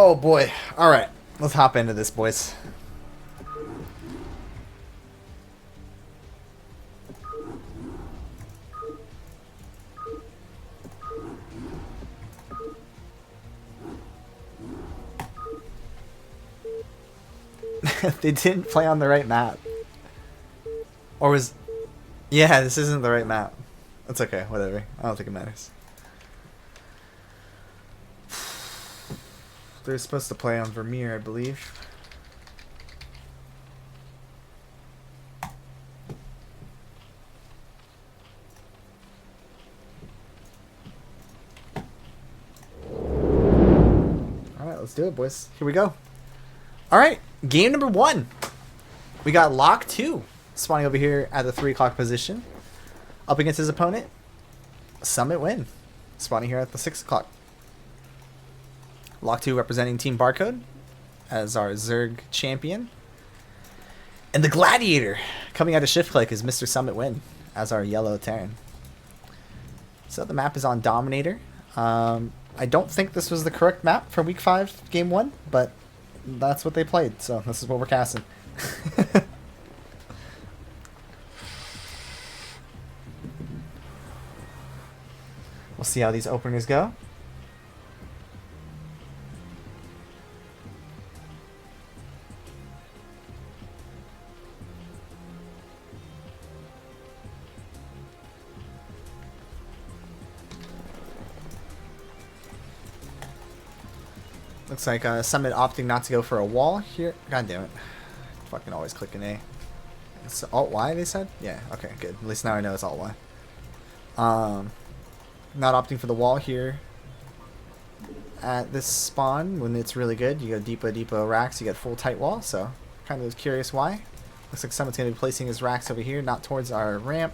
Oh boy. Alright. Let's hop into this, boys. They didn't play on the right map. Or was... Yeah, this isn't the right map. That's okay, whatever. I don't think it matters. They're supposed to play on Vermeer, I believe. Alright, let's do it, boys. Here we go. Alright, game number 1. We got Lock 2 spawning over here at the 3 o'clock position. Up against his opponent, Summit Win, spawning here at the 6 o'clock. Lock 2 representing Team Barcode as our Zerg champion. And the Gladiator coming out of Shift Click is Mr. Summit Win as our yellow Terran. So the map is on Dominator. I don't think this was the correct map for Week 5, Game 1, but that's what they played, so this is what we're casting. We'll see how these openers go. Looks like Summit opting not to go for a wall here. God damn it. Fucking always clicking A. It's Alt-Y, they said? Yeah, okay, good. At least now I know it's Alt-Y. Not opting for the wall here at this spawn when it's really good. You go Deepa racks, you get full tight wall, so kind of curious why. Looks like Summit's going to be placing his racks over here, not towards our ramp,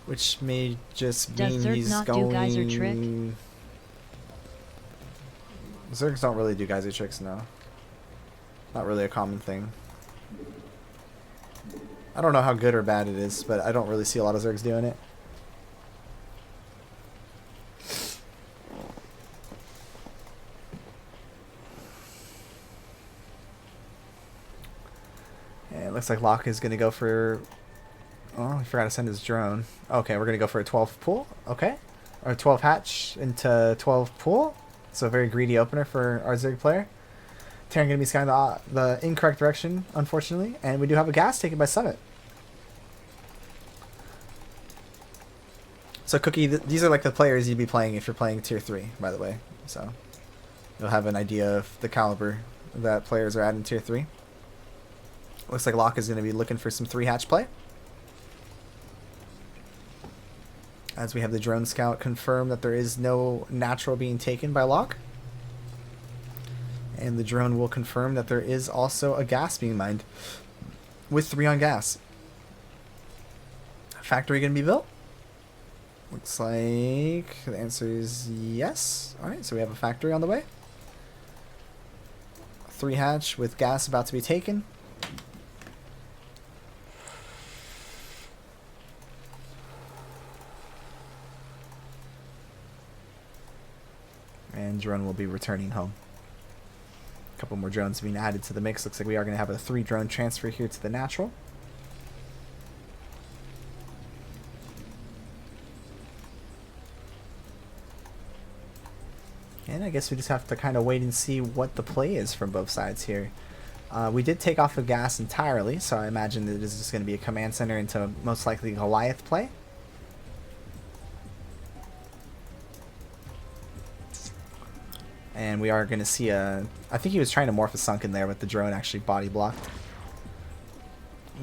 which may just mean he's not going... do geyser trick? Zergs don't really do geyser tricks, no. Not really a common thing. I don't know how good or bad it is, but I don't really see a lot of Zergs doing it. And it looks like Locke is going to go for... Oh, he forgot to send his drone. Okay, we're going to go for a 12 pool. Okay. Or 12 hatch into 12 pool. So a very greedy opener for our Zerg player. Terran going to be skying the incorrect direction, unfortunately. And we do have a gas taken by Summit. So Cookie, these are like the players you'd be playing if you're playing Tier 3, by the way. So you'll have an idea of the caliber that players are at in Tier 3. Looks like Locke is going to be looking for some 3-hatch play. As we have the drone scout confirm that there is no natural being taken by Locke. And the drone will confirm that there is also a gas being mined with 3 on gas. Factory going to be built? Looks like the answer is yes. Alright, so we have a factory on the way. 3-hatch with gas about to be taken. And drone will be returning home. A couple more drones being added to the mix. Looks like we are going to have a 3 drone transfer here to the natural. And I guess we just have to kind of wait and see what the play is from both sides here. We did take off the gas entirely, so I imagine that it is just going to be a command center into most likely Goliath play. And we are going to see a... I think he was trying to morph a Sunken there, but the drone actually body blocked.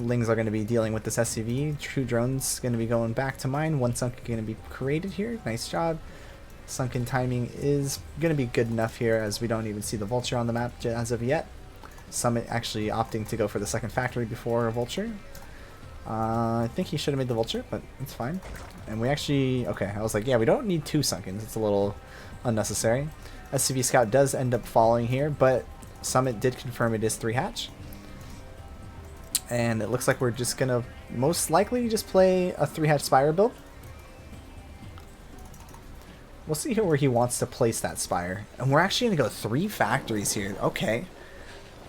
Lings are going to be dealing with this SCV. 2 drones going to be going back to mine. 1 Sunken going to be created here. Nice job. Sunken timing is going to be good enough here as we don't even see the Vulture on the map as of yet. Summit actually opting to go for the second factory before Vulture. I think he should have made the Vulture, but it's fine. And we actually... Okay, I was like, yeah, we don't need 2 Sunkens. It's a little unnecessary. SCV Scout does end up following here, but Summit did confirm it is 3-hatch. And it looks like we're just going to most likely just play a 3-hatch Spire build. We'll see here where he wants to place that Spire. And we're actually going to go 3 factories here. Okay.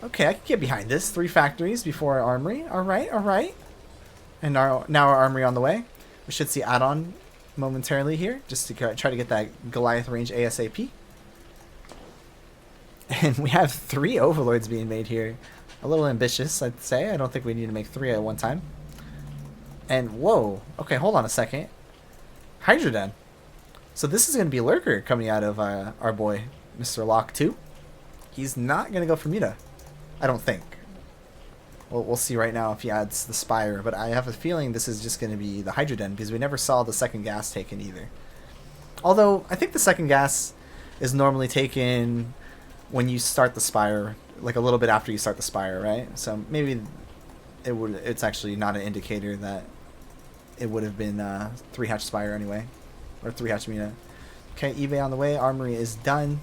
Okay, I can get behind this. 3 factories before our armory. Alright, alright. And now our armory on the way. We should see add-on momentarily here, just to try to get that Goliath range ASAP. And we have 3 Overlords being made here. A little ambitious, I'd say. I don't think we need to make 3 at one time. And, whoa. Okay, hold on a second. Hydroden. So this is going to be Lurker coming out of our boy, Mr. Lock 2. He's not going to go for Muta. I don't think. We'll see right now if he adds the Spire, but I have a feeling this is just going to be the Hydroden, because we never saw the second gas taken either. Although, I think the second gas is normally taken when you start the Spire, like a little bit after you start the Spire, right? So maybe it's actually not an indicator that it would have been 3-hatch Spire anyway, or 3-hatch Muta. Okay, eBay on the way, armory is done.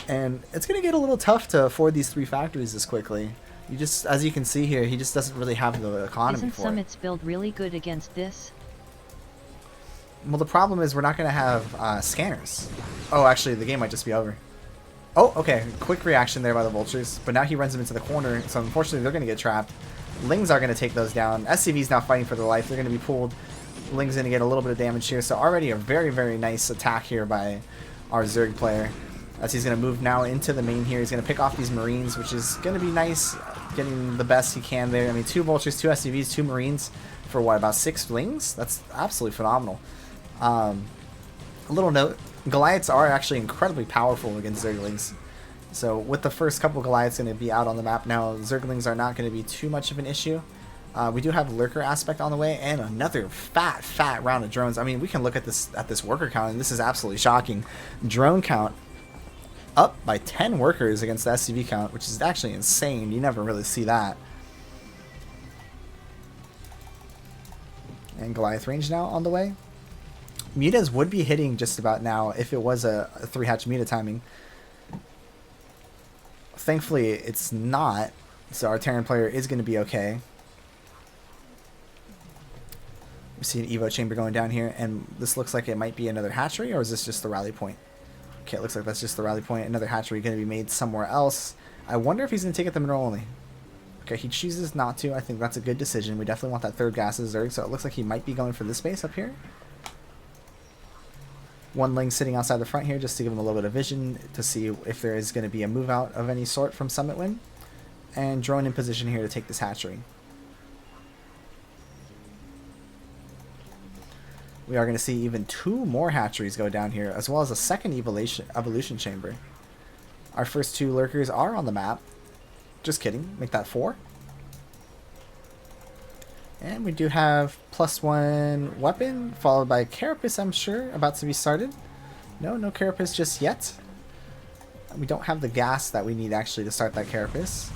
And it's going to get a little tough to afford these 3 factories this quickly. You just, as you can see here, he just doesn't really have the economy Isn't for Summit's build really good against this? Well, the problem is we're not going to have scanners. Oh, actually, the game might just be over. Oh, okay. Quick reaction there by the Vultures. But now he runs them into the corner, so unfortunately they're going to get trapped. Lings are going to take those down. SCV's now fighting for their life. They're going to be pulled. Ling's going to get a little bit of damage here. So already a very, very nice attack here by our Zerg player. As he's going to move now into the main here. He's going to pick off these Marines, which is going to be nice. Getting the best he can there. I mean, 2 Vultures, 2 SCVs, 2 Marines for what, about 6 Lings? That's absolutely phenomenal. A little note, Goliaths are actually incredibly powerful against Zerglings. So with the first couple Goliaths going to be out on the map now, Zerglings are not going to be too much of an issue. We do have Lurker aspect on the way, and another fat round of drones. I mean, we can look at this worker count, and this is absolutely shocking. Drone count up by 10 workers against the SCV count, which is actually insane. You never really see that. And Goliath range now on the way. Mutas would be hitting just about now if it was a 3-hatch Muta timing. Thankfully, it's not, so our Terran player is going to be okay. We see an Evo chamber going down here, and this looks like it might be another hatchery, or is this just the rally point? Okay, it looks like that's just the rally point. Another hatchery going to be made somewhere else. I wonder if he's going to take it the mineral only. Okay, he chooses not to. I think that's a good decision. We definitely want that 3rd gas as Zerg, so it looks like he might be going for this base up here. 1 Ling sitting outside the front here just to give him a little bit of vision to see if there is going to be a move out of any sort from Summit Win. And drone in position here to take this hatchery. We are going to see even 2 more hatcheries go down here, as well as a 2nd evolution chamber. Our first 2 lurkers are on the map. Just kidding. Make that 4. And we do have +1 weapon, followed by Carapace, I'm sure, about to be started. No Carapace just yet. We don't have the gas that we need actually to start that Carapace.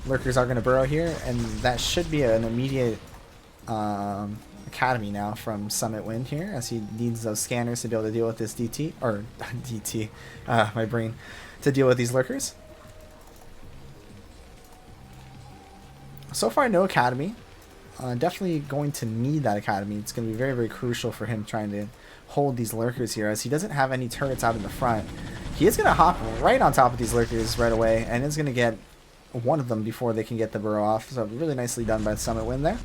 Lurkers are going to burrow here, and that should be an immediate academy now from Summit Wind here, as he needs those scanners to be able to deal with this DT, or DT, my brain, to deal with these lurkers. So far, no academy. Definitely going to need that academy. It's going to be very, very crucial for him trying to hold these lurkers here, as he doesn't have any turrets out in the front. He is going to hop right on top of these lurkers right away, and is going to get one of them before they can get the burrow off. So really nicely done by Summit Wind there.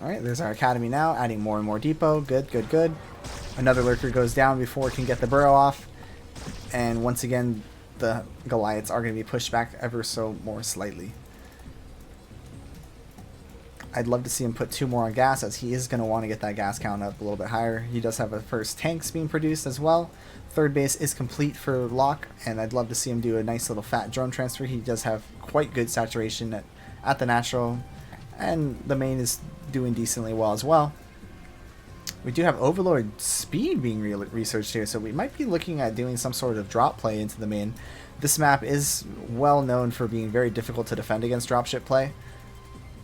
Alright, there's our academy now, adding more and more depot. Good, good, good. Another lurker goes down before it can get the burrow off. And once again, the Goliaths are going to be pushed back ever so more slightly. I'd love to see him put 2 more on gas, as he is going to want to get that gas count up a little bit higher. He does have a first tanks being produced as well. 3rd base is complete for Locke, and I'd love to see him do a nice little fat drone transfer. He does have quite good saturation at the natural, and the main is doing decently well as well. We do have Overlord speed being researched here, so we might be looking at doing some sort of drop play into the main. This map is well known for being very difficult to defend against dropship play,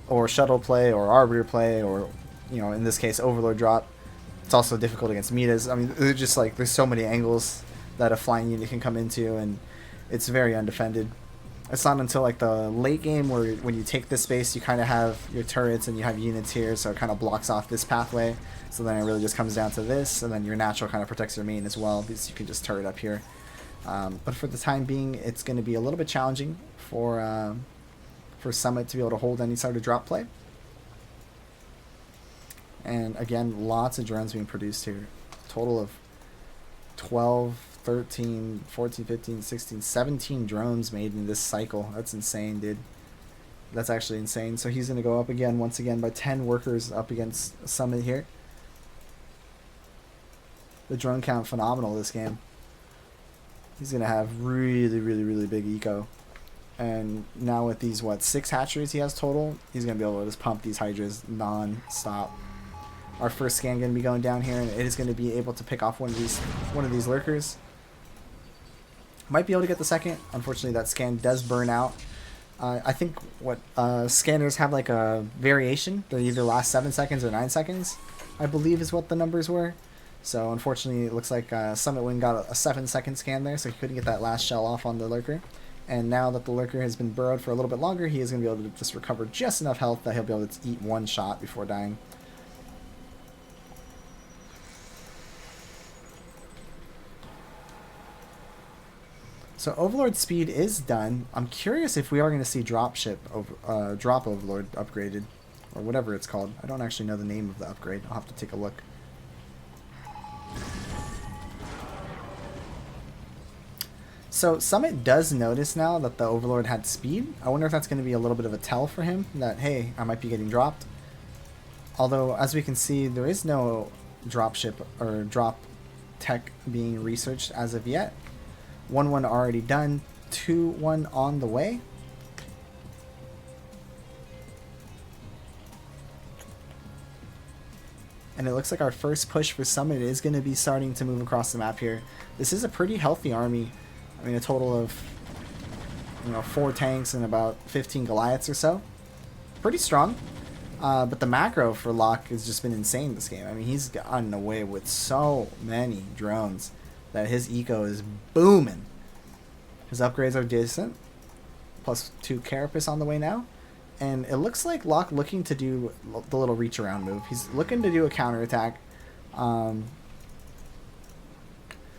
or shuttle play, or arbiter play, or, you know, in this case, Overlord drop. It's also difficult against Mitas. I mean, they're just like, there's so many angles that a flying unit can come into, and it's very undefended. It's not until like the late game where when you take this space, you kind of have your turrets and you have units here, so it kind of blocks off this pathway. So then it really just comes down to this, and then your natural kind of protects your main as well, because you can just turret up here. But for the time being, it's going to be a little bit challenging for Summit to be able to hold any sort of drop play. And again, lots of drones being produced here. Total of 12, 13, 14, 15, 16, 17 drones made in this cycle. That's insane, dude. That's actually insane. So he's going to go up again, once again, by 10 workers up against Summit here. The drone count, phenomenal this game. He's going to have really, really, really big eco. And now with these, 6 hatcheries he has total, he's going to be able to just pump these hydras non-stop. Our first scan going to be going down here, and it is going to be able to pick off one of these lurkers. Might be able to get the second. Unfortunately, that scan does burn out. I think what scanners have like a variation. They either last 7 seconds or 9 seconds, I believe is what the numbers were. So unfortunately, it looks like Summit Wind got a 7-second scan there, so he couldn't get that last shell off on the lurker. And now that the lurker has been burrowed for a little bit longer, he is going to be able to just recover just enough health that he'll be able to eat one shot before dying. So Overlord speed is done. I'm curious if we are going to see drop Overlord upgraded, or whatever it's called. I don't actually know the name of the upgrade. I'll have to take a look. So Summit does notice now that the Overlord had speed. I wonder if that's going to be a little bit of a tell for him that, hey, I might be getting dropped. Although, as we can see, there is no dropship or drop tech being researched as of yet. 1-1 already done, 2-1 on the way. And it looks like our first push for Summit is going to be starting to move across the map here. This is a pretty healthy army. I mean, a total of 4 tanks and about 15 Goliaths or so. Pretty strong. But the macro for Locke has just been insane this game. I mean, he's gotten away with so many drones that his eco is booming. His upgrades are decent. Plus 2 Carapace on the way now. And it looks like Locke looking to do the little reach around move. He's looking to do a counterattack.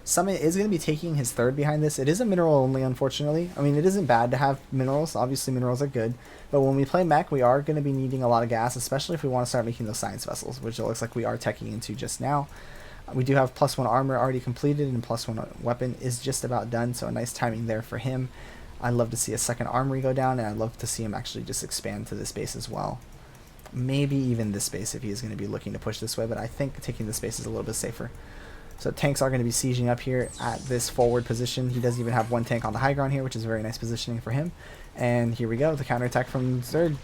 Summit is going to be taking his third behind this. It is a mineral only, unfortunately. I mean, it isn't bad to have minerals. Obviously, minerals are good. But when we play mech, we are going to be needing a lot of gas, especially if we want to start making those science vessels, which it looks like we are teching into just now. We do have +1 armor already completed, and +1 weapon is just about done, so a nice timing there for him. I'd love to see a second armory go down, and I'd love to see him actually just expand to this base as well. Maybe even this base if he is going to be looking to push this way, but I think taking this base is a little bit safer. So tanks are going to be sieging up here at this forward position. He does even have 1 tank on the high ground here, which is very nice positioning for him. And here we go, the counterattack from Zerg.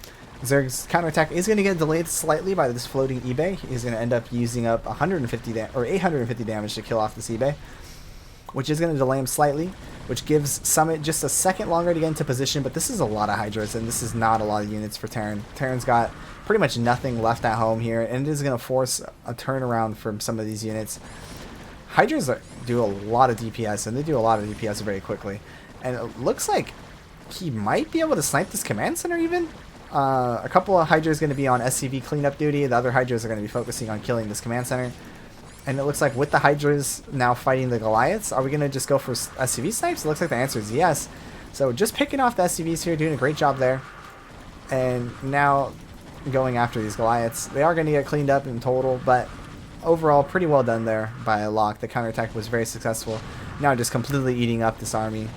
Zerg's counterattack is going to get delayed slightly by this floating eBay. He's going to end up using up 850 damage to kill off this eBay, which is going to delay him slightly, which gives Summit just a second longer to get into position. But this is a lot of Hydras, and this is not a lot of units for Terran. Terran's got pretty much nothing left at home here, and it is going to force a turnaround from some of these units. Hydras do a lot of DPS, and they do a lot of DPS very quickly. And it looks like he might be able to snipe this command center even. A couple of Hydras going to be on SCV cleanup duty. The other Hydras are going to be focusing on killing this command center. And it looks like with the Hydras now fighting the Goliaths, are we going to just go for SCV snipes? It looks like the answer is yes. So just picking off the SCVs here, doing a great job there. And now going after these Goliaths. They are going to get cleaned up in total, but overall pretty well done there by Locke. The counterattack was very successful. Now just completely eating up this army.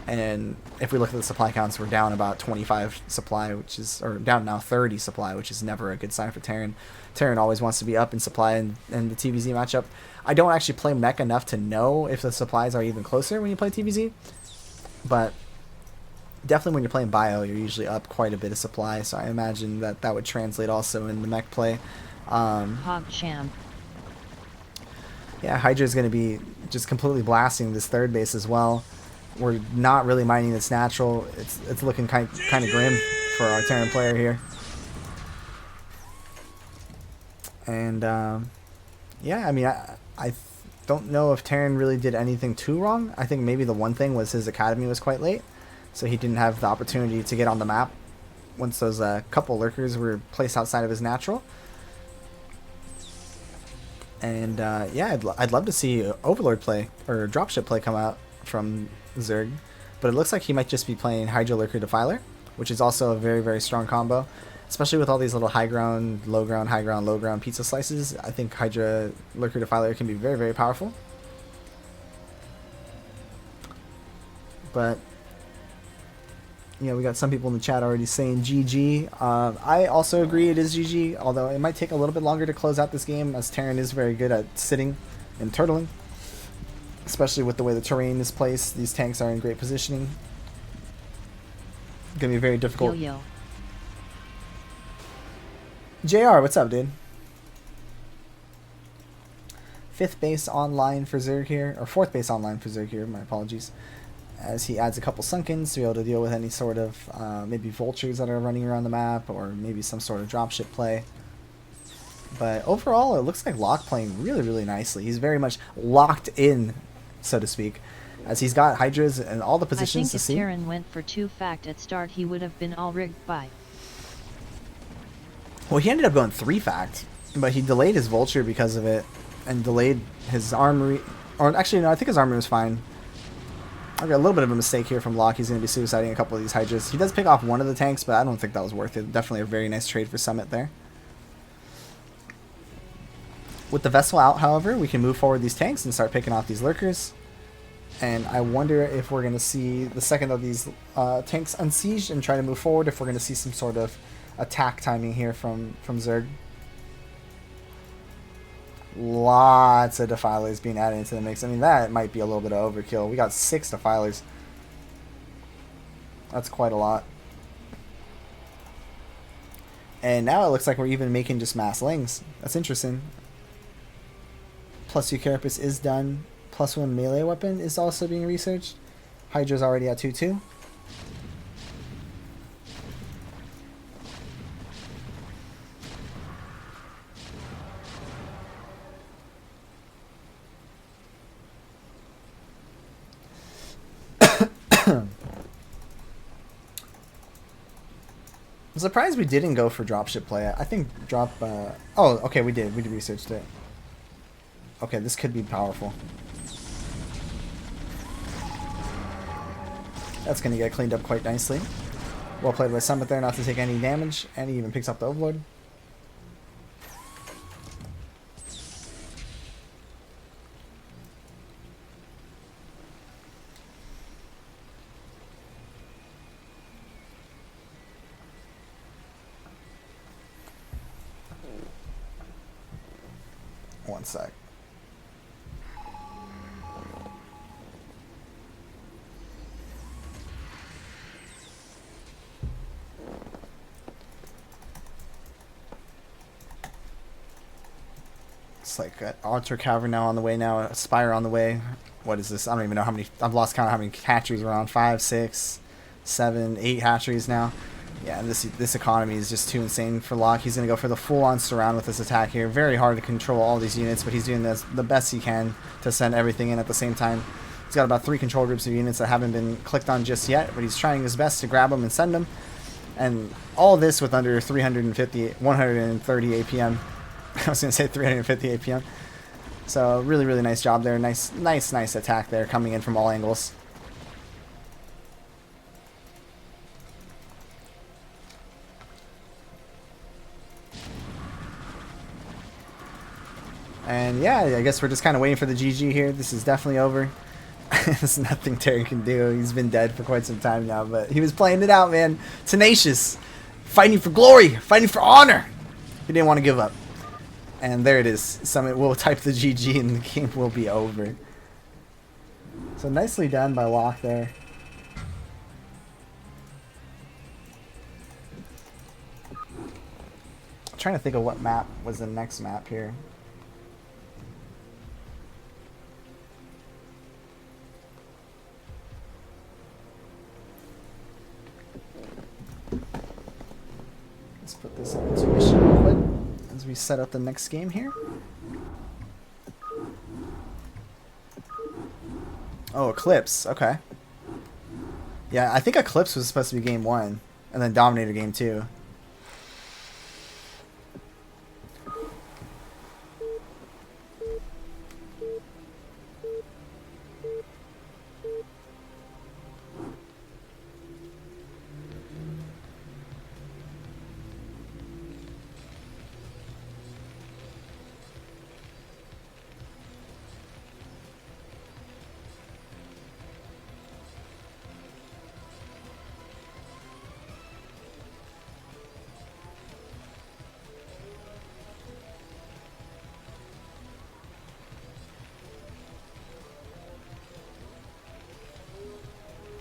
And if we look at the supply counts, we're down about 25 supply, or down now 30 supply, which is never a good sign for Terran. Terran always wants to be up in supply in the TVZ matchup. I don't actually play mech enough to know if the supplies are even closer when you play TVZ, but definitely when you're playing bio, you're usually up quite a bit of supply, so I imagine that that would translate also in the mech play. PogChamp. Yeah, Hydra is going to be just completely blasting this third base as well. We're not really mining this natural. It's looking kind of grim for our Terran player here. And yeah, I mean, don't know if Terran really did anything too wrong. I think maybe the one thing was his academy was quite late, so he didn't have the opportunity to get on the map once those couple lurkers were placed outside of his natural. And yeah, I'd love to see Overlord play or Dropship play come out from Zerg, but it looks like he might just be playing Hydra Lurker Defiler, which is also a very, very strong combo, especially with all these little high ground, low ground, high ground, low ground pizza slices. I think Hydra Lurker Defiler can be very, very powerful. But you know, we got some people in the chat already saying GG. I also agree it is GG, although it might take a little bit longer to close out this game, as Terran is very good at sitting and turtling, especially with the way the terrain is placed. These tanks are in great positioning. Gonna be very difficult. Yo. JR, what's up, dude? 5th base online for Zerg here, or 4th base online for Zerg here, my apologies. As he adds a couple sunkens to be able to deal with any sort of maybe vultures that are running around the map, or maybe some sort of dropship play. But overall, it looks like Locke playing really, really nicely. He's very much locked in, so to speak, as he's got Hydras in all the positions to see. I think if Terran went for 2 fact at start, he would have been all rigged by. Well, he ended up going 3 fact, but he delayed his vulture because of it, and delayed his armory. Or actually, no, I think his armory was fine. I got a little bit of a mistake here from Locke. He's going to be suiciding a couple of these Hydras. He does pick off one of the tanks, but I don't think that was worth it. Definitely a very nice trade for Summit there. With the vessel out, however, we can move forward these tanks and start picking off these lurkers. And I wonder if we're going to see the second of these tanks unsieged and try to move forward, if we're going to see some sort of attack timing here from Zerg. Lots of defilers being added into the mix. I mean, that might be a little bit of overkill. We got 6 defilers. That's quite a lot. And now it looks like we're even making just mass lings. That's interesting. +2 carapace is done. +1 melee weapon is also being researched. Hydra's already at 2-2. I'm surprised we didn't go for dropship play. I think drop... oh, okay, we did. We researched it. Okay, this could be powerful. That's going to get cleaned up quite nicely. Well played by Summit there, not to take any damage. And he even picks up the Overlord. One sec. It's like an Altar Cavern now on the way now, a Spire on the way. What is this? I don't even know how many. I've lost count of how many hatcheries are on. 5, 6, 7, 8 hatcheries now. Yeah, this economy is just too insane for Locke. He's going to go for the full-on surround with this attack here. Very hard to control all these units, but he's doing the best he can to send everything in at the same time. He's got about 3 control groups of units that haven't been clicked on just yet, but he's trying his best to grab them and send them. And all this with under 130 APM. I was going to say 350 APM. So really, really nice job there. Nice attack there coming in from all angles. And yeah, I guess we're just kind of waiting for the GG here. This is definitely over. There's nothing Terry can do. He's been dead for quite some time now, but he was playing it out, man. Tenacious. Fighting for glory. Fighting for honor. He didn't want to give up. And there it is. Summit will type the GG and the game will be over. So nicely done by Locke there. I'm trying to think of what map was the next map here. Let's put this on intuition real quick as we set up the next game here. Oh, Eclipse. Okay. Yeah, I think Eclipse was supposed to be game 1, and then Dominator game 2.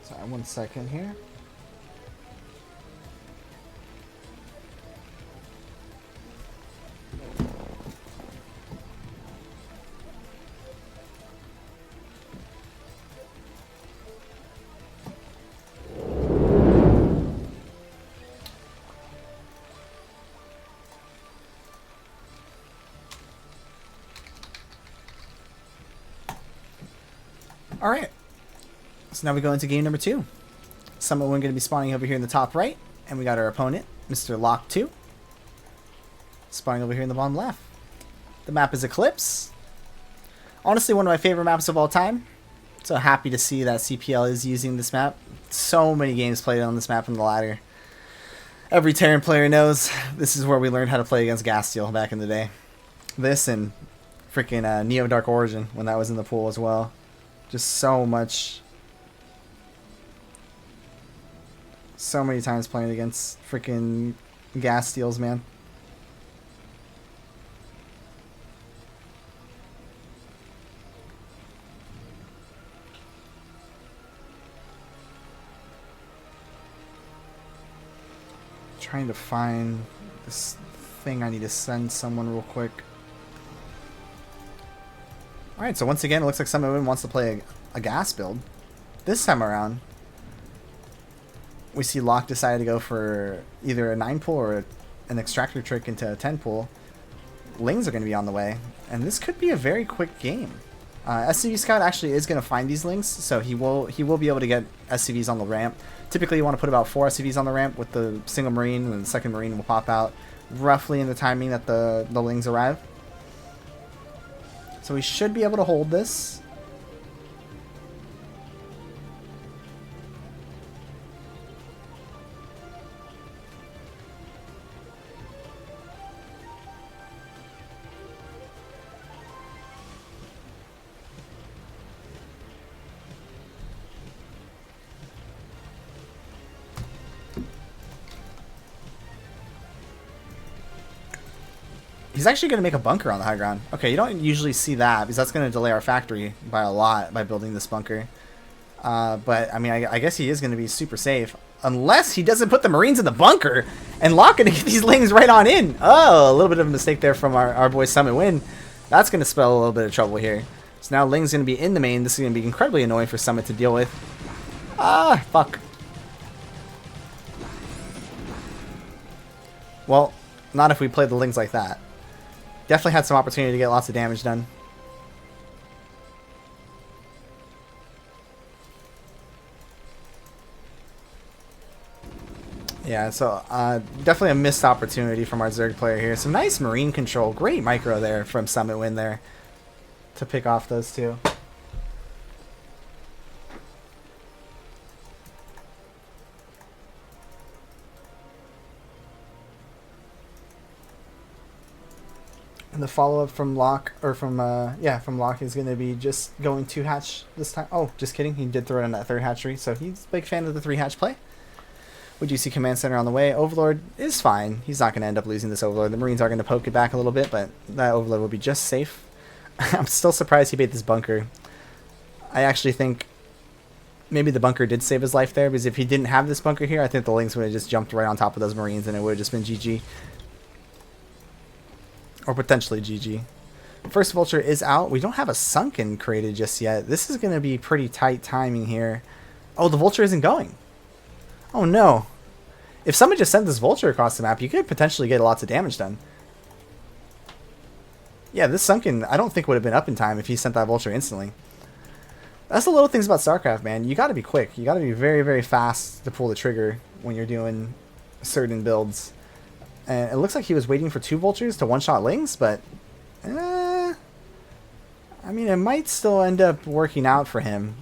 Sorry, 1 second here. All right. So now we go into game number 2. Summit 1 going to be spawning over here in the top right, and we got our opponent, Mr. Lock2, spawning over here in the bottom left. The map is Eclipse. Honestly, one of my favorite maps of all time. So happy to see that CPL is using this map. So many games played on this map in the ladder. Every Terran player knows this is where we learned how to play against Gas Steel back in the day. This and freaking Neo Dark Origin when that was in the pool as well. Just so much. So many times playing against freaking Gas Steels, man. Trying to find this thing I need to send someone real quick. Alright, so once again, it looks like someone wants to play a gas build. This time around, we see Locke decided to go for either a 9 pull or an extractor trick into a 10 pull. Lings are going to be on the way, and this could be a very quick game. SCV Scout actually is going to find these Lings, so he will be able to get SCVs on the ramp. Typically, you want to put about 4 SCVs on the ramp with the single Marine, and the second Marine will pop out roughly in the timing that the Lings arrive. So we should be able to hold this. He's actually going to make a bunker on the high ground. Okay, you don't usually see that because that's going to delay our factory by a lot by building this bunker. But, I mean, I guess he is going to be super safe. Unless he doesn't put the Marines in the bunker and lock going to get these Lings right on in. Oh, a little bit of a mistake there from our boy Summit Win. That's going to spell a little bit of trouble here. So now Ling's going to be in the main. This is going to be incredibly annoying for Summit to deal with. Ah, fuck. Well, not if we play the Lings like that. Definitely had some opportunity to get lots of damage done. Yeah, so definitely a missed opportunity from our Zerg player here. Some nice Marine control. Great micro there from Summit Win there to pick off those two. And the follow-up from Locke, or from Locke is going to be just going 2 hatch this time. Oh, just kidding. He did throw in that 3rd hatchery, so he's a big fan of the 3 hatch play. Would you see Command Center on the way? Overlord is fine. He's not going to end up losing this Overlord. The Marines are going to poke it back a little bit, but that Overlord will be just safe. I'm still surprised he made this bunker. I actually think maybe the bunker did save his life there, because if he didn't have this bunker here, I think the Lynx would have just jumped right on top of those Marines, and it would have just been GG. Or potentially GG. First Vulture is out. We don't have a Sunken created just yet. This is going to be pretty tight timing here. Oh, the Vulture isn't going. Oh no. If someone just sent this Vulture across the map, you could potentially get lots of damage done. Yeah, this Sunken I don't think would have been up in time if he sent that Vulture instantly. That's the little things about StarCraft, man. You got to be quick. You got to be very, very fast to pull the trigger when you're doing certain builds. And it looks like he was waiting for 2 vultures to one-shot Lings, but I mean, it might still end up working out for him.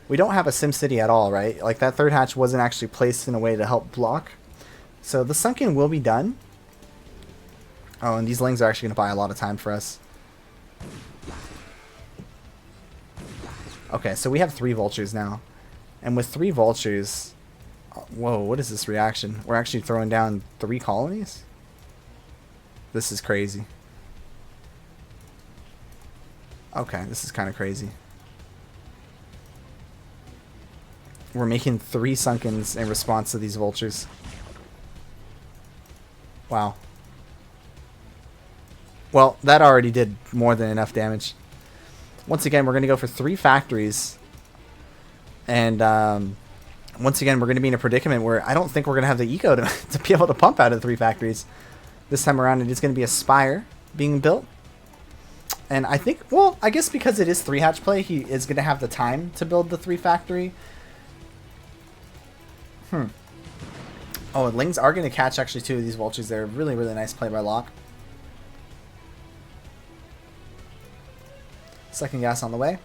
We don't have a SimCity at all, right? Like, that third hatch wasn't actually placed in a way to help block. So the sunken will be done. Oh, and these Lings are actually going to buy a lot of time for us. Okay, so we have 3 vultures now. And with 3 vultures... Whoa, what is this reaction? We're actually throwing down 3 colonies? This is crazy. Okay, this is kind of crazy. We're making 3 sunkens in response to these vultures. Wow. Well, that already did more than enough damage. Once again, we're going to go for 3 factories. And once again, we're going to be in a predicament where I don't think we're going to have the eco to be able to pump out of the 3 factories. This time around, it is going to be a Spire being built. And I think, well, I guess because it is 3-hatch play, he is going to have the time to build the 3 factory. Oh, and Lings are going to catch actually 2 of these vultures there. Really, really nice play by Locke. Second gas on the way.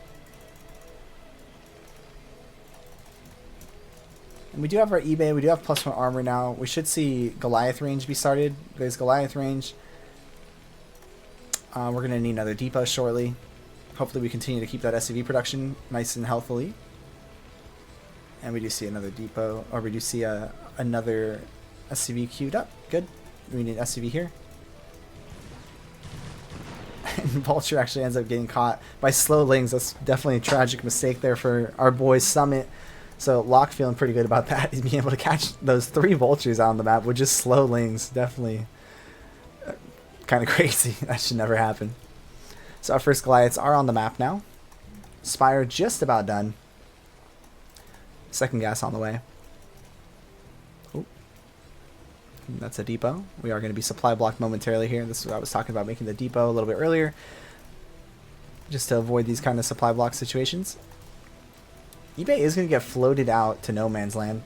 And we do have our eBay. We do have +1 armor now. We should see Goliath range be started. There's Goliath range. We're going to need another depot shortly. Hopefully we continue to keep that SCV production nice and healthily. And we do see another depot, or we do see another SCV queued up. Good. We need SCV here. And Vulture actually ends up getting caught by slow Lings. That's definitely a tragic mistake there for our boy Summit. So Locke feeling pretty good about that. He's being able to catch those 3 vultures on the map with just slow Lings. Definitely kind of crazy. That should never happen. So our first Goliaths are on the map now. Spire just about done. Second gas on the way. Ooh. That's a depot. We are going to be supply blocked momentarily here. This is what I was talking about, making the depot a little bit earlier. Just to avoid these kind of supply block situations. eBay is going to get floated out to no man's land.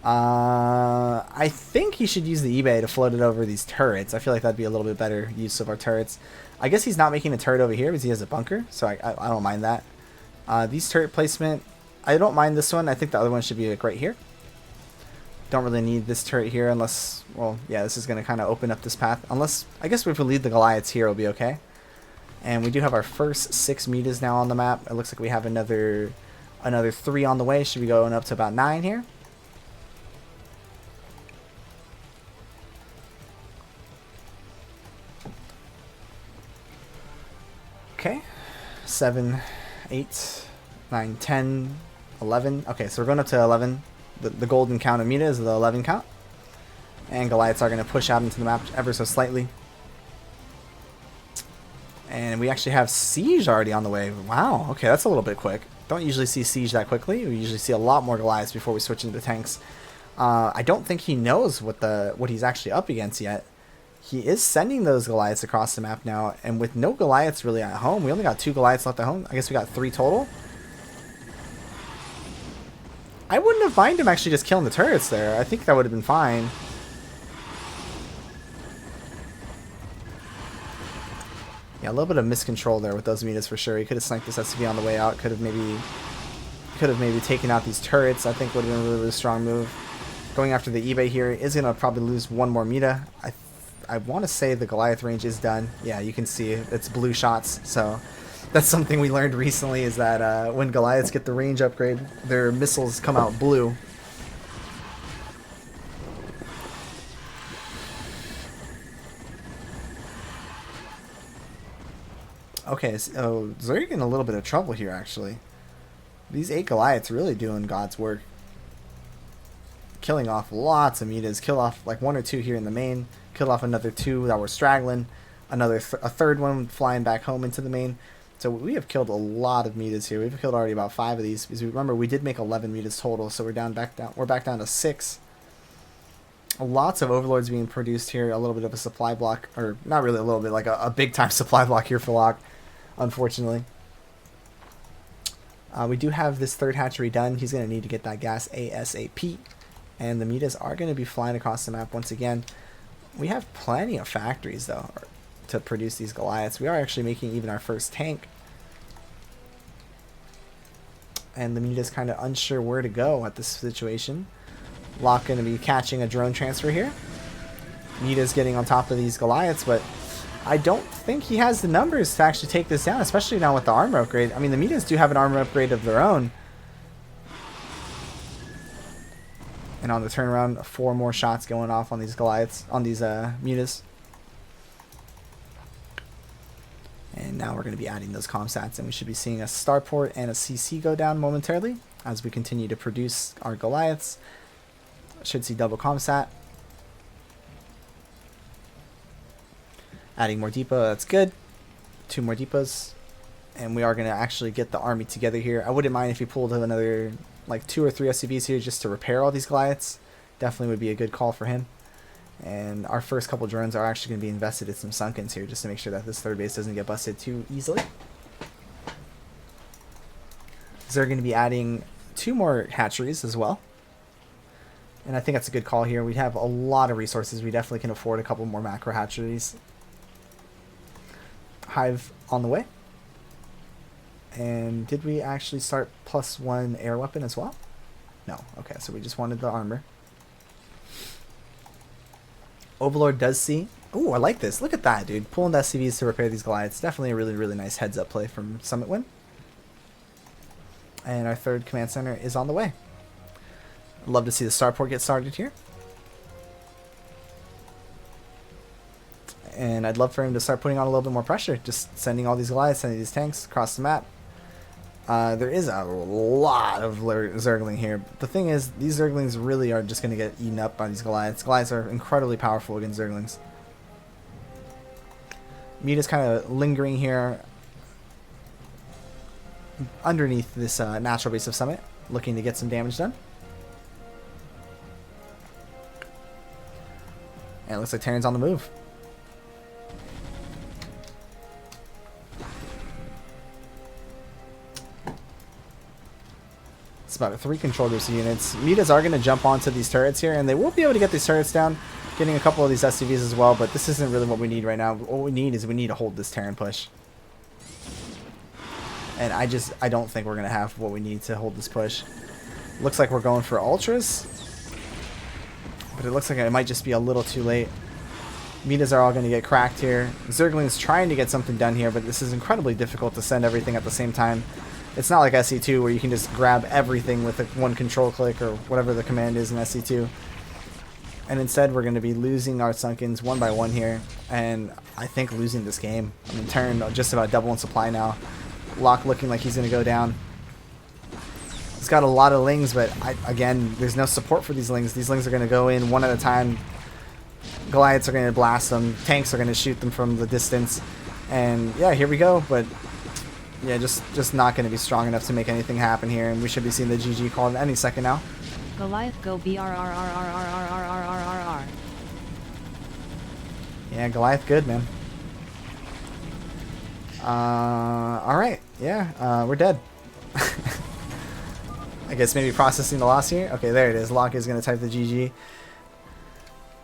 I think he should use the eBay to float it over these turrets. I feel like that'd be a little bit better use of our turrets. I guess he's not making a turret over here because he has a bunker, so I don't mind that. These turret placement, I don't mind this one. I think the other one should be like right here. Don't really need this turret here unless, well, yeah, this is going to kind of open up this path. Unless, I guess if we leave the Goliaths here, it'll be okay. And we do have our first 6 meters now on the map. It looks like we have another 3 on the way. Should be going up to about 9 here. Okay, 7, 8, 9, 10, 11. Okay, so we're going up to 11. The golden count of Meta is the 11 count. And Goliaths are going to push out into the map ever so slightly. And we actually have Siege already on the way. Wow, okay, that's a little bit quick. Don't usually see Siege that quickly. We usually see a lot more Goliaths before we switch into tanks. I don't think he knows what he's actually up against yet. He is sending those Goliaths across the map now, and with no Goliaths really at home, we only got 2 Goliaths left at home. I guess we got 3 total. I wouldn't have minded him actually just killing the turrets there. I think that would have been fine. Yeah, a little bit of miscontrol there with those meters for sure. He could have sniped this SCV on the way out. Could have maybe taken out these turrets. I think would have been a really, really strong move. Going after the eBay here is going to probably lose 1 more meta. I want to say the Goliath range is done. Yeah, you can see it's blue shots. So that's something we learned recently, is that when Goliaths get the range upgrade, their missiles come out blue. Okay, so Zerg in a little bit of trouble here, actually. These 8 Goliaths really doing God's work. Killing off lots of metas. Kill off like 1 or 2 here in the main. Kill off another 2 that were straggling. A third one flying back home into the main. So we have killed a lot of metas here. We've killed already about 5 of these. Because remember, we did make 11 metas total, so we're back down to 6. Lots of overlords being produced here. A little bit of a supply block, or not really a little bit, like a big time supply block here for Locke, unfortunately. We do have this third hatchery done. He's going to need to get that gas ASAP. And the Mitas are going to be flying across the map once again. We have plenty of factories, though, to produce these Goliaths. We are actually making even our first tank. And the Mita's kind of unsure where to go at this situation. Locke going to be catching a drone transfer here. Mita's getting on top of these Goliaths, but I don't think he has the numbers to actually take this down, especially now with the armor upgrade. I mean, the Mitas do have an armor upgrade of their own. And on the turnaround, 4 more shots going off on these Goliaths, on these Mitas. And now we're going to be adding those comsats, and we should be seeing a starport and a CC go down momentarily as we continue to produce our Goliaths. Should see double comsat. Adding more depot, that's good. 2 more depots. And we are going to actually get the army together here. I wouldn't mind if he pulled another like 2 or 3 SCVs here just to repair all these Goliaths. Definitely would be a good call for him. And our first couple drones are actually going to be invested in some Sunkens here just to make sure that this third base doesn't get busted too easily. So they're going to be adding 2 more hatcheries as well. And I think that's a good call here. We have a lot of resources. We definitely can afford a couple more macro hatcheries. Hive on the way. And did we actually start +1 air weapon as well? No. Okay, so we just wanted the armor. Overlord does see. Ooh, I like this. Look at that, dude. Pulling the SCVs to repair these Goliaths. Definitely a really, really nice heads-up play from Summit Win. And our third command center is on the way. Love to see the starport get started here. And I'd love for him to start putting on a little bit more pressure. Just sending all these Goliaths, sending these tanks across the map. There is a lot of Zergling here. The thing is, these Zerglings really are just going to get eaten up by these Goliaths. Goliaths are incredibly powerful against Zerglings. Mita's kind of lingering here underneath this natural base of Summit, looking to get some damage done. And it looks like Terran's on the move. It's about 3 control boost units. Mitas are going to jump onto these turrets here, and they will be able to get these turrets down, getting a couple of these SCVs as well, but this isn't really what we need right now. What we need is we need to hold this Terran push. And I don't think we're going to have what we need to hold this push. Looks like we're going for ultras, but it looks like it might just be a little too late. Mitas are all going to get cracked here. Zergling's trying to get something done here, but this is incredibly difficult to send everything at the same time. It's not like SC2 where you can just grab everything with one control click or whatever the command is in SC2. And instead we're going to be losing our Sunkens 1 by 1 here. And I think losing this game. I mean, Terran just about double in supply now. Locke looking like he's going to go down. He's got a lot of Lings, but again, there's no support for these Lings. These Lings are going to go in one at a time. Goliaths are going to blast them. Tanks are going to shoot them from the distance. And yeah, here we go. But yeah, just not going to be strong enough to make anything happen here. And we should be seeing the GG called any second now. Goliath go BRRRRRRRRRRRR. Yeah, Goliath good, man. Alright. Yeah, we're dead. I guess maybe processing the loss here. Okay, there it is. Locke is going to type the GG.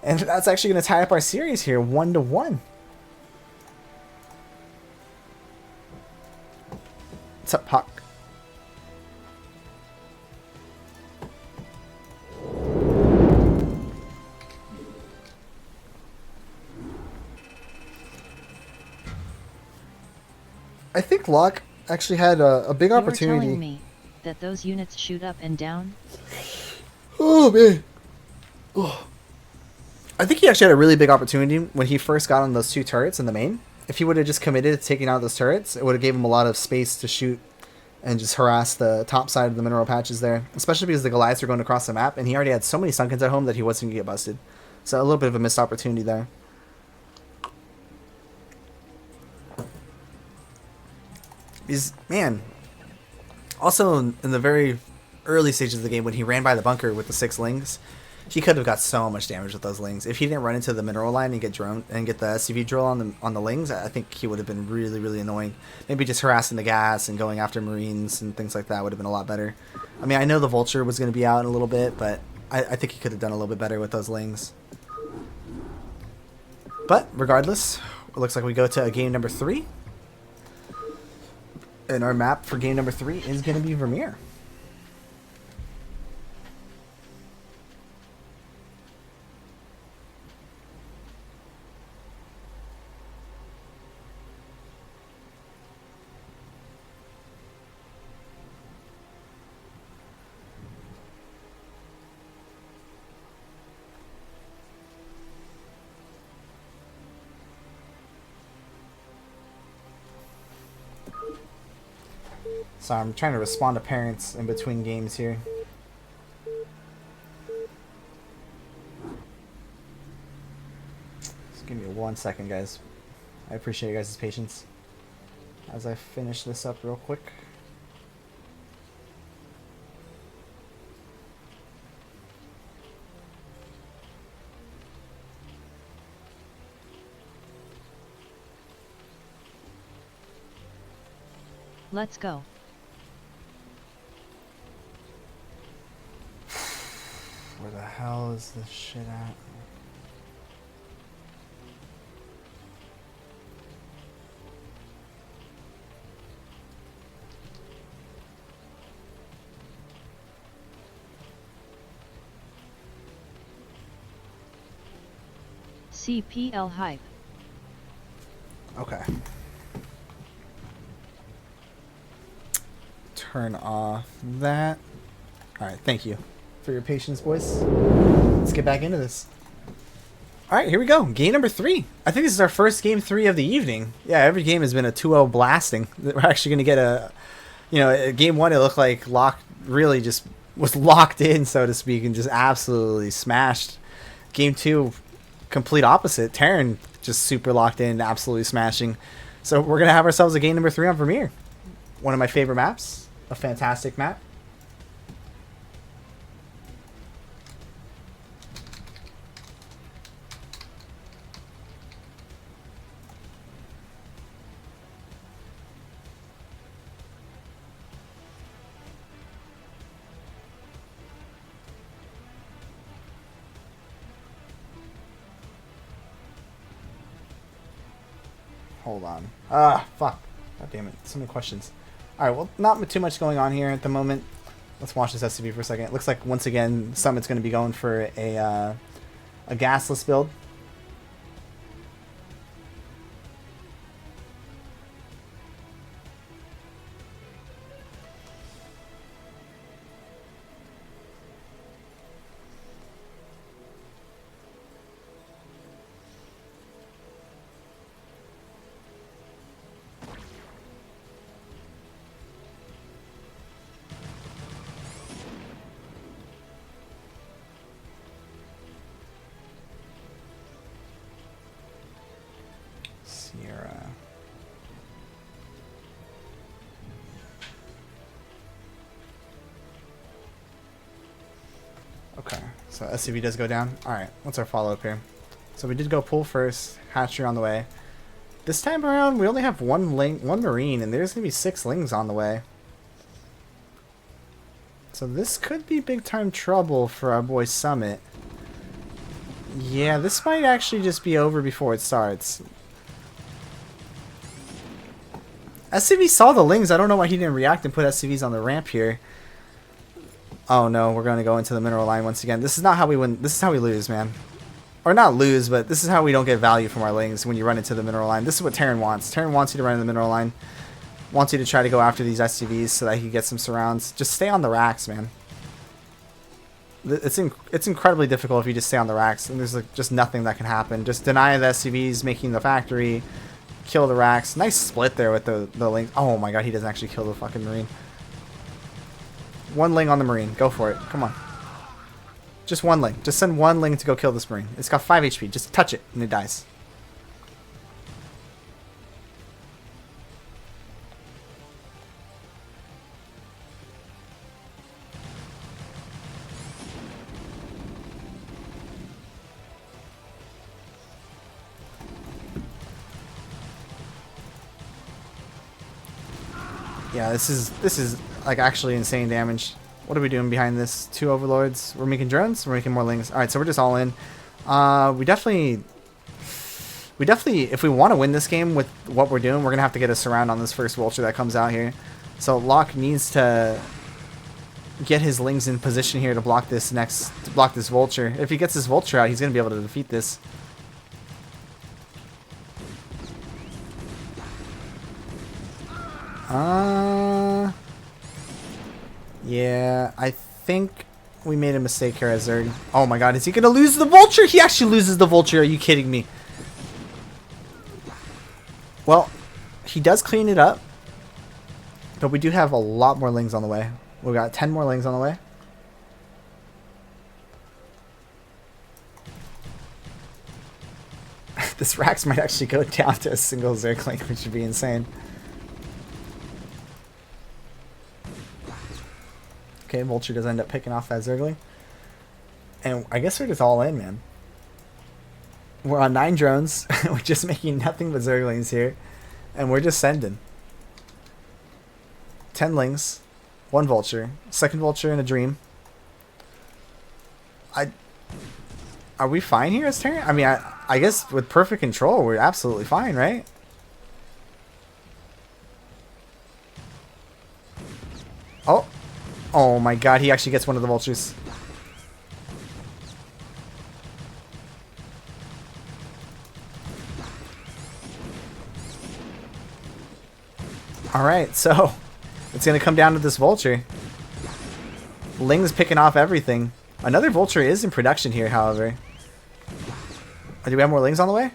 And that's actually going to tie up our series here, 1-1. What's up, Puck? I think Locke actually had a big opportunity. You're telling me that those units shoot up and down? Oh, man. Oh. I think he actually had a really big opportunity when he first got on those 2 turrets in the main. If he would have just committed to taking out those turrets, it would have gave him a lot of space to shoot and just harass the top side of the mineral patches there. Especially because the Goliaths are going across the map, and he already had so many Sunkens at home that he wasn't going to get busted. So a little bit of a missed opportunity there. Because, man, also in the very early stages of the game when he ran by the bunker with the 6 Lings, He could have got so much damage with those lings. If he didn't run into the mineral line and get the SCV drill on the lings, I think he would have been really, really annoying. Maybe just harassing the gas and going after marines and things like that would have been a lot better. I mean, I know the vulture was going to be out in a little bit, but I think he could have done a little bit better with those lings. But regardless, it looks like we go to game number 3. And our map for game number 3 is going to be Vermeer. So I'm trying to respond to parents in between games here. Just give me 1 second, guys. I appreciate you guys' patience as I finish this up real quick. Let's go. Where the hell is this shit at? CPL hype. Okay. Turn off that. Alright, thank you for your patience, boys. Let's get back into this. Alright, here we go. Game number 3. I think this is our first game 3 of the evening. Yeah, every game has been a 2-0 blasting. We're actually going to get a... You know, game 1 it looked like really just was locked in, so to speak, and just absolutely smashed. Game 2, complete opposite. Terran just super locked in, absolutely smashing. So we're going to have ourselves a game number 3 on Vermeer. One of my favorite maps. A fantastic map. Hold on. Ah, fuck. God damn it. So many questions. Alright, well, not too much going on here at the moment. Let's watch this SCV for a second. It looks like, once again, Summit's going to be going for a gasless build. Sierra. Okay, so SCV does go down. Alright, what's our follow-up here? So we did go pull first, hatchery on the way. This time around, we only have one marine, and there's going to be 6 lings on the way. So this could be big-time trouble for our boy Summit. Yeah, this might actually just be over before it starts. SCV saw the lings. I don't know why he didn't react and put SCVs on the ramp here. Oh no, we're going to go into the mineral line once again. This is not how we win. This is how we lose, man. Or not lose, but this is how we don't get value from our lings when you run into the mineral line. This is what Terran wants. Terran wants you to run in the mineral line. Wants you to try to go after these SCVs so that he can get some surrounds. Just stay on the racks, man. It's incredibly difficult if you just stay on the racks, and there's like just nothing that can happen. Just deny the SCVs making the factory, kill the racks. Nice split there with the link. Oh my god, he doesn't actually kill the fucking marine. One ling on the marine. Go for it. Come on. Just one ling. Just send one ling to go kill this marine. It's got 5 HP. Just touch it and it dies. Yeah, this is like actually insane damage. What are we doing behind this? 2 overlords. We're making drones. We're making more lings. All right, so we're just all in. We definitely, if we want to win this game with what we're doing, we're gonna have to get a surround on this first vulture that comes out here. So Locke needs to get his lings in position here to block this vulture. If he gets this vulture out, he's gonna be able to defeat this. Yeah, I think we made a mistake here as Zerg. Oh my god, is he gonna lose the vulture? He actually loses the vulture. Are you kidding me? Well, he does clean it up, but we do have a lot more lings on the way. We got 10 more lings on the way. This Rax might actually go down to a single Zerg link, which would be insane. Okay, Vulture does end up picking off that Zergling. And I guess we're just all in, man. We're on 9 drones. We're just making nothing but Zerglings here. And we're just sending. 10 lings. 1 Vulture. 2nd Vulture and a Dream. Are we fine here as Terran? I mean, I guess with perfect control, we're absolutely fine, right? Oh. Oh my god, he actually gets one of the vultures. Alright, so it's going to come down to this vulture. Ling's picking off everything. Another vulture is in production here, however. Do we have more lings on the way?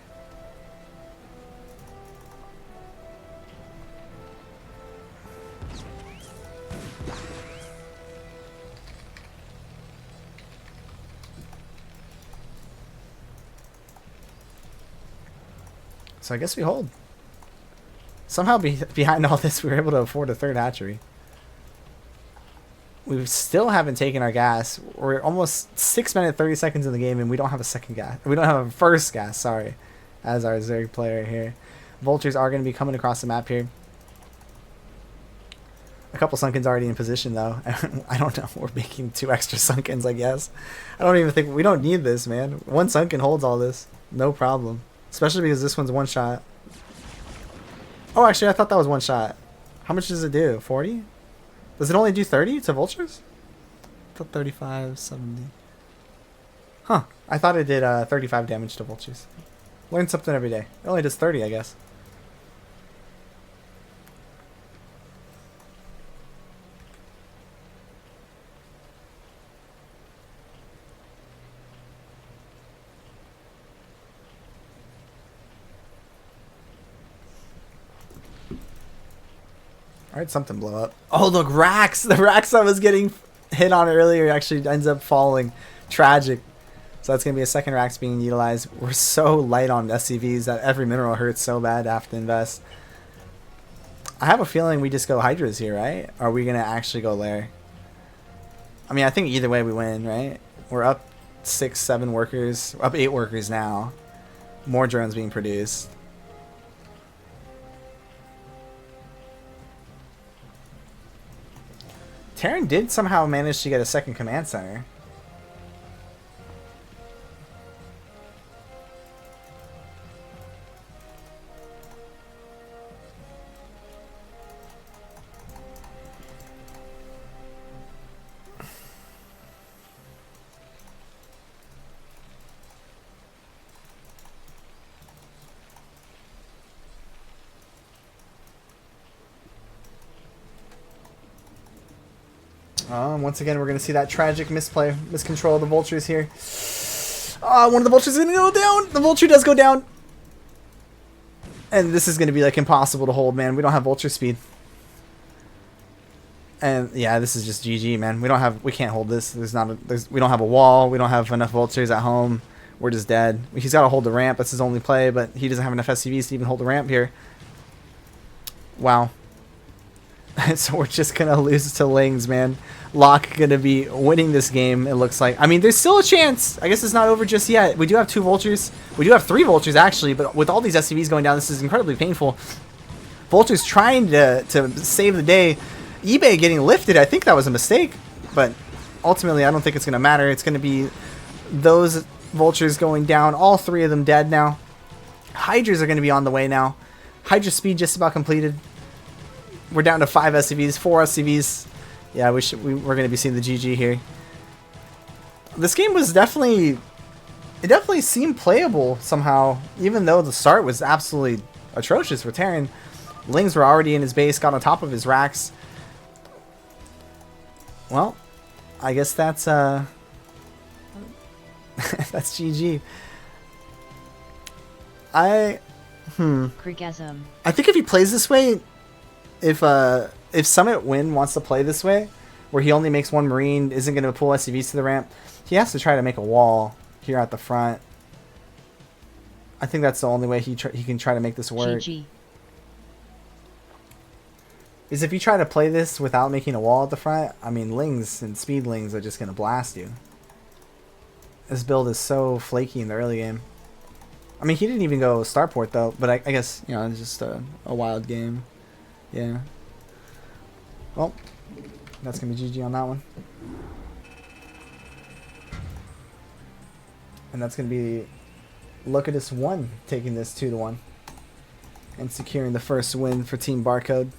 So I guess we hold. Somehow behind all this, we were able to afford a 3rd hatchery. We still haven't taken our gas. We're almost 6 minutes 30 seconds in the game, and we don't have a second gas. We don't have a first gas, sorry, as our Zerg player here. Vultures are going to be coming across the map here. A couple Sunkens already in position, though. I don't know. We're making 2 extra Sunkens, I guess. I don't even think... We don't need this, man. 1 Sunken holds all this. No problem. Especially because this one's 1 shot. Oh, actually, I thought that was 1 shot. How much does it do? 40? Does it only do 30 to vultures? I thought 35, 70. Huh. I thought it did 35 damage to vultures. Learn something every day. It only does 30, I guess. Alright, something blow up. Oh, look, Rax! The Rax that was getting hit on earlier actually ends up falling. Tragic. So that's going to be a 2nd Rax being utilized. We're so light on SCVs that every mineral hurts so bad to have to invest. I have a feeling we just go Hydras here, right? Or are we going to actually go Lair? I mean, I think either way we win, right? We're up 6, 7 workers. We're up 8 workers now. More drones being produced. Terran did somehow manage to get a 2nd command center. Once again, we're going to see that tragic miscontrol of the vultures here. One of the vultures is going to go down. The vulture does go down. And this is going to be like impossible to hold, man. We don't have vulture speed. And yeah, this is just GG, man. We can't hold this. We don't have a wall. We don't have enough vultures at home. We're just dead. He's got to hold the ramp. That's his only play, but he doesn't have enough SCVs to even hold the ramp here. Wow. So we're just going to lose to Lings, man. Locke going to be winning this game, it looks like. I mean, there's still a chance. I guess it's not over just yet. We do have 2 vultures. We do have 3 vultures, actually, but with all these SCVs going down, this is incredibly painful. Vulture's trying to save the day. eBay getting lifted, I think that was a mistake. But ultimately, I don't think it's going to matter. It's going to be those Vultures going down. All 3 of them dead now. Hydras are going to be on the way now. Hydra speed just about completed. We're down to 5 SCVs, 4 SCVs. Yeah, we're going to be seeing the GG here. This game was definitely... It definitely seemed playable somehow, even though the start was absolutely atrocious for Terran. Lings were already in his base, got on top of his racks. Well, I guess that's that's GG. Creekasm. I think if he plays this way, if Summit Win wants to play this way, where he only makes 1 Marine, isn't going to pull SCVs to the ramp, he has to try to make a wall here at the front. I think that's the only way he can try to make this work. GG. Is if you try to play this without making a wall at the front, I mean, Lings and Speed Lings are just going to blast you. This build is so flaky in the early game. I mean, he didn't even go Starport, though, but I guess, you know, it's just a wild game. Yeah. Well, that's going to be GG on that one. And that's going to be LocutusOne taking this 2-1 and securing the first win for Team Barcode.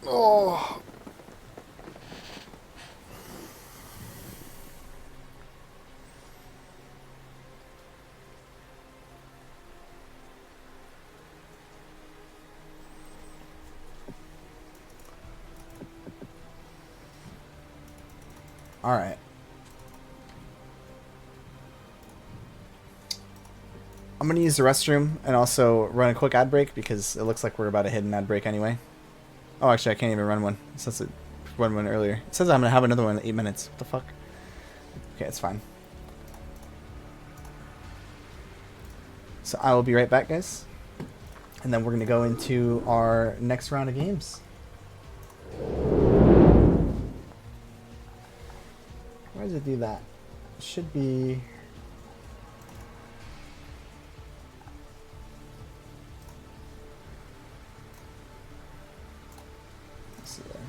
Oh. All right. I'm going to use the restroom and also run a quick ad break because it looks like we're about to hit an ad break anyway. Oh, actually, I can't even run one. It says it run one earlier. It says I'm going to have another one in 8 minutes. What the fuck? Okay, it's fine. So I will be right back, guys. And then we're going to go into our next round of games. Why does it do that? It should be... Let's see there.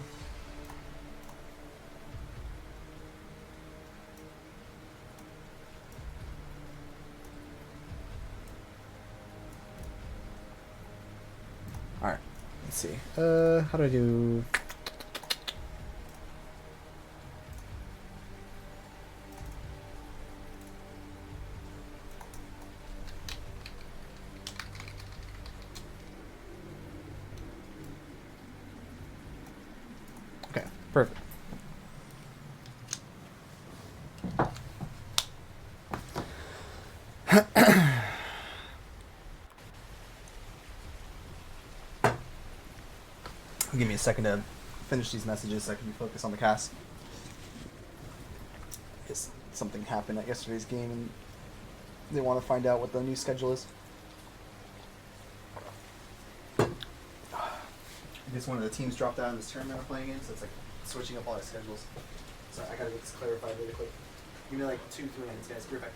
Alright, let's see. How do I do... Perfect. Give me a second to finish these messages so I can focus on the cast. I guess something happened at yesterday's game and they want to find out what the new schedule is. I guess one of the teams dropped out in this tournament we're playing in, so it's like switching up all our schedules. So I gotta get this clarified really quick. Give me like 2-3 minutes, guys. Be right back.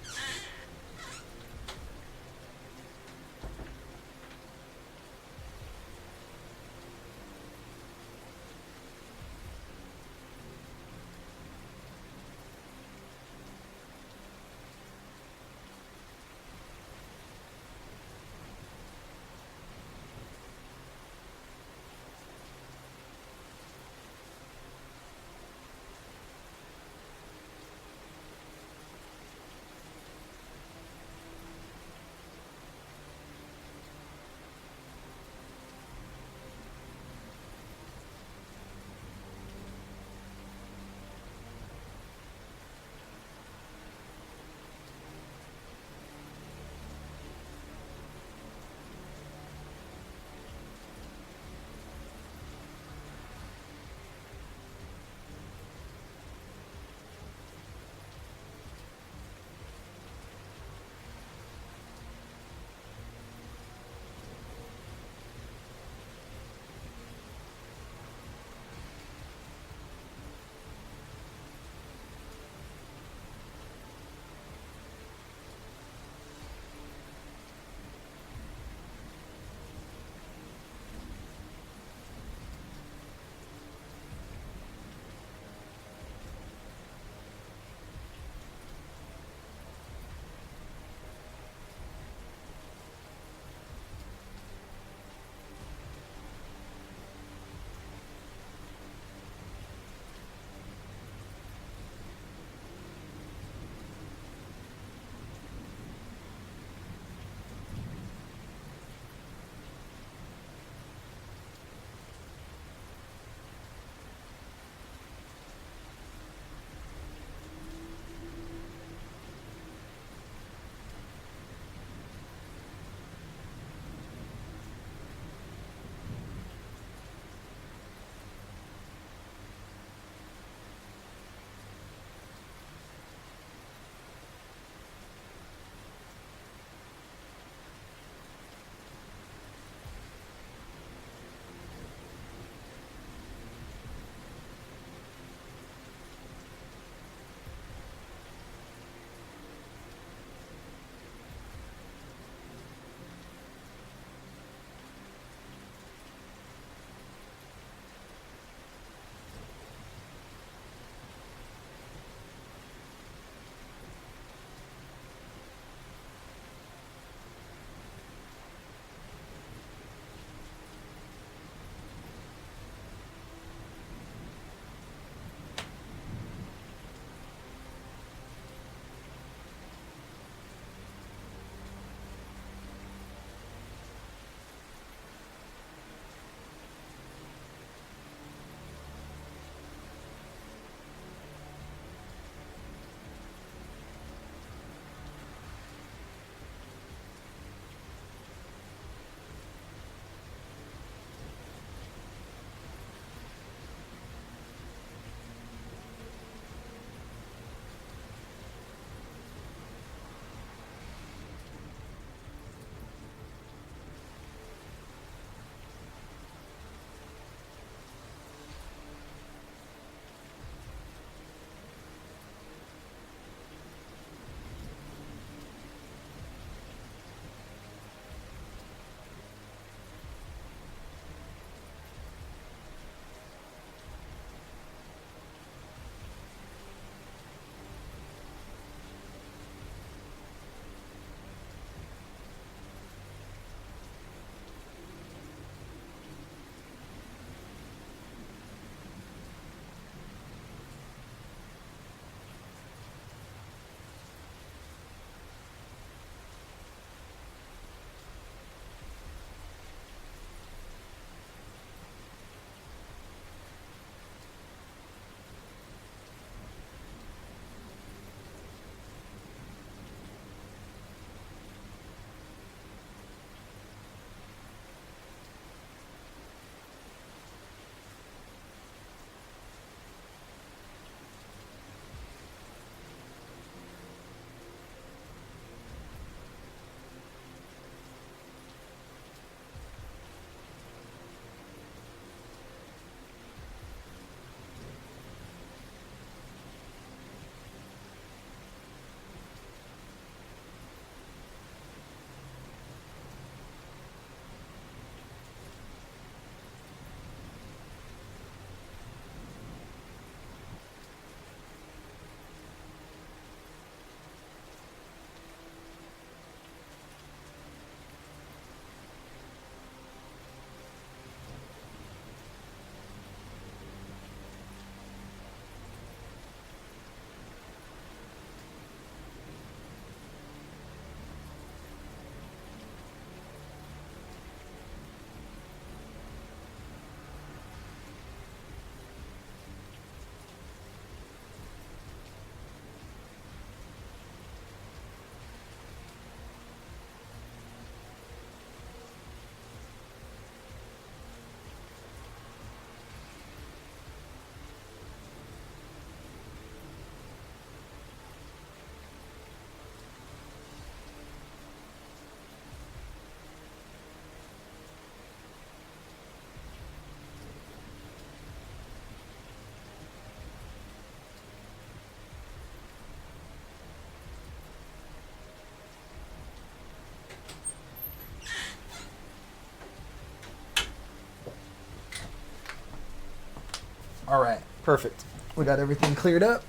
All right, perfect. We got everything cleared up.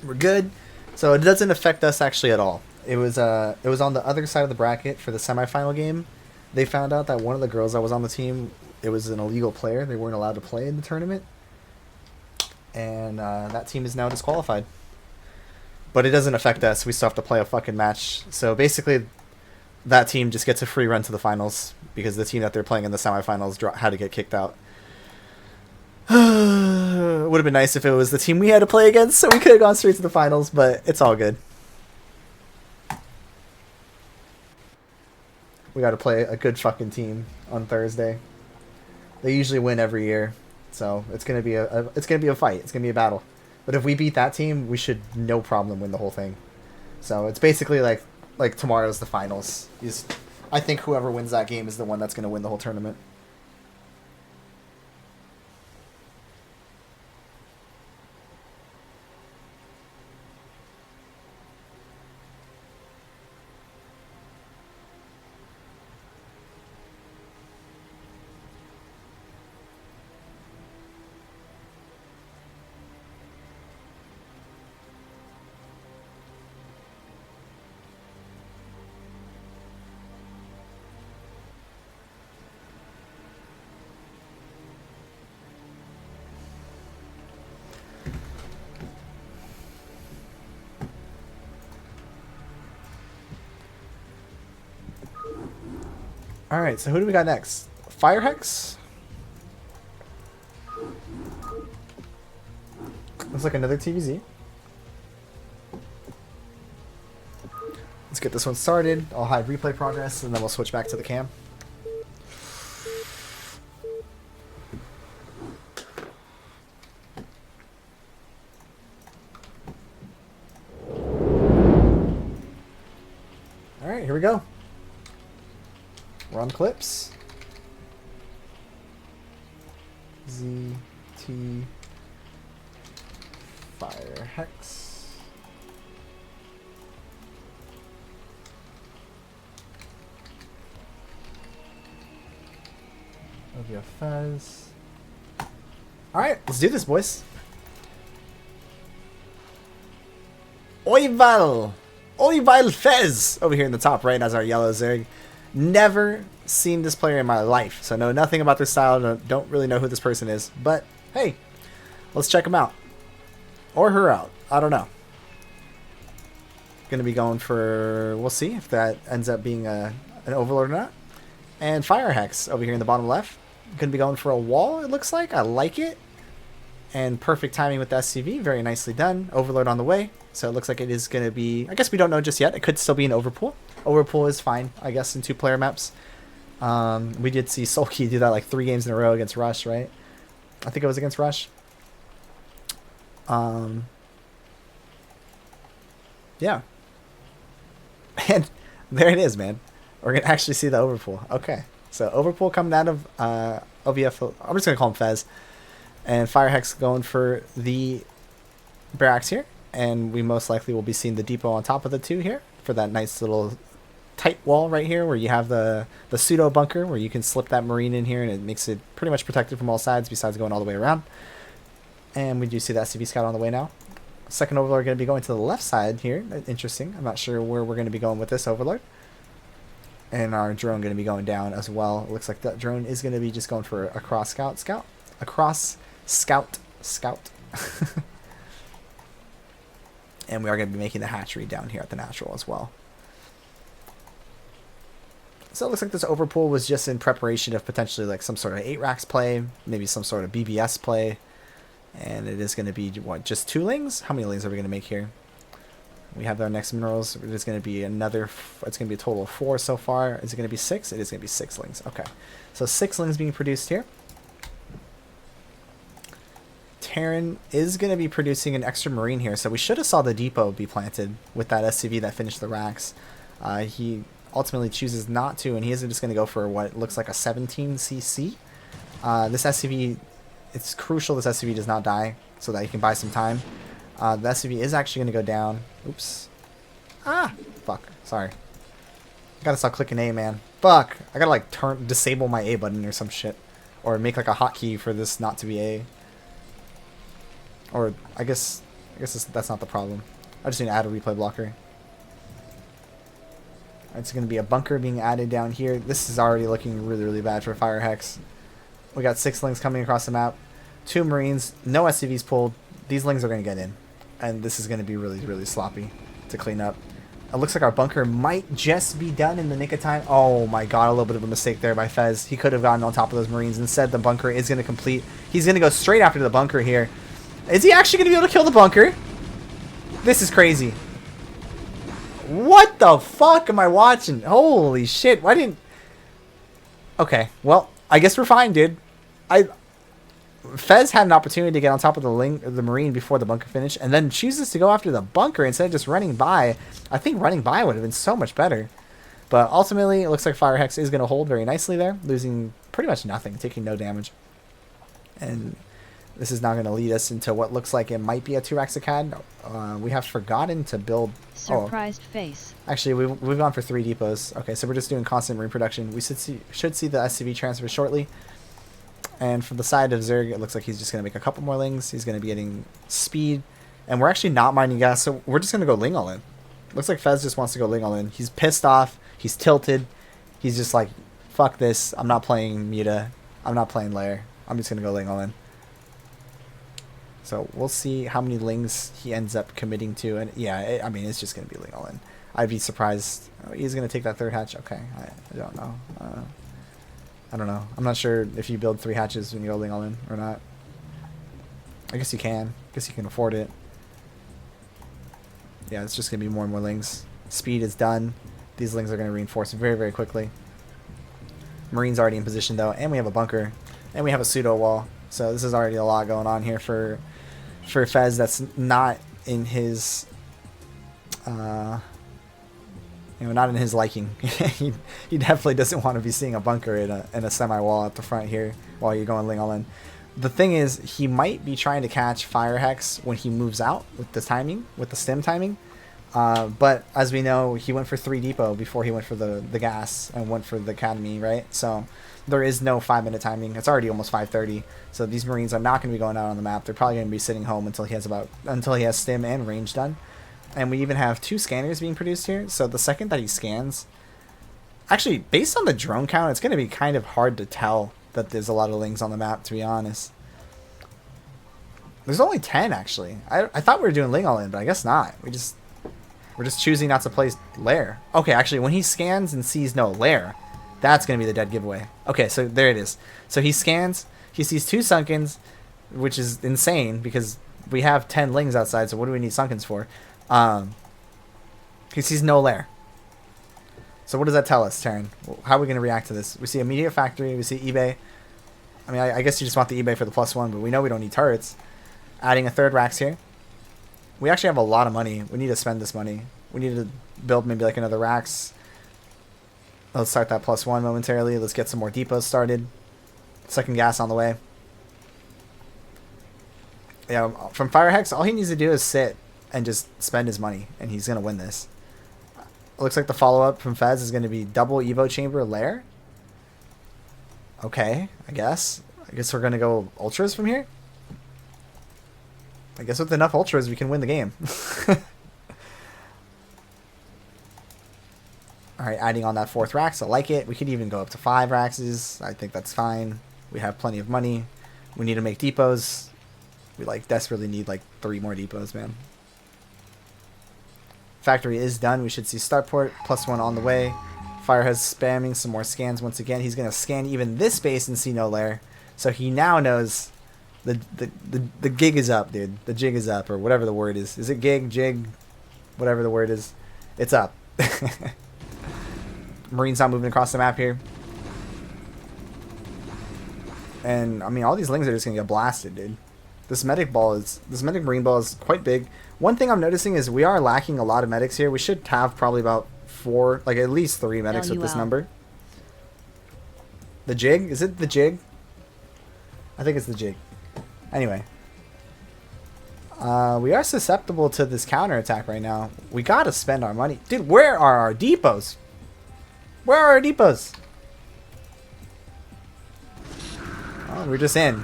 We're good. So it doesn't affect us actually at all. It was on the other side of the bracket for the semifinal game. They found out that one of the girls that was on the team, it was an illegal player. They weren't allowed to play in the tournament, and that team is now disqualified. But it doesn't affect us. We still have to play a fucking match. So basically, that team just gets a free run to the finals because the team that they're playing in the semifinals had to get kicked out. It would have been nice if it was the team we had to play against, so we could have gone straight to the finals, but it's all good. We got to play a good fucking team on Thursday. They usually win every year, so it's gonna be a fight. It's gonna be a battle. But if we beat that team, we should no problem win the whole thing. So it's basically like tomorrow's the finals. I think whoever wins that game is the one that's gonna win the whole tournament. Alright, so who do we got next? FireHex? Looks like another TVZ. Let's get this one started. I'll hide replay progress, and then we'll switch back to the cam. Alright, here we go. Run clips. ZT FireHex. Oivalfez. Alright, let's do this, boys. Oivalfez over here in the top right as our yellow Zerg. Never seen this player in my life, so know nothing about their style. Don't really know who this person is, but hey, let's check him out. Or her out. I don't know. Gonna be going for... We'll see if that ends up being an overlord or not. And FireHex over here in the bottom left. Gonna be going for a wall, it looks like. I like it. And perfect timing with the SCV. Very nicely done. Overlord on the way. So it looks like it is going to be... I guess we don't know just yet. It could still be an overpool. Overpool is fine, I guess, in 2-player maps. We did see Sulky do that like 3 games in a row against Rush, right? I think it was against Rush. Yeah. And there it is, man. We're going to actually see the overpool. Okay. So overpool coming out of OVF. I'm just going to call him Fez. And FireHex going for the barracks here. And we most likely will be seeing the depot on top of the 2 here for that nice little tight wall right here where you have the pseudo bunker where you can slip that marine in here and it makes it pretty much protected from all sides besides going all the way around. And we do see that CV scout on the way now. Second overlord going to be going to the left side here. Interesting. I'm not sure where we're going to be going with this overlord. And our drone going to be going down as well. It looks like that drone is going to be just going for a cross scout. A cross scout. And we are going to be making the hatchery down here at the natural as well. So it looks like this overpool was just in preparation of potentially like some sort of 8 racks play, maybe some sort of BBS play. And it is going to be, what, just 2 lings? How many lings are we going to make here? We have our next minerals. It is going to be another, it's going to be a total of 4 so far. Is it going to be 6? It is going to be 6 lings. Okay. So 6 lings being produced here. Terran is going to be producing an extra marine here, so we should have saw the depot be planted with that SCV that finished the racks. He ultimately chooses not to, and he is just going to go for what looks like a 17cc. This SCV, it's crucial this SCV does not die so that he can buy some time. The SCV is actually going to go down. Oops. Ah! Fuck. Sorry. Gotta stop clicking A, man. Fuck! I gotta like disable my A button or some shit. Or make like a hotkey for this not to be A. Or I guess that's not the problem. I just need to add a replay blocker. It's going to be a bunker being added down here. This is already looking really, really bad for FireHex. We got 6 lings coming across the map. 2 Marines. No SCVs pulled. These lings are going to get in. And this is going to be really, really sloppy to clean up. It looks like our bunker might just be done in the nick of time. Oh my god, a little bit of a mistake there by Fez. He could have gotten on top of those Marines. Instead, the bunker is going to complete. He's going to go straight after the bunker here. Is he actually going to be able to kill the bunker? This is crazy. What the fuck am I watching? Holy shit, why didn't... Okay, well, I guess we're fine, dude. Fez had an opportunity to get on top of the Marine before the bunker finished, and then chooses to go after the bunker instead of just running by. I think running by would have been so much better. But ultimately, it looks like FireHex is going to hold very nicely there, losing pretty much nothing, taking no damage. And this is now going to lead us into what looks like it might be a 2-Raxacad. We have forgotten to build... Surprised face. Actually, we've gone for 3 depots. Okay, so we're just doing constant Marine production. We should see the SCV transfer shortly. And from the side of Zerg, it looks like he's just going to make a couple more lings. He's going to be getting speed. And we're actually not mining gas, so we're just going to go ling all in. Looks like Fez just wants to go ling all in. He's pissed off. He's tilted. He's just like, fuck this. I'm not playing Muta. I'm not playing Lair. I'm just going to go ling all in. So we'll see how many lings he ends up committing to. And yeah, I mean, it's just going to be ling all in. I'd be surprised. Oh, he's going to take that 3rd hatch. Okay, I don't know. I don't know. I'm not sure if you build 3 hatches when you go ling all in or not. I guess you can. I guess you can afford it. Yeah, it's just going to be more and more lings. Speed is done. These lings are going to reinforce very, very quickly. Marine's already in position, though. And we have a bunker. And we have a pseudo wall. So this is already a lot going on here for Fez. That's not in his... not in his liking. he definitely doesn't want to be seeing a bunker in a semi-wall at the front here while you're going ling all in. The thing is, he might be trying to catch FireHex when he moves out with the timing, with the stem timing. But as we know, he went for 3 depot before he went for the gas and went for the academy, right? So there is no 5-minute timing. It's already almost 5:30. So these Marines are not going to be going out on the map. They're probably going to be sitting home until he has stem and range done. And we even have 2 scanners being produced here. So the second that he scans... Actually, based on the drone count, it's going to be kind of hard to tell that there's a lot of lings on the map, to be honest. There's only 10, actually. I thought we were doing ling all in, but I guess not. We're just choosing not to play Lair. Okay, actually, when he scans and sees no Lair, that's going to be the dead giveaway. Okay, so there it is. So he scans, he sees 2 Sunkens, which is insane because we have 10 lings outside, so what do we need Sunkens for? He sees no Lair. So what does that tell us, Terran? How are we going to react to this? We see immediate factory. We see eBay. I mean, I guess you just want the eBay for the +1, but we know we don't need turrets. Adding a 3rd Rax here. We actually have a lot of money. We need to spend this money. We need to build maybe like another Rax. Let's start that +1 momentarily. Let's get some more depots started. 2nd gas on the way. Yeah, from FireHex, all he needs to do is sit and just spend his money, and he's going to win this. Looks like the follow-up from Fez is going to be double Evo Chamber Lair. Okay, I guess we're going to go Ultras from here. I guess with enough Ultras, we can win the game. Alright, adding on that 4th Rax. I like it. We could even go up to 5 Raxes. I think that's fine. We have plenty of money. We need to make depots. We desperately need 3 more depots, man. Factory is done. We should see starport +1 on the way. Fire has spamming some more scans once again. He's going to scan even this space and see no Lair. So he now knows the gig is up, dude. The jig is up, or whatever the word is. Is it gig, jig, whatever the word is? It's up. Marine's not moving across the map here. And, I mean, all these lings are just going to get blasted, dude. This medic Marine ball is quite big. One thing I'm noticing is we are lacking a lot of medics here. We should have probably about 4, at least 3 medics with this number. The jig? Is it the jig? I think it's the jig. Anyway. We are susceptible to this counterattack right now. We gotta spend our money. Dude, where are our depots? Where are our depots? Oh, we're just in.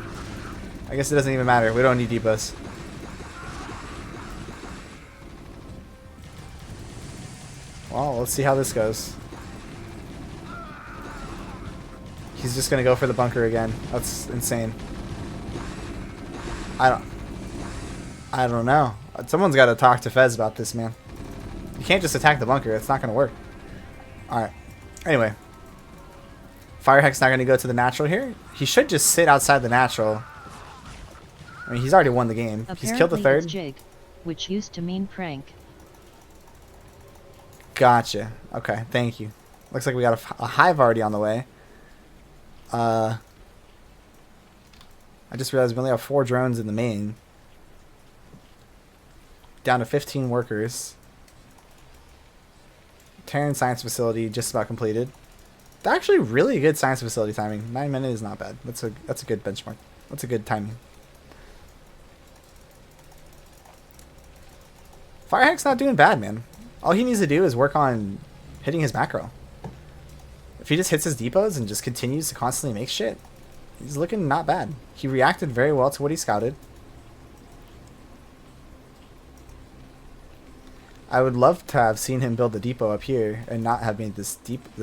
I guess it doesn't even matter. We don't need depots. Well, let's see how this goes. He's just gonna go for the bunker again. That's insane. I don't know. Someone's got to talk to Fez about this, man. You can't just attack the bunker. It's not gonna work. All right. Anyway, FireHex not gonna go to the natural here. He should just sit outside the natural. I mean, he's already won the game. Apparently He's killed the third. It's jig, which used to mean prank. Gotcha. Okay, thank you. Looks like we got a hive already on the way. I just realized we only have 4 drones in the main. Down to 15 workers. Terran science facility just about completed. Actually, really good science facility timing. 9 minutes is not bad. That's a good benchmark. That's a good timing. FireHex not doing bad, man. All he needs to do is work on hitting his macro. If he just hits his depots and just continues to constantly make shit, he's looking not bad. He reacted very well to what he scouted. I would love to have seen him build the depot up here and not have made this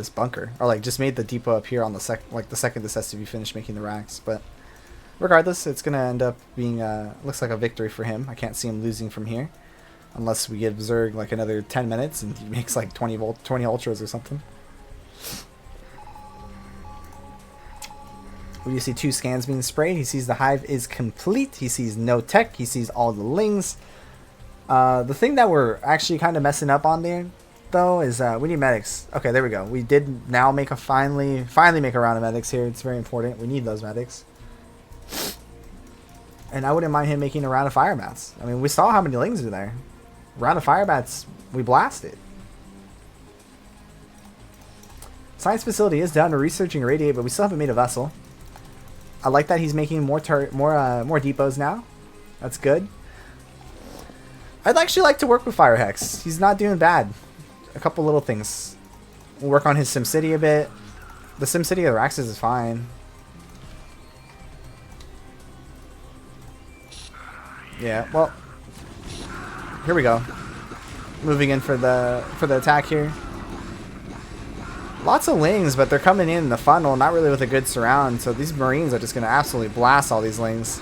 bunker, or like just made the depot up here on the the second this SUV finished making the racks. But regardless, it's gonna end up being looks like a victory for him. I can't see him losing from here, unless we give Zerg like another 10 minutes and he makes like 20 ultras or something. When you see 2 scans being sprayed, he sees the hive is complete. He sees no tech. He sees all the lings. The thing that we're actually kind of messing up on there, though, is we need medics. Okay, there we go. We did now make a finally make a round of medics here. It's very important. We need those medics. And I wouldn't mind him making a round of fire bats. I mean, we saw how many lings are there. Round of fire bats, we blasted. Science facility is down to researching radiate, but we still haven't made a vessel. I like that he's making more depots now. That's good. I'd actually like to work with FireHex. He's not doing bad. A couple little things. We'll work on his SimCity a bit. The SimCity of the Raxes is fine. Yeah, well, here we go. Moving in for the attack here. Lots of lings, but they're coming in the funnel, not really with a good surround. So these Marines are just going to absolutely blast all these lings.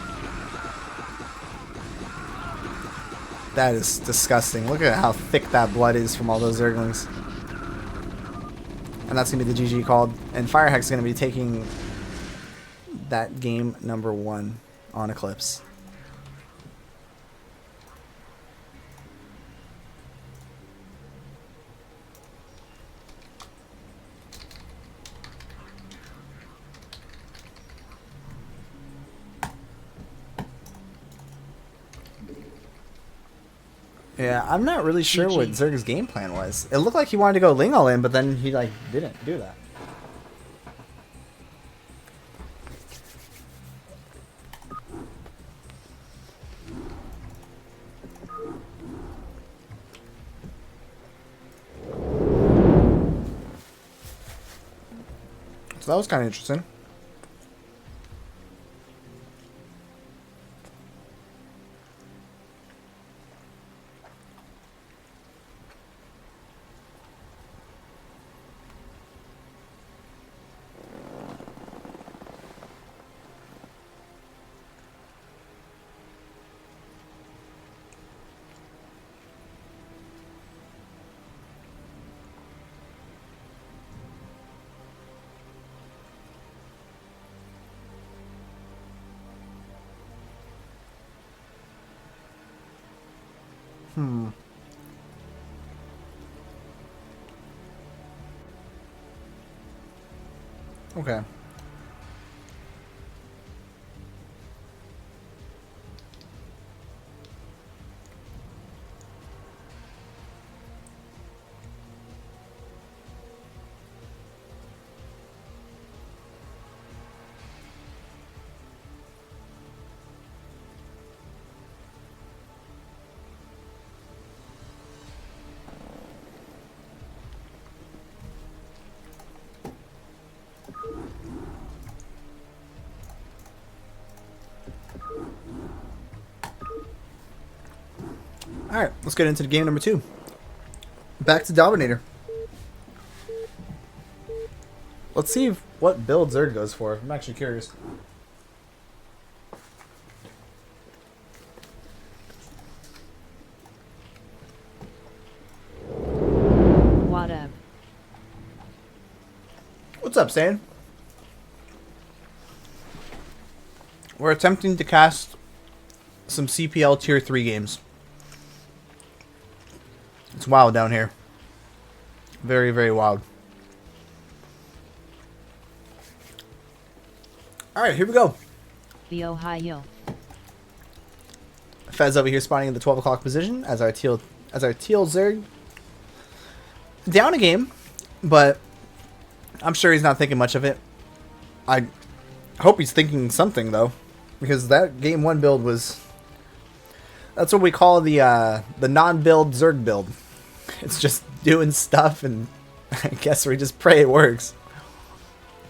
That is disgusting. Look at how thick that blood is from all those Zerglings. And that's going to be the GG called. And FireHex is going to be taking that game number 1 on Eclipse. Yeah, I'm not really sure what Zerg's game plan was. It looked like he wanted to go Ling all in, but then he like didn't do that. So that was kind of interesting. Okay. Alright, let's get into the game number 2. Back to Dominator. Let's see what build Zerg goes for. I'm actually curious. What up? What's up, Stan? We're attempting to cast some CPL Tier 3 games. It's wild down here. Very, very wild. Alright, here we go. The Ohio. Fez over here spawning in the 12 o'clock position as our teal Zerg. Down a game, but I'm sure he's not thinking much of it. I hope he's thinking something though, because that game 1 build was, that's what we call the non-build Zerg build. It's just doing stuff, and I guess we just pray it works.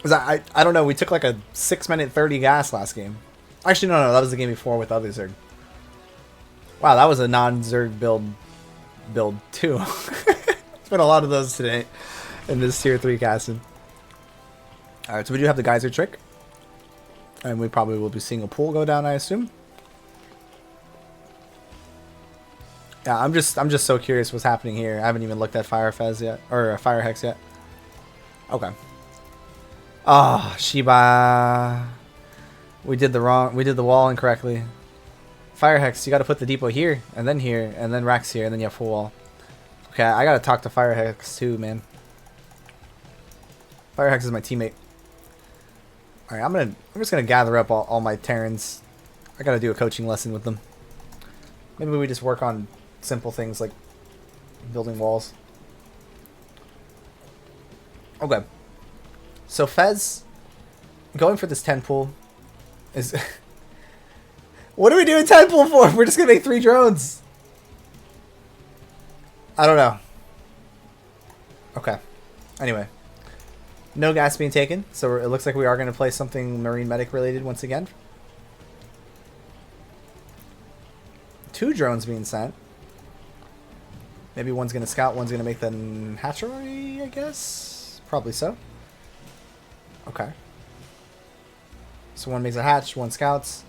Cause I don't know, we took like a 6-minute 30 gas last game. Actually, no, that was the game before with other Zerg. Wow, that was a non-Zerg build too. It's been a lot of those today in this tier 3 casting. Alright, so we do have the geyser trick. And we probably will be seeing a pool go down, I assume. Yeah, I'm just so curious what's happening here. I haven't even looked at FireHex yet, or FireHex yet. Okay. Oh, Shiba. We did the wall incorrectly. FireHex, you got to put the depot here, and then racks here, and then you have full wall. Okay, I gotta talk to FireHex too, man. FireHex is my teammate. Alright, I'm just gonna gather up all my Terrans. I gotta do a coaching lesson with them. Maybe we just work on simple things like building walls. Okay. So Fez going for this 10 pool is what are we doing 10 pool for? We're just gonna make 3 drones. I don't know. Okay. Anyway. No gas being taken, so it looks like we are going to play something Marine Medic related once again. 2 drones being sent. Maybe one's going to scout, one's going to make the hatchery, I guess? Probably so. Okay. So one makes a hatch, one scouts.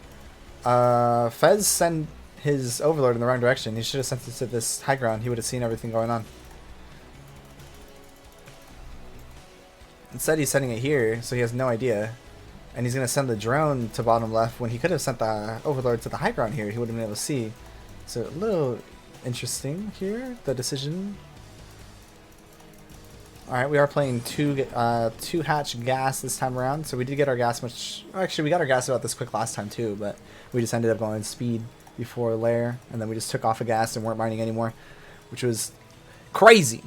Fez sent his overlord in the wrong direction. He should have sent it to this high ground. He would have seen everything going on. Instead, he's sending it here, so he has no idea. And he's going to send the drone to bottom left when he could have sent the overlord to the high ground here. He would have been able to see. So a little interesting here, the decision. Alright, we are playing 2 hatch gas this time around. So we did get our gas much... Actually, we got our gas about this quick last time too, but we just ended up going speed before lair, and then we just took off a gas and weren't mining anymore, which was crazy.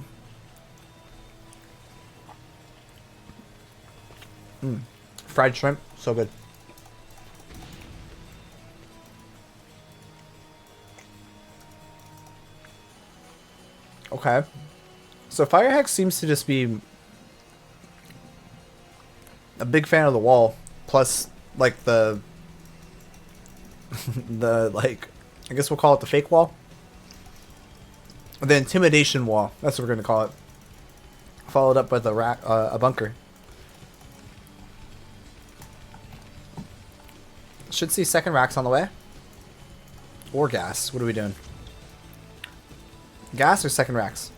Fried shrimp, so good. Okay, so FireHex seems to just be a big fan of the wall, plus like the like, I guess we'll call it the fake wall. The intimidation wall. That's what we're gonna call it. Followed up with a bunker. Should see second racks on the way. Or gas. What are we doing? Gas or second racks?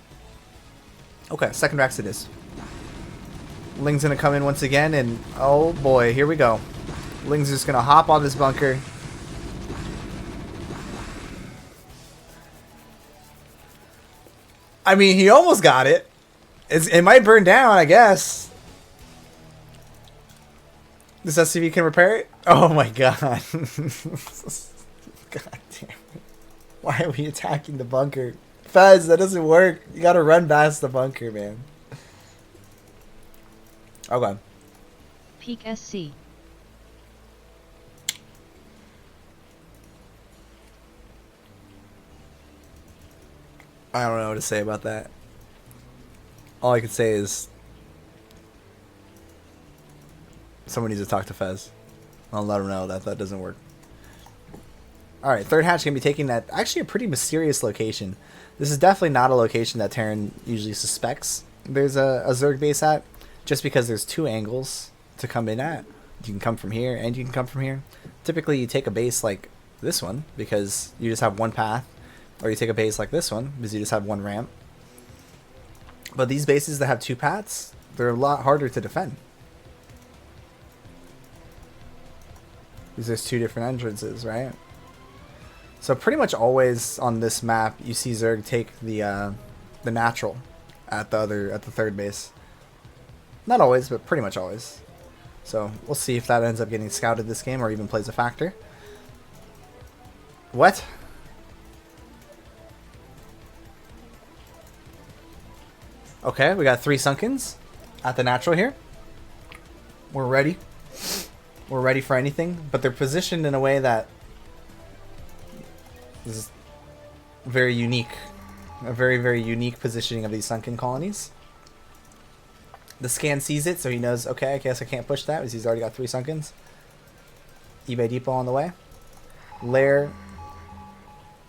Okay, second racks it is. Ling's gonna come in once again, and oh boy, here we go. Ling's just gonna hop on this bunker. I mean, he almost got it. It might burn down, I guess. This SCV can repair it? Oh my god. God damn it. Why are we attacking the bunker? Fez, that doesn't work. You gotta run past the bunker, man. Okay. Peak SC. I don't know what to say about that. All I can say is someone needs to talk to Fez. I'll let him know that that doesn't work. Alright, third hatch can be taken at actually a pretty mysterious location. This is definitely not a location that Terran usually suspects there's a Zerg base at. just because there's two angles to come in at. You can come from here and you can come from here. Typically you take a base like this one because you just have one path, or you take a base like this one because you just have one ramp. But these bases that have two paths, they're a lot harder to defend. Because there's two different entrances, right? So pretty much always on this map, you see Zerg take the natural at the third base. Not always, but pretty much always. So we'll see if that ends up getting scouted this game or even plays a factor. What? Okay, we got 3 Sunkens at the natural here. We're ready. We're ready for anything, but they're positioned in a way that is very unique. A very, very unique positioning of these sunken colonies. The scan sees it, so he knows, okay, I guess I can't push that because he's already got 3 Sunkens. eBay Depot on the way. Lair,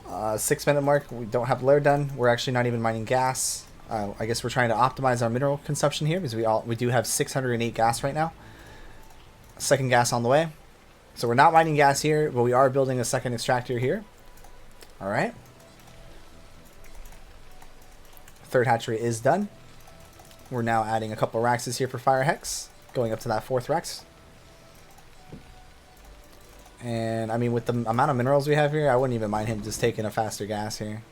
6-minute mark. We don't have lair done. We're actually not even mining gas. I guess we're trying to optimize our mineral consumption here because we do have 608 gas right now. Second gas on the way. So we're not mining gas here, but we are building a second extractor here. Alright. Third hatchery is done. We're now adding a couple of Raxes here for FireHex, going up to that 4th Rax. And I mean, with the amount of minerals we have here, I wouldn't even mind him just taking a faster gas here.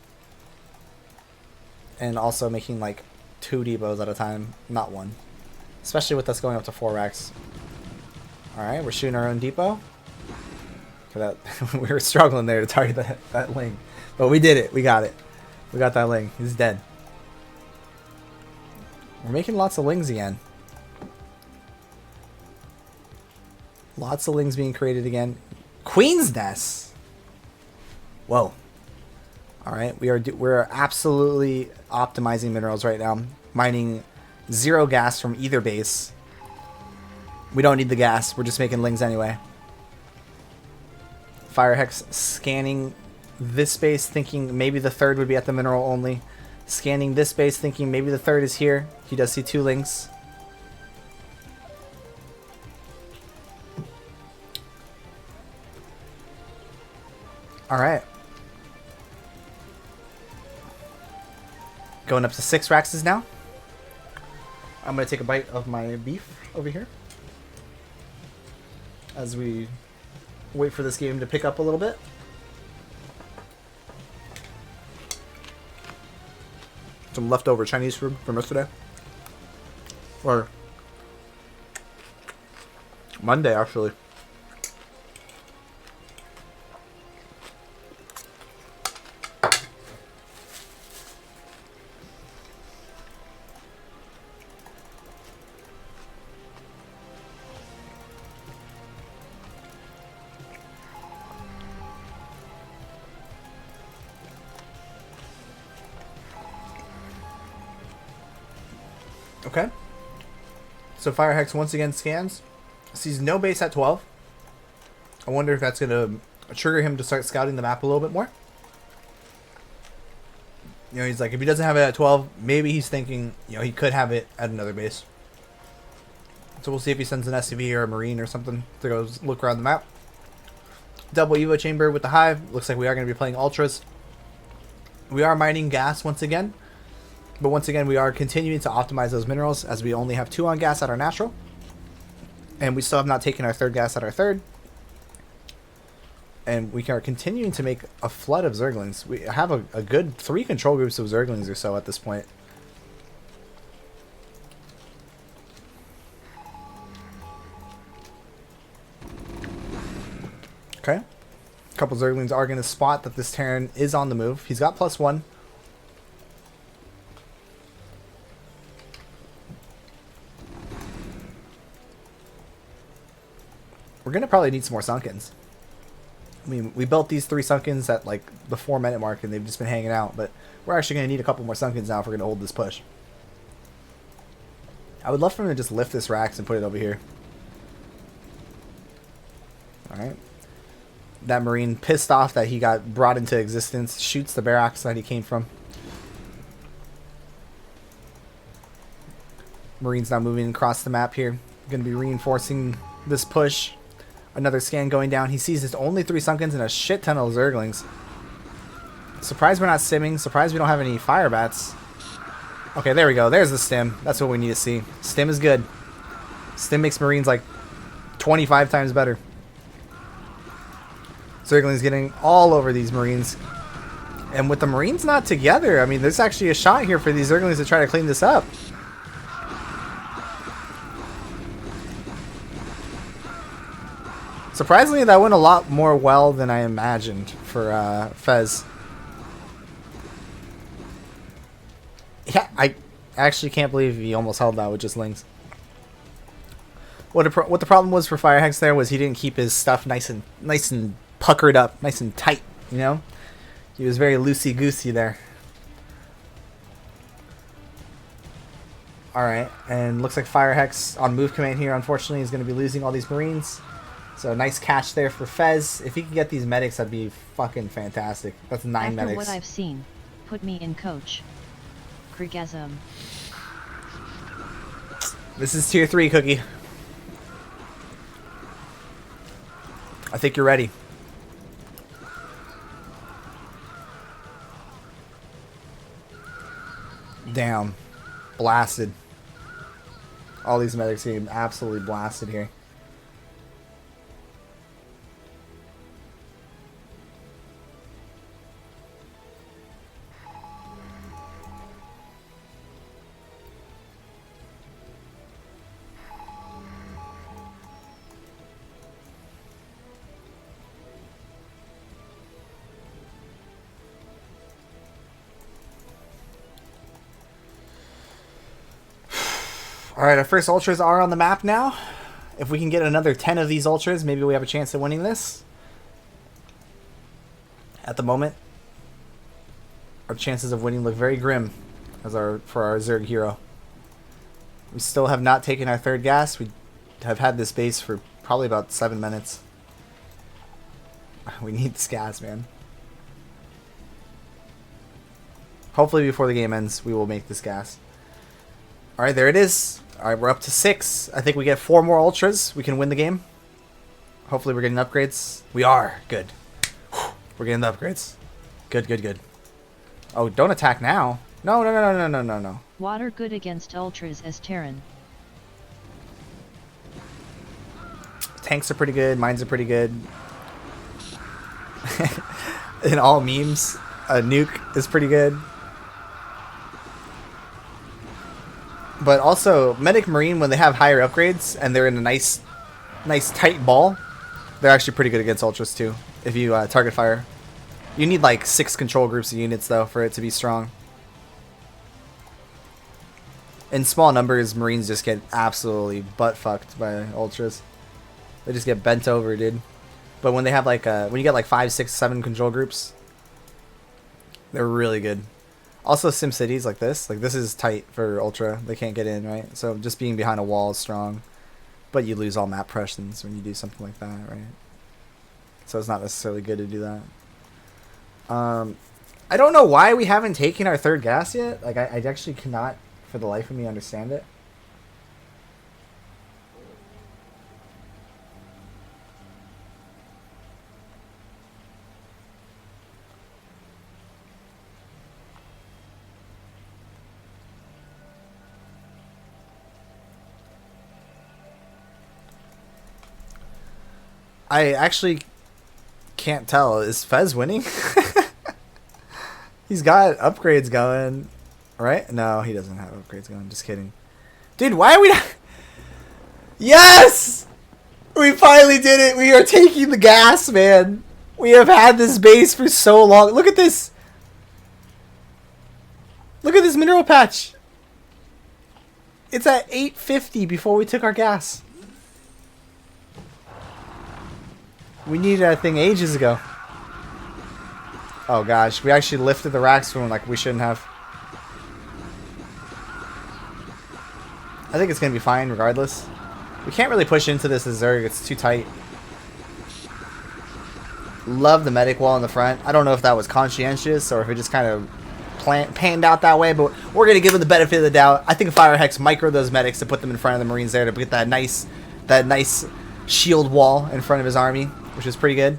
And also making like 2 depots at a time, not 1. Especially with us going up to 4 Rax. Alright, we're shooting our own depot. For that, we were struggling there to target that Ling. But we did it. We got it. We got that Ling. He's dead. We're making lots of Lings again. Lots of Lings being created again. Queen's Nest! Whoa. Alright, we're absolutely optimizing minerals right now. Mining 0 gas from either base. We don't need the gas. We're just making Lings anyway. FireHex scanning this base, thinking maybe the 3rd would be at the mineral only. Scanning this base, thinking maybe the 3rd is here. He does see 2 Lings. Alright. Going up to 6 Raxes now. I'm going to take a bite of my beef over here. As we wait for this game to pick up a little bit. Some leftover Chinese food from yesterday. Or Monday, actually. Okay. So FireHex once again scans. Sees no base at 12. I wonder if that's going to trigger him to start scouting the map a little bit more. You know, he's like, if he doesn't have it at 12, maybe he's thinking, you know, he could have it at another base. So we'll see if he sends an SCV or a Marine or something to go look around the map. Double Evo chamber with the hive. Looks like we are going to be playing Ultras. We are mining gas once again. But once again, we are continuing to optimize those minerals as we only have 2 on gas at our natural. And we still have not taken our 3rd gas at our 3rd. And we are continuing to make a flood of Zerglings. We have a good 3 control groups of Zerglings or so at this point. Okay. A couple Zerglings are going to spot that this Terran is on the move. He's got +1. We're going to probably need some more Sunkens. I mean, we built these 3 Sunkens at like the 4-minute mark and they've just been hanging out, but we're actually going to need a couple more Sunkens now if we're going to hold this push. I would love for him to just lift this Rax and put it over here. Alright. That Marine, pissed off that he got brought into existence, shoots the barracks that he came from. Marines now moving across the map here. Going to be reinforcing this push. Another scan going down. He sees it's only 3 Sunkens and a shit ton of Zerglings. Surprised we're not stimming. Surprised we don't have any fire bats. Okay, there we go. There's the stim. That's what we need to see. Stim is good. Stim makes Marines like 25 times better. Zergling's getting all over these Marines. And with the Marines not together, I mean, there's actually a shot here for these Zerglings to try to clean this up. Surprisingly, that went a lot more well than I imagined for Fez. Yeah, I actually can't believe he almost held that with just Lings. What the problem was for FireHex there was he didn't keep his stuff nice and puckered up, nice and tight, you know? He was very loosey-goosey there. Alright, and looks like FireHex on move command here, unfortunately, is going to be losing all these Marines. So nice catch there for Fez. If he could get these medics, that'd be fucking fantastic. That's 9 medics. After what I've seen, put me in coach. Creekasm. This is tier 3, Cookie. I think you're ready. Damn. Blasted. All these medics getting absolutely blasted here. Alright, our first ultras are on the map now. If we can get another 10 of these ultras, maybe we have a chance at winning this. At the moment, our chances of winning look very grim for our Zerg hero. We still have not taken our 3rd gas. We have had this base for probably about 7 minutes. We need this gas, man. Hopefully before the game ends, we will make this gas. Alright, there it is. Alright, we're up to 6. I think we get 4 more ultras. We can win the game. Hopefully we're getting upgrades. We are. Good. We're getting the upgrades. Good, good, good. Oh, don't attack now. No, no, no, no, no, no, no. Water good against ultras as Terran. Tanks are pretty good. Mines are pretty good. In all memes, a nuke is pretty good. But also, Medic Marine, when they have higher upgrades and they're in a nice tight ball, they're actually pretty good against ultras too. If you target fire, you need like 6 control groups of units though for it to be strong. In small numbers, Marines just get absolutely butt fucked by ultras. They just get bent over, dude. But when they have like when you get like 5, 6, 7 control groups, they're really good. Also, SimCities like this is tight for Ultra. They can't get in, right? So just being behind a wall is strong. But you lose all map presence when you do something like that, right? So it's not necessarily good to do that. I don't know why we haven't taken our 3rd gas yet. Like, I actually cannot, for the life of me, understand it. I actually can't tell. Is Fez winning? He's got upgrades going, right? No, he doesn't have upgrades going. Just kidding. Dude, why are we not... Yes! We finally did it. We are taking the gas, man. We have had this base for so long. Look at this. Look at this mineral patch. It's at 850 before we took our gas. We needed that thing ages ago. Oh gosh, we actually lifted the racks from like we shouldn't have. I think it's gonna be fine regardless. We can't really push into this as Zerg, it's too tight. Love the medic wall in the front. I don't know if that was conscientious or if it just kind of panned out that way, but we're gonna give him the benefit of the doubt. I think FireHex micro those medics to put them in front of the Marines there to get that nice shield wall in front of his army, which is pretty good.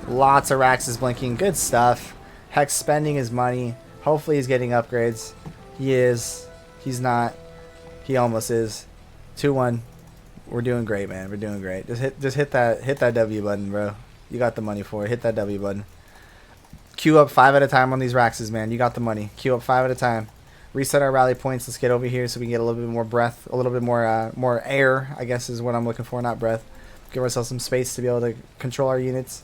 Lots of Raxes blinking. Good stuff. Hex spending his money. Hopefully he's getting upgrades. He is. He's not. He almost is. 2-1. We're doing great, man. We're doing great. Just hit that W button, bro. You got the money for it. Hit that W button. Queue up 5 at a time on these Raxes, man. You got the money. Queue up 5 at a time. Reset our rally points. Let's get over here so we can get a little bit more breath, a little bit more air, I guess is what I'm looking for, not breath. Give ourselves some space to be able to control our units.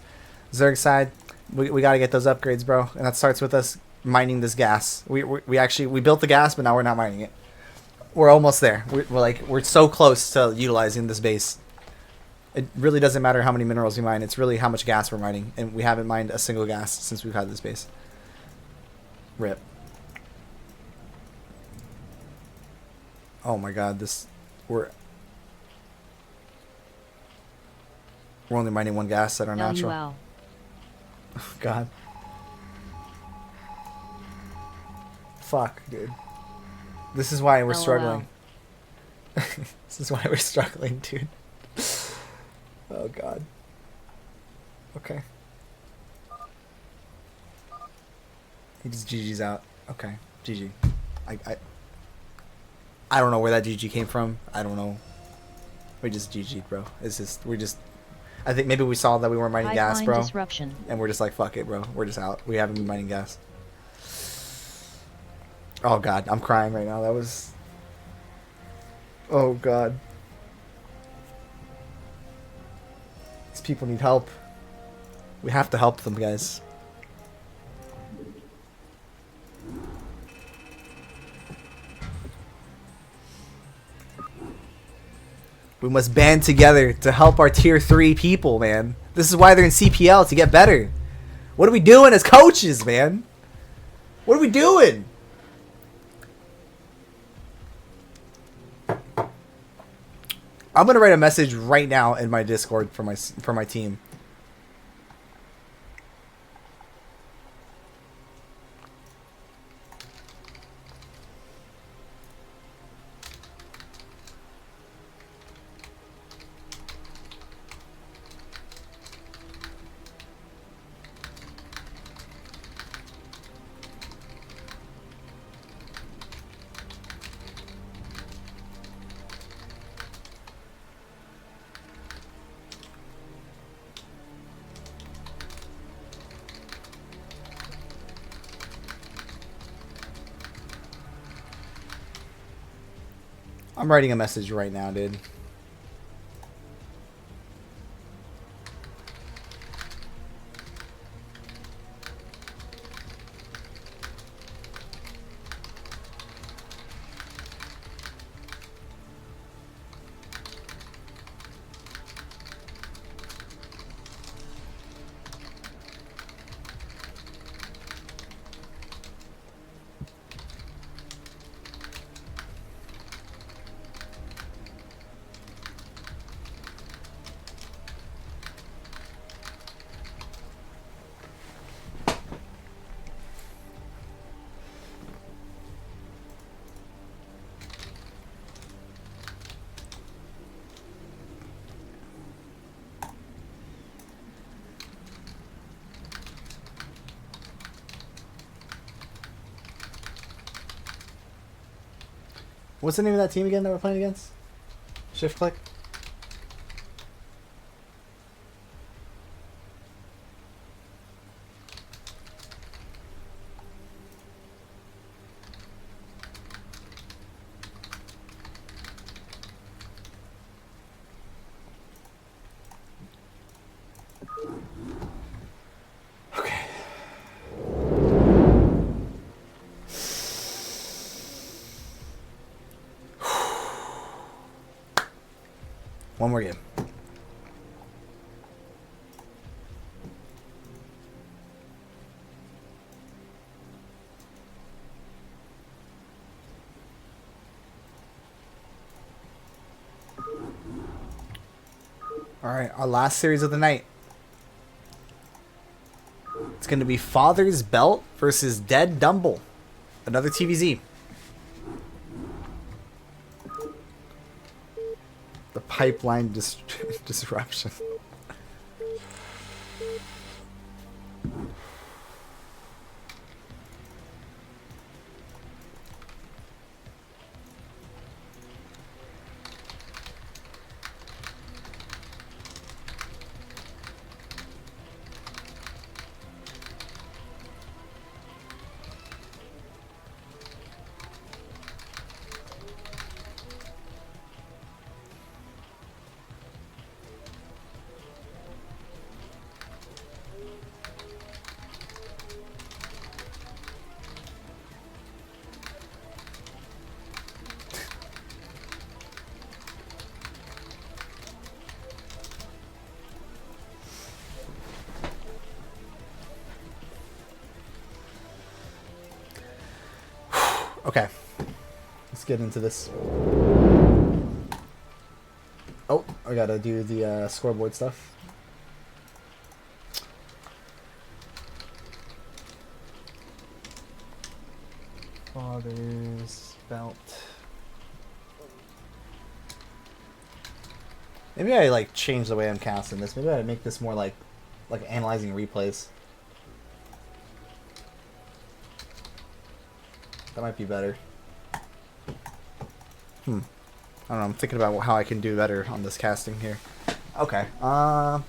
Zerg side, we got to get those upgrades, bro. And that starts with us mining this gas. We actually built the gas, but now we're not mining it. We're almost there. We're so close to utilizing this base. It really doesn't matter how many minerals we mine. It's really how much gas we're mining, and we haven't mined a single gas since we've had this base. Rip. Oh my God, we're only mining 1 gas at our natural. Wow. Oh, God. Fuck, dude. This is why we're struggling. This is why we're struggling, dude. Oh, God. Okay. He just GG's out. Okay. GG. I don't know where that GG came from. I don't know. We just GG'd, bro. I think maybe we saw that we weren't mining gas, bro. Disruption. And we're just like, fuck it, bro. We're just out. We haven't been mining gas. Oh, God. I'm crying right now. That was... Oh, God. These people need help. We have to help them, guys. We must band together to help our tier 3 people, man. This is why they're in CPL, to get better. What are we doing as coaches, man? What are we doing? I'm gonna write a message right now in my Discord for my team. I'm writing a message right now, dude. What's the name of that team again that we're playing against? Shift click? Okay. One more game. All right, our last series of the night. It's going to be FathersBelt versus DeadDumble. Another TVZ. The pipeline disruption. Okay, let's get into this. Oh, I gotta do the scoreboard stuff. FathersBelt. Maybe I like change the way I'm casting this. Maybe I make this more like analyzing replays. That might be better. I don't know. I'm thinking about how I can do better on this casting here. Okay. Fuck.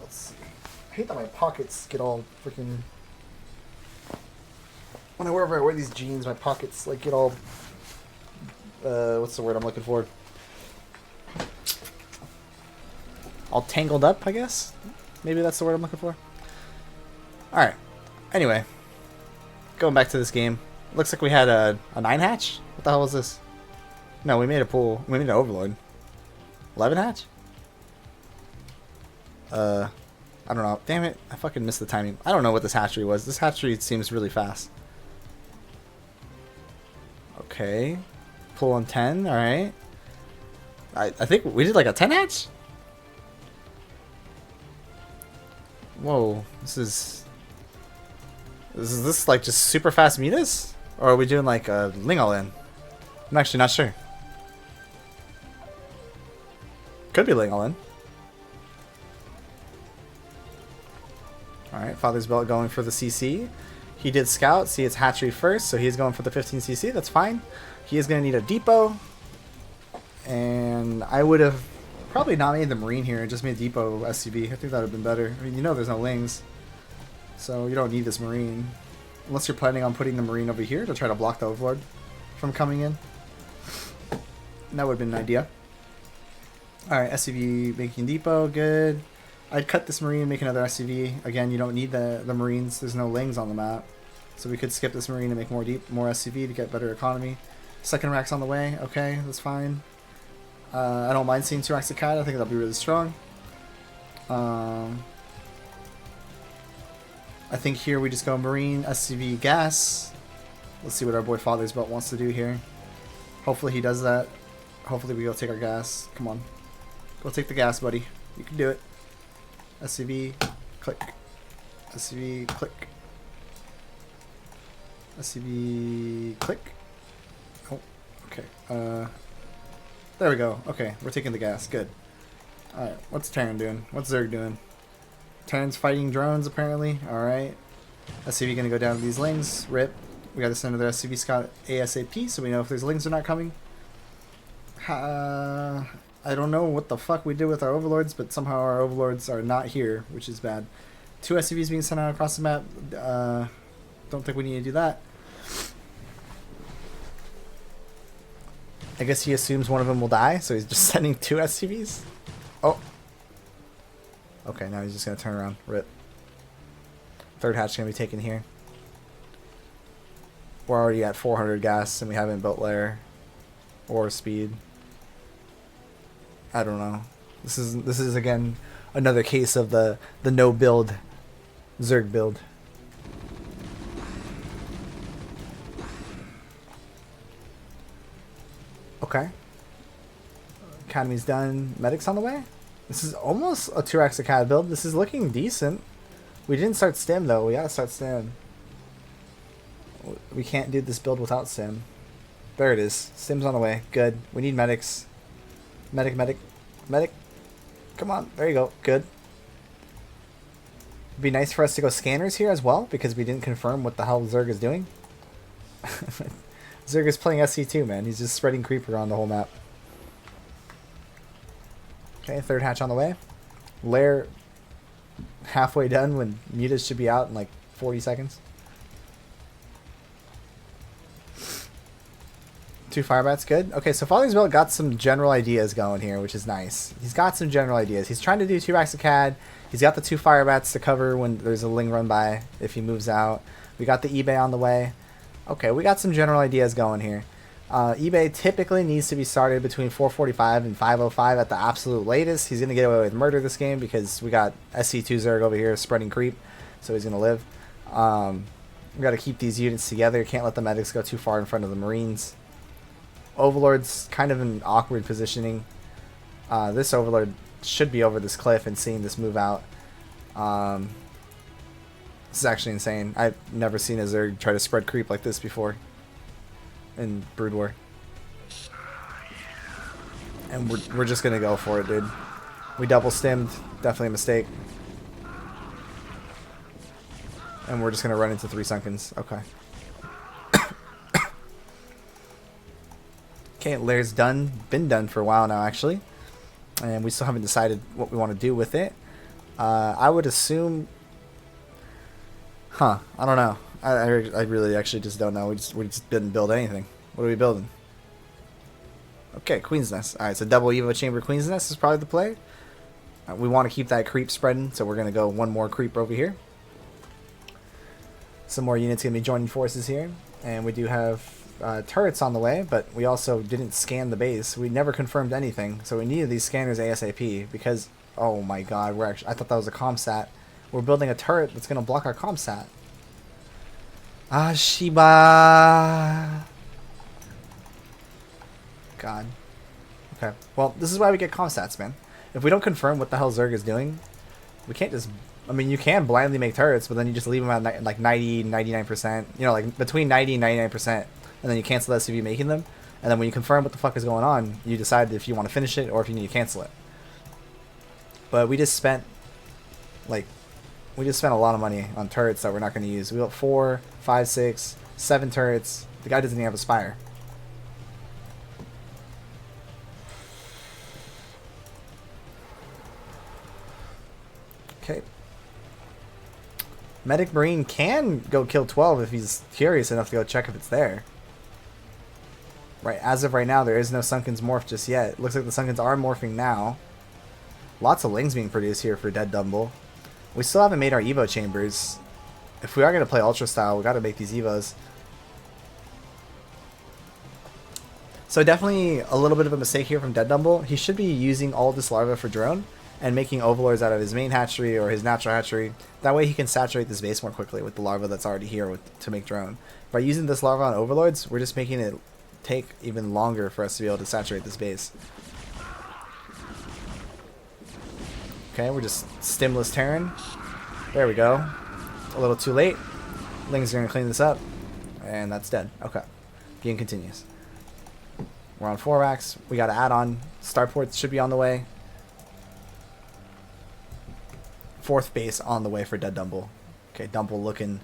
Let's see. I hate that my pockets get all freaking. Whenever I wear these jeans, my pockets like get all. What's the word I'm looking for? All tangled up, I guess. Maybe that's the word I'm looking for. All right. Anyway, going back to this game. Looks like we had a 9-hatch? What the hell was this? No, we made a pool. We made an overlord. 11-hatch? I don't know. Damn it. I fucking missed the timing. I don't know what this hatchery was. This hatchery seems really fast. Okay. Pool on 10. Alright. I think we did like a 10-hatch? Whoa. Is this like just super fast metas? Or are we doing like a llIIlIlIlII? I'm actually not sure. Could be llIIlIlIlII. Alright, FathersBelt going for the CC. He did scout, see it's hatchery first, so he's going for the 15cc, that's fine. He is going to need a depot. And I would have probably not made the marine here, just made depot SCV. I think that would have been better. I mean, you know there's no lings. So you don't need this marine. Unless you're planning on putting the marine over here to try to block the overlord from coming in. And that would have been an idea. Alright, SCV making depot, good. I'd cut this marine and make another SCV. Again, you don't need the marines. There's no lings on the map. So we could skip this marine and make more SCV to get better economy. Second rack's on the way. Okay, that's fine. I don't mind seeing 2 racks of Kite. I think that'll be really strong. I think here we just go marine, SCV, gas. Let's see what our boy FathersBelt wants to do here. Hopefully he does that. Hopefully we go take our gas. Come on. Go take the gas, buddy. You can do it. SCV, click. SCV, click. SCV, click. Oh, okay. There we go. Okay, we're taking the gas. Good. Alright, what's Terran doing? What's Zerg doing? Terran's fighting drones, apparently. Alright. SCV gonna go down to these lings. Rip. We gotta send another SCV scout ASAP so we know if there's lings are not coming. I don't know what the fuck we did with our overlords, but somehow our overlords are not here, which is bad. 2 SCVs being sent out across the map. Don't think we need to do that. I guess he assumes one of them will die, so he's just sending 2 SCVs. Oh. Okay, now he's just going to turn around. Rip. Third hatch going to be taken here. We're already at 400 gas, and we haven't built lair or speed. I don't know. This is again another case of the no build Zerg build. Okay. Academy's done. Medic's on the way? This is almost a 2x a CAD build. This is looking decent. We didn't start stim though. We gotta start stim. We can't do this build without stim. There it is. Stim's on the way. Good. We need medics. Medic, medic, medic. Come on. There you go. Good. It'd be nice for us to go scanners here as well, because we didn't confirm what the hell Zerg is doing. Zerg is playing SC2, man. He's just spreading creeper on the whole map. Okay, third hatch on the way. Lair halfway done when mutas should be out in like 40 seconds. 2 firebats, good. Okay, so FathersBelt got some general ideas going here, which is nice. He's got some general ideas. He's trying to do 2 racks of CAD. He's got the 2 firebats to cover when there's a Ling run by if he moves out. We got the eBay on the way. Okay, we got some general ideas going here. eBay typically needs to be started between 4:45 and 5:05 at the absolute latest. He's going to get away with murder this game because we got SC2 Zerg over here spreading creep, so he's going to live. We got to keep these units together. Can't let the medics go too far in front of the Marines. Overlord's kind of in awkward positioning. This Overlord should be over this cliff and seeing this move out. This is actually insane. I've never seen a Zerg try to spread creep like this before in Brood War. And we're just going to go for it, dude. We double stimmed. Definitely a mistake. And we're just going to run into 3 Sunkens. Okay. Okay, Lair's done. Been done for a while now, actually. And we still haven't decided what we want to do with it. I would assume... I don't know. I really actually just don't know. We just didn't build anything. What are we building? Okay, Queen's Nest. Alright, so double Evo Chamber Queen's Nest is probably the play. We want to keep that creep spreading, so we're going to go 1 more creep over here. Some more units going to be joining forces here. And we do have turrets on the way, but we also didn't scan the base. We never confirmed anything, so we needed these scanners ASAP because, oh my god, I thought that was a comsat. We're building a turret that's going to block our comsat. Ah, Shiba. God. Okay. Well, this is why we get comsats, man. If we don't confirm what the hell Zerg is doing, we can't just... I mean, you can blindly make turrets, but then you just leave them at like 90, 99%. You know, like between 90 and 99%. And then you cancel the SCV making them. And then when you confirm what the fuck is going on, you decide if you want to finish it or if you need to cancel it. But we just spent... like... we just spent a lot of money on turrets that we're not going to use. We built 4, 5, 6, 7 turrets. The guy doesn't even have a spire. Okay. Medic Marine can go kill 12 if he's curious enough to go check if it's there. Right, as of right now, there is no Sunkens morph just yet. Looks like the Sunkens are morphing now. Lots of Lings being produced here for DeadDumble. We still haven't made our Evo chambers. If we are going to play Ultra style, we got to make these Evos. So definitely a little bit of a mistake here from DeadDumble. He should be using all this larva for drone and making overlords out of his main hatchery or his natural hatchery. That way he can saturate this base more quickly with the larva that's already here to make drone. By using this larva on overlords, we're just making it take even longer for us to be able to saturate this base. Okay, we're just stimless Terran. There we go. A little too late. Ling's gonna clean this up. And that's dead. Okay. Game continues. We're on 4 racks. We got to add on. Starports should be on the way. 4th base on the way for DeadDumble. Okay, Dumble looking...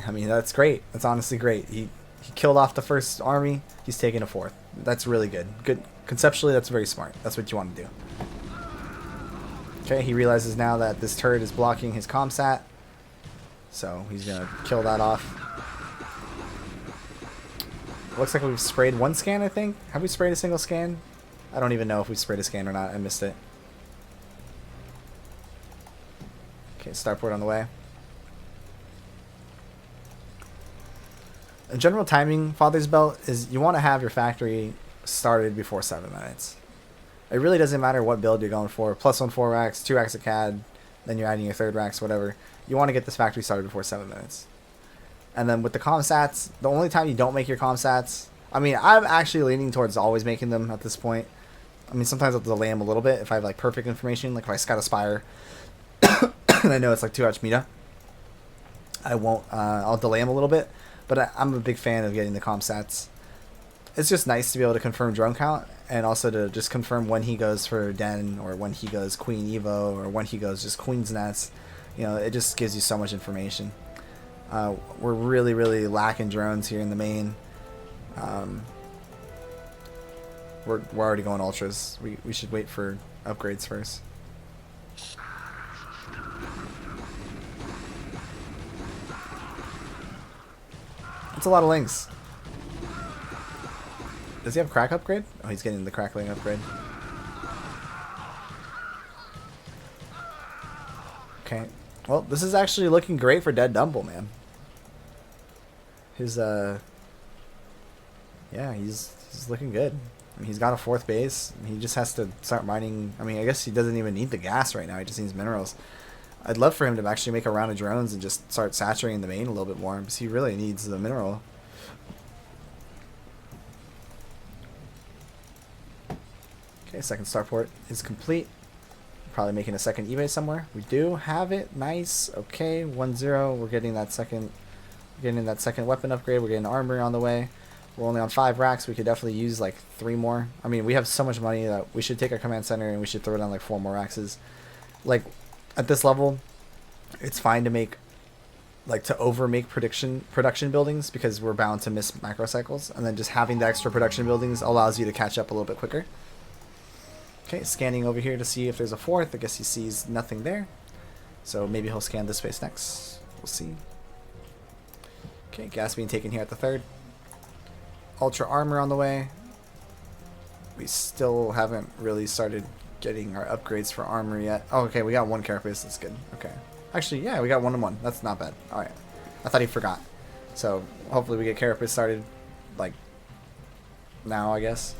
I mean, that's great. That's honestly great. He killed off the first army. He's taking a 4th. That's really good. Good. Conceptually, that's very smart. That's what you want to do. Okay, he realizes now that this turret is blocking his comsat. So he's going to kill that off. Looks like we've sprayed 1 scan, I think. Have we sprayed a single scan? I don't even know if we sprayed a scan or not. I missed it. Okay, starport on the way. A general timing, FathersBelt, is you want to have your factory started before 7 minutes. It really doesn't matter what build you're going for. +1 4 racks, 2 racks of CAD, then you're adding your 3rd racks, whatever. You want to get this factory started before 7 minutes. And then with the comsats, the only time you don't make your comsats... I mean, I'm actually leaning towards always making them at this point. I mean, sometimes I'll delay him a little bit if I have like perfect information. Like if I scout a spire and I know it's like 2-ouch meta, I won't. I'll delay him a little bit. But I'm a big fan of getting the comp stats. It's just nice to be able to confirm drone count and also to just confirm when he goes for Den or when he goes Queen Evo or when he goes just Queen's Nest. You know, it just gives you so much information. We're really, really lacking drones here in the main. We're already going ultras. We should wait for upgrades first. That's a lot of links. Does he have crack upgrade? Oh, he's getting the crackling upgrade. Okay. Well, this is actually looking great for DeadDumble, man. His yeah, he's looking good. I mean, he's got a 4th base. He just has to start mining. I mean, I guess he doesn't even need the gas right now. He just needs minerals. I'd love for him to actually make a round of drones and just start saturating the main a little bit more because he really needs the mineral. Okay, second starport is complete. Probably making a second eBay somewhere. We do have it. Nice. Okay, 1-0. We're getting that second weapon upgrade. We're getting armor on the way. We're only on 5 racks. We could definitely use like 3 more. I mean, we have so much money that we should take our command center and we should throw down like 4 more racks. Like at this level, it's fine to make like to over make production buildings because we're bound to miss macro cycles, and then just having the extra production buildings allows you to catch up a little bit quicker. Okay, scanning over here to see if there's a 4th. I guess he sees nothing there. So maybe he'll scan this space next. We'll see. Okay, gas being taken here at the 3rd. Ultra armor on the way. We still haven't really started getting our upgrades for armor yet. Oh, okay, we got 1 carapace. That's good. Okay. Actually, yeah, we got 1 and 1. That's not bad. Alright. I thought he forgot. So, hopefully we get carapace started, like, now, I guess.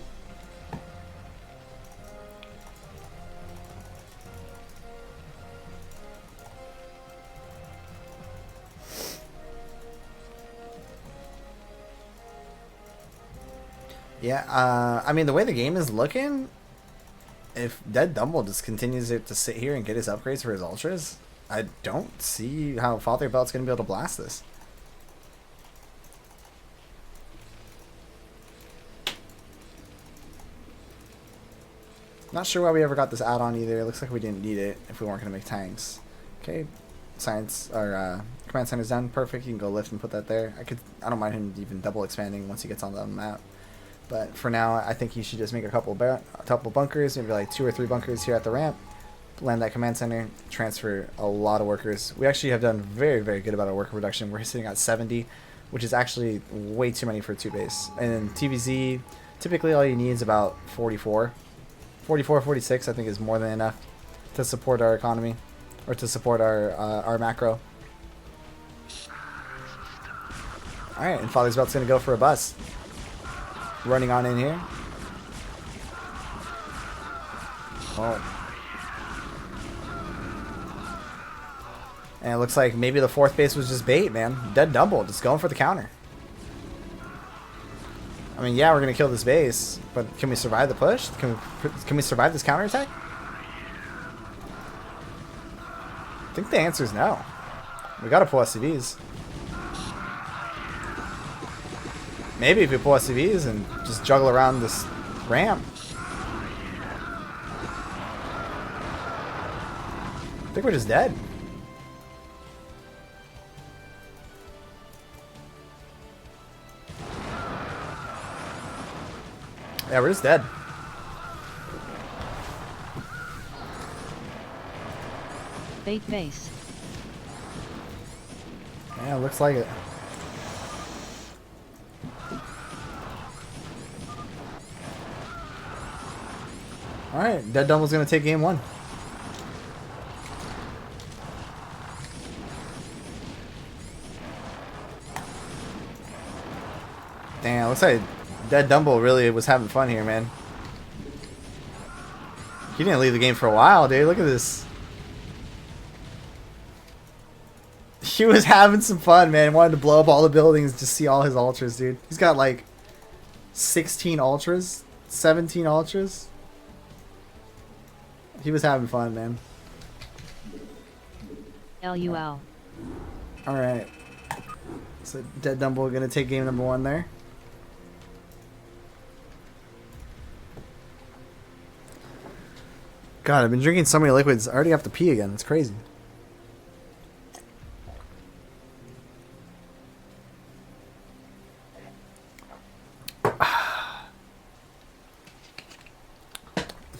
Yeah, I mean, the way the game is looking, if DeadDumble just continues to sit here and get his upgrades for his ultras, I don't see how FathersBelt's going to be able to blast this. Not sure why we ever got this add-on either. It looks like we didn't need it if we weren't going to make tanks. Okay, science or command center's done. Perfect. You can go lift and put that there. I don't mind him even double expanding once he gets on the map. But for now, I think he should just make a couple bunkers, maybe like 2 or 3 bunkers here at the ramp, land that command center, transfer a lot of workers. We actually have done very, very good about our worker reduction. We're sitting at 70, which is actually way too many for a 2 base. And in TVZ, typically all you need is about 44. 44, 46, I think is more than enough to support our economy, or to support our macro. Alright, and FathersBelt's going to go for a bus. Running on in here. Oh. And it looks like maybe the 4th base was just bait, man. DeadDumble, just going for the counter. I mean, yeah, we're going to kill this base, but can we survive the push? Can we survive this counterattack? I think the answer is no. We got to pull SCVs. Maybe if we pull SCVs and just juggle around this ramp. I think we're just dead. Yeah, we're just dead. Bait base. Yeah, looks like it. Alright, DeadDumble's gonna take game 1. Damn, looks like DeadDumble really was having fun here, man. He didn't leave the game for a while, dude. Look at this. He was having some fun, man. Wanted to blow up all the buildings to see all his ultras, dude. He's got like 16 ultras, 17 ultras. He was having fun, man. LUL. Alright. So DeadDumble gonna take game number 1 there. God, I've been drinking so many liquids. I already have to pee again. It's crazy.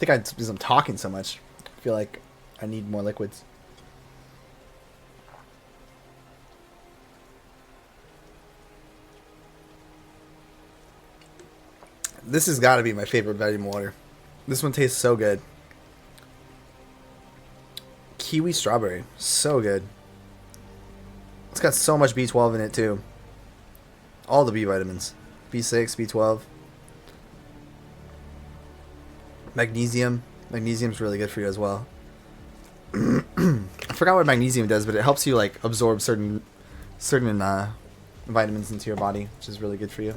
I think because I'm talking so much, I feel like I need more liquids. This has got to be my favorite vitamin water. This one tastes so good. Kiwi strawberry. So good. It's got so much B12 in it too. All the B vitamins. B6, B12. Magnesium. Magnesium's really good for you as well. I forgot what magnesium does, but it helps you like absorb certain vitamins into your body, which is really good for you.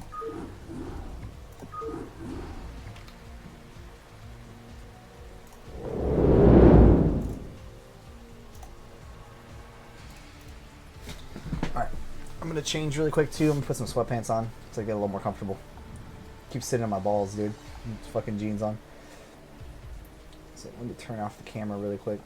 Alright. I'm gonna change really quick too. I'm gonna put some sweatpants on so I get a little more comfortable. Keep sitting on my balls, dude. Fucking jeans on. So let me turn off the camera really quick.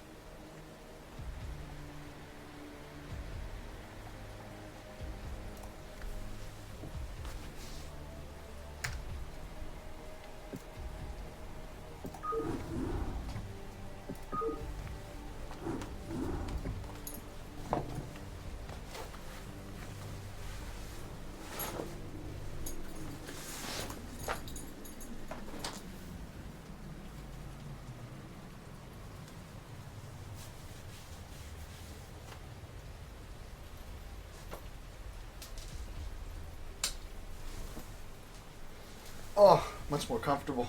Oh, much more comfortable.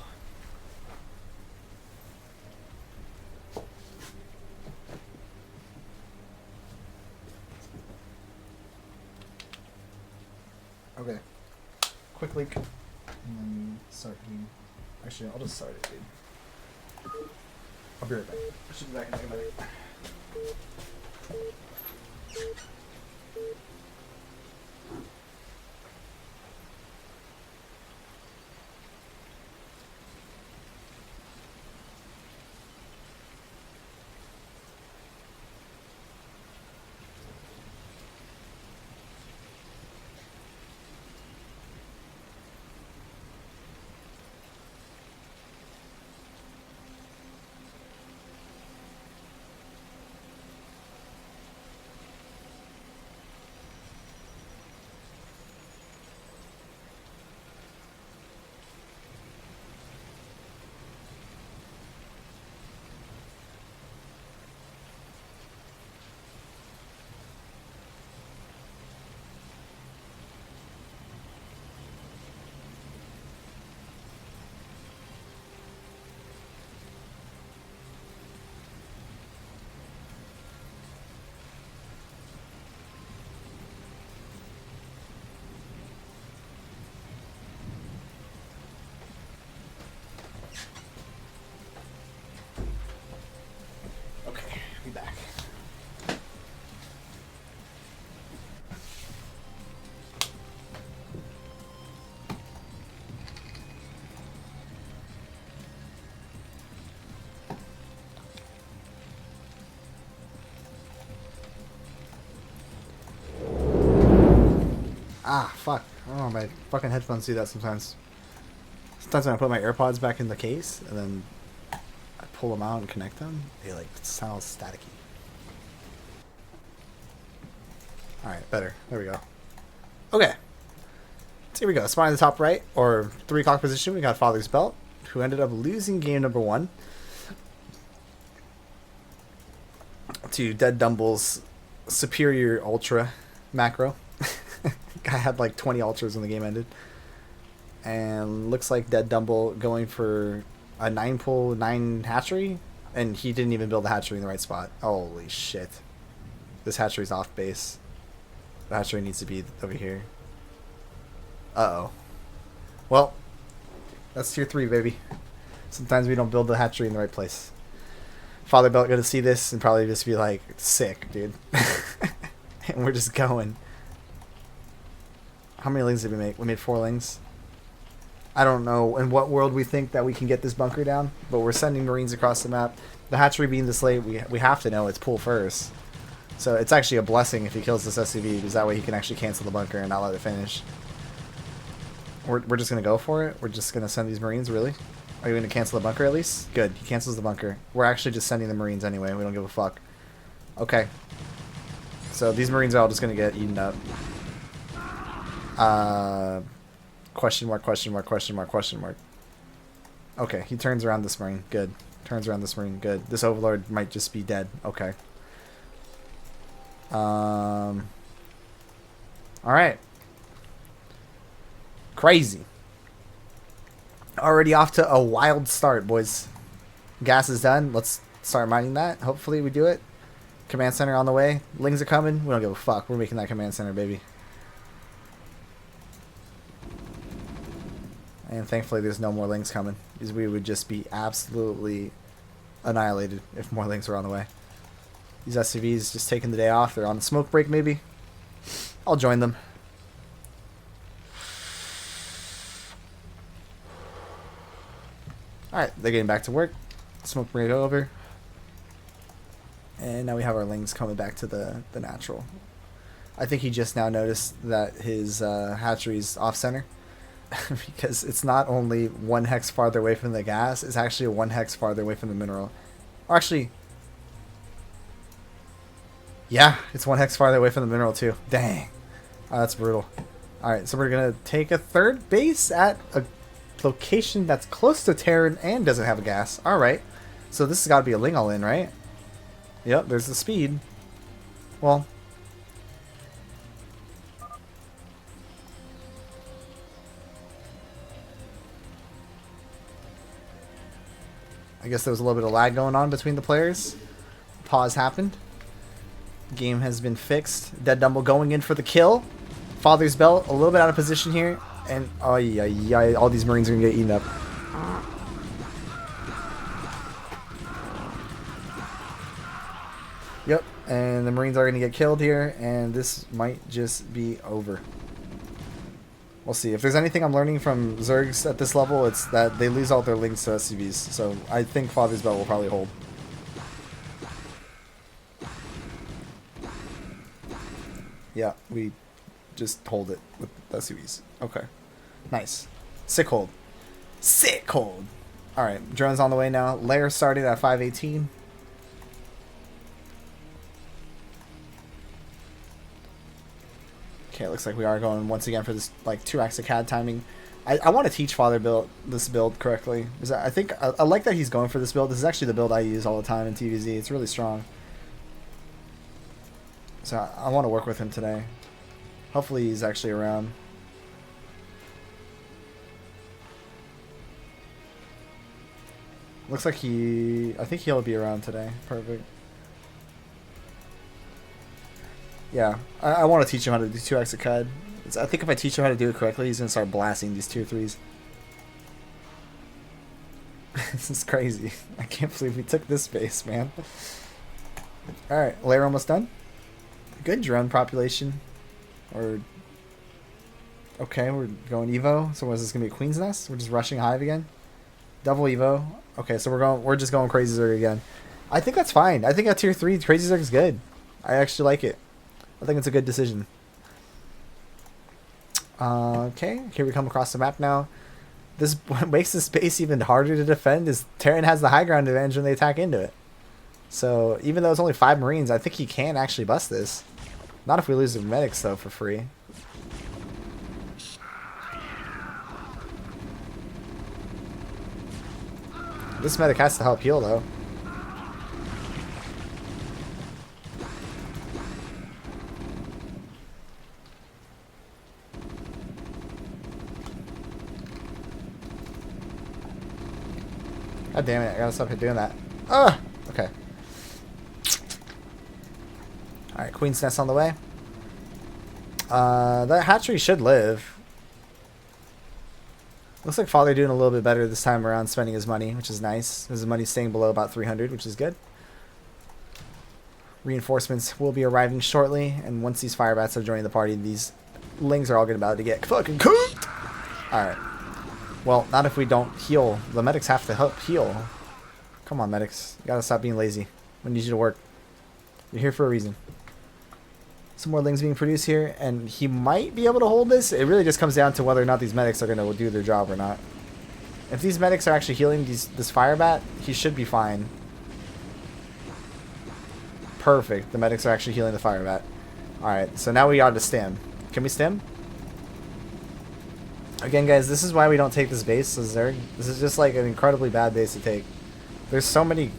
Okay. Quick leak. And then start eating. Actually, I'll just start it, dude. I'll be right back. I should be back in a minute. Be back. Ah, fuck. Oh, my fucking headphones do that sometimes. Sometimes when I put my AirPods back in the case and then I pull them out and connect them, they like sound staticky. Alright, better. There we go. Okay. So here we go. Spot in the top right, or 3 o'clock position, we got FathersBelt, who ended up losing game number 1 to DeadDumble's superior ultra macro. Guy had like 20 ultras when the game ended. And looks like DeadDumble going for a 9-pull, 9 hatchery, and he didn't even build the hatchery in the right spot. Holy shit. This hatchery's off base. The hatchery needs to be over here. Uh-oh. Well, that's tier 3, baby. Sometimes we don't build the hatchery in the right place. Father Belt gonna see this and probably just be like, sick, dude. And we're just going. How many lings did we make? We made 4 lings. I don't know in what world we think that we can get this bunker down, but we're sending Marines across the map. The hatchery being this late, we have to know it's pull first. So it's actually a blessing if he kills this SCV, because that way he can actually cancel the bunker and not let it finish. We're just going to go for it? We're just going to send these Marines, really? Are you going to cancel the bunker at least? Good, he cancels the bunker. We're actually just sending the Marines anyway, we don't give a fuck. Okay. So these Marines are all just going to get eaten up. Question mark, question mark, question mark, question mark. Okay, he turns around this Marine. Good. Turns around this Marine. Good. This Overlord might just be dead. Okay. Alright. Crazy. Already off to a wild start, boys. Gas is done. Let's start mining that. Hopefully we do it. Command center on the way. Lings are coming. We don't give a fuck. We're making that command center, baby. And thankfully there's no more lings coming, because we would just be absolutely annihilated if more lings were on the way. These SCVs just taking the day off. They're on the smoke break, maybe. I'll join them. Alright, they're getting back to work. Smoke break over. And now we have our lings coming back to the natural. I think he just now noticed that his hatchery's off-center. Because it's not only 1 hex farther away from the gas, it's actually 1 hex farther away from the mineral. Or actually, yeah, it's 1 hex farther away from the mineral too. Dang. Oh, that's brutal. Alright, so we're going to take a 3rd base at a location that's close to Terran and doesn't have a gas. Alright, so this has got to be a ling all in, right? Yep, there's the speed. Well, I guess there was a little bit of lag going on between the players. Pause happened. Game has been fixed. DeadDumble going in for the kill. FathersBelt a little bit out of position here. And oh yeah, all these Marines are going to get eaten up. Yep, and the Marines are going to get killed here. And this might just be over. We'll see. If there's anything I'm learning from Zergs at this level, it's that they lose all their links to SCVs. So I think FathersBelt will probably hold. Yeah, we just hold it with SCVs. Okay. Nice. Sick hold. Sick hold. Alright, drone's on the way now. Lair started at 518. Okay, it looks like we are going once again for this like 2x of CAD timing. I want to teach this build correctly. I think I like that he's going for this build. This is actually the build I use all the time in TVZ. It's really strong. So I want to work with him today. Hopefully he's actually around. Looks like I think he'll be around today. Perfect. Yeah, I want to teach him how to do 2x of CUD. I think if I teach him how to do it correctly, he's going to start blasting these tier 3s. This is crazy. I can't believe we took this base, man. Alright, layer almost done. Good drone population. Okay, we're going Evo. So what is this going to be, a Queen's Nest? We're just rushing Hive again? Double Evo. Okay, so we're just going Crazy Zerg again. I think that's fine. I think at tier 3, Crazy Zerg is good. I actually like it. I think it's a good decision. Okay, here we come across the map now. What makes this base even harder to defend is Terran has the high ground advantage when they attack into it. So even though it's only 5 Marines, I think he can actually bust this. Not if we lose the medics though for free. This medic has to help heal though. God damn it, I gotta stop doing that. Ah! Okay. Alright, Queen's Nest on the way. That hatchery should live. Looks like Father doing a little bit better this time around, spending his money, which is nice. His money's staying below about 300, which is good. Reinforcements will be arriving shortly, and once these fire bats are joining the party, these lings are all about to get fucking cooked. Alright. Well, not if we don't heal. The medics have to help heal. Come on, medics. You gotta stop being lazy. We need you to work. You're here for a reason. Some more lings being produced here, and he might be able to hold this. It really just comes down to whether or not these medics are going to do their job or not. If these medics are actually healing this fire bat, he should be fine. Perfect. The medics are actually healing the fire bat. Alright, so now we ought to stem. Can we stem? Again, guys, this is why we don't take this base. This is just like an incredibly bad base to take. There's so many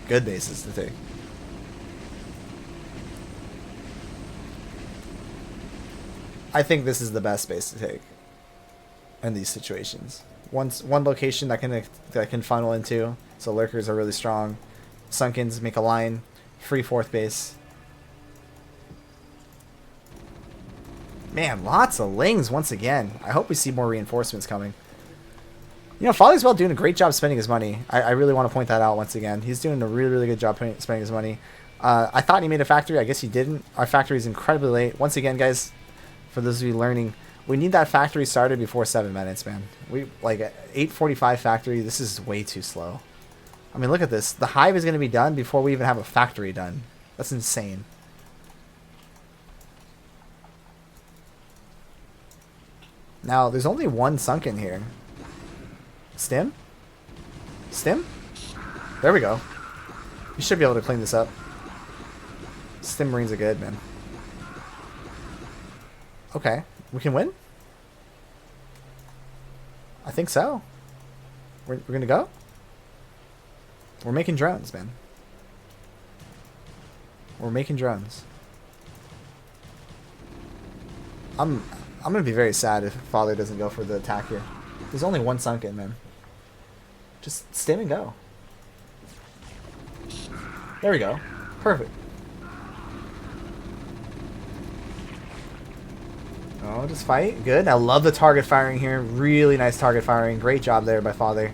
good bases to take. I think this is the best base to take in these situations. One location that can funnel into, so lurkers are really strong. Sunkens make a line, free fourth base. Man, lots of lings once again. I hope we see more reinforcements coming. You know, FathersBelt doing a great job spending his money. I really want to point that out once again. He's doing a really, really good job spending his money. I thought he made a factory. I guess he didn't. Our factory is incredibly late. Once again, guys, for those of you learning, we need that factory started before 7 minutes, man. We like 8:45 factory. This is way too slow. I mean, look at this. The hive is going to be done before we even have a factory done. That's insane. Now, there's only one sunken here. Stim? Stim? There we go. You should be able to clean this up. Stim Marines are good, man. Okay. We can win? I think so. We're going to go? We're making drones, man. We're making drones. I'm going to be very sad if Father doesn't go for the attack here. There's only one sunken, man. Just stim and go. There we go. Perfect. Oh, just fight. Good. I love the target firing here. Really nice target firing. Great job there by Father.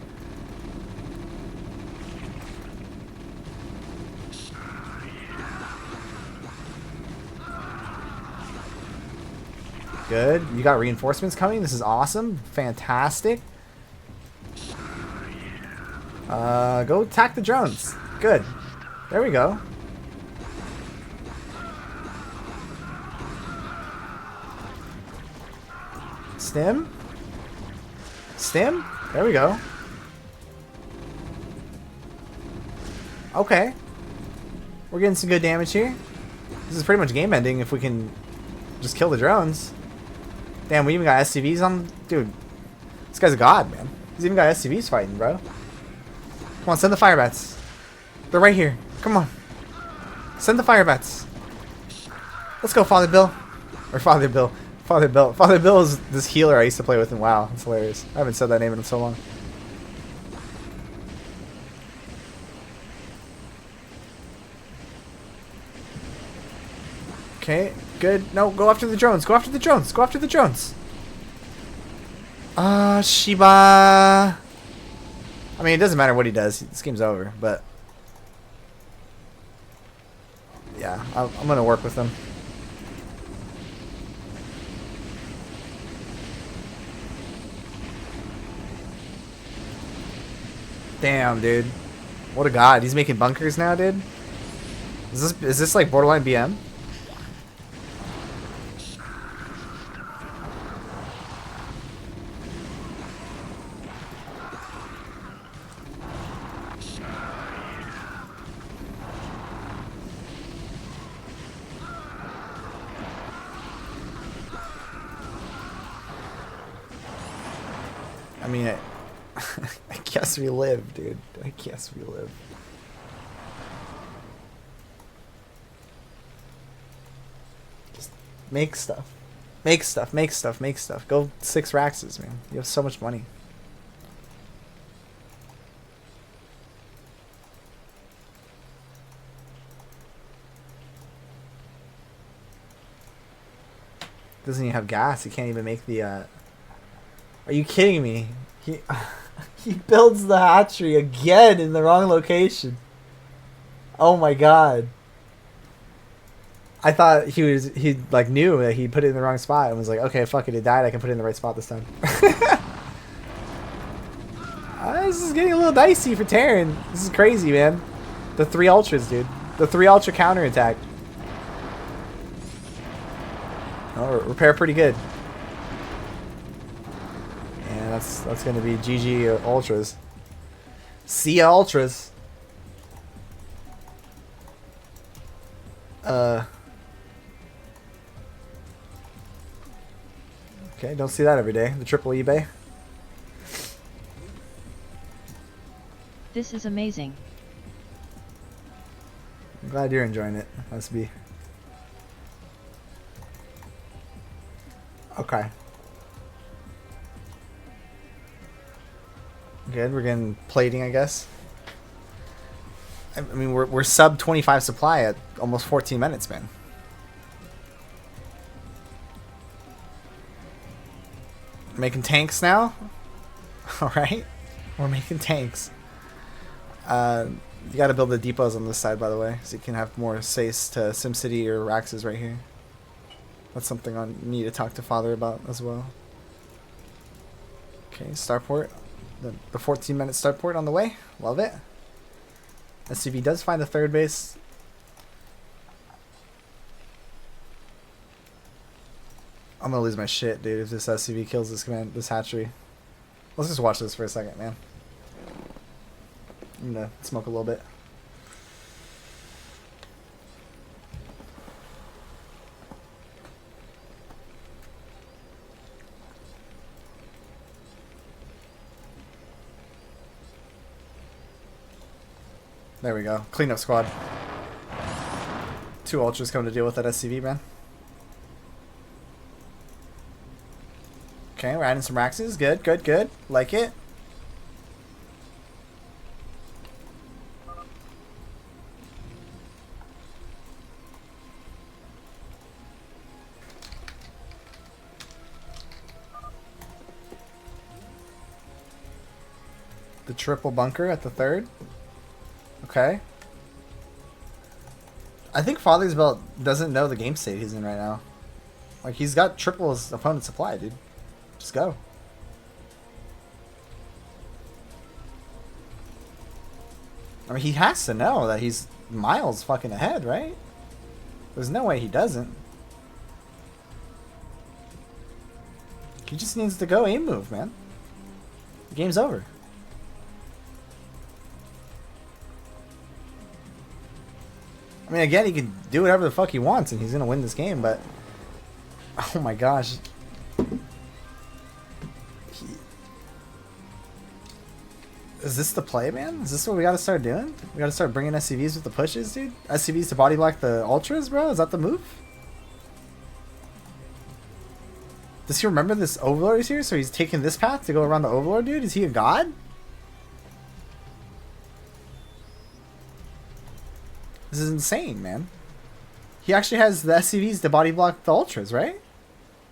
Good. You got reinforcements coming. This is awesome. Fantastic. Go attack the drones. Good. There we go. Stim. Stim. There we go. Okay. We're getting some good damage here. This is pretty much game ending if we can just kill the drones. Damn, we even got SCVs on. Dude, this guy's a god, man. He's even got SCVs fighting, bro. Come on, send the fire bats. They're right here. Come on. Send the fire bats. Let's go, Father Bill. Or Father Bill. Father Belt. Father Bill is this healer I used to play with in WoW. It's hilarious. I haven't said that name in so long. Okay, good. No, go after the drones. Go after the drones. Go after the drones. Shiba. I mean, it doesn't matter what he does. This game's over, but yeah, I'm going to work with him. Damn, dude. What a god. He's making bunkers now, dude. Is this like borderline BM? I mean, I guess we live, dude. I guess we live. Just make stuff. Make stuff, make stuff, make stuff. Go 6 Raxes, man. You have so much money. Doesn't even have gas. He can't even make the, Are you kidding me? He builds the hatchery again in the wrong location. Oh my god. I thought he like knew that he put it in the wrong spot and was like, okay, fuck it, it died. I can put it in the right spot this time. This is getting a little dicey for Terran. This is crazy, man. The 3 ultras, dude. The 3 ultra counter attack. Oh, repair pretty good. And that's gonna be GG ultras. See ya ultras. Okay, don't see that every day. The triple eBay. This is amazing. I'm glad you're enjoying it. Must be. Okay. Good. We're getting plating, I guess. I mean, we're sub 25 supply at almost 14 minutes, man. Making tanks now. All right, we're making tanks. You got to build the depots on this side, by the way, so you can have more space to SimCity or Raxes right here. That's something I need to talk to Father about as well. Okay, starport. The 14-minute starport on the way. Love it. SCV does find the 3rd base. I'm gonna lose my shit, dude, if this SCV kills this hatchery. Let's just watch this for a second, man. I'm gonna smoke a little bit. There we go. Cleanup squad. 2 ultras coming to deal with that SCV, man. Okay, we're adding some Raxes. Good, good, good. Like it. The triple bunker at the 3rd. Okay. I think FathersBelt doesn't know the game state he's in right now. Like, he's got triple his opponent's supply, dude. Just go. I mean, he has to know that he's miles fucking ahead, right? There's no way he doesn't. He just needs to go aim move, man. The game's over. I mean, again, he can do whatever the fuck he wants and he's gonna win this game, but... Oh my gosh. Is this the play, man? Is this what we gotta start doing? We gotta start bringing SCVs with the pushes, dude? SCVs to body block the ultras, bro? Is that the move? Does he remember this Overlord is here? So he's taking this path to go around the Overlord, dude? Is he a god? This is insane, man. He actually has the SCVs to body block the ultras, right?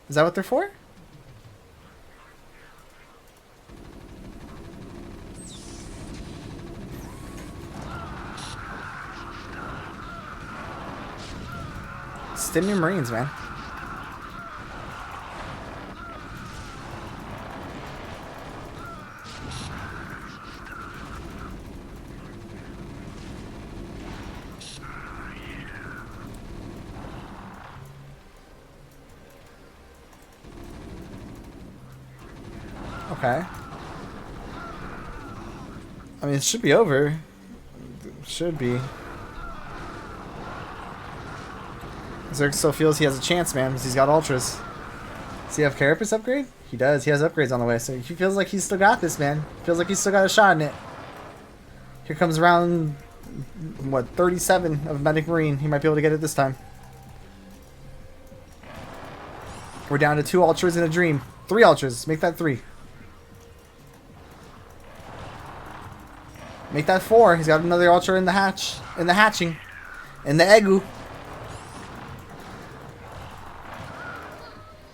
Is that what they're for? Stim your Marines, man. Okay. I mean, it should be over. It should be. Zerg still feels he has a chance, man, because he's got ultras. Does he have Carapace upgrade? He does. He has upgrades on the way, so he feels like he's still got this, man. Feels like he's still got a shot in it. Here comes round, what, 37 of Medic Marine. He might be able to get it this time. We're down to 2 ultras in a dream. 3 ultras. Make that 3. Make that 4. He's got another ultra in the hatch. In the hatching. In the egu.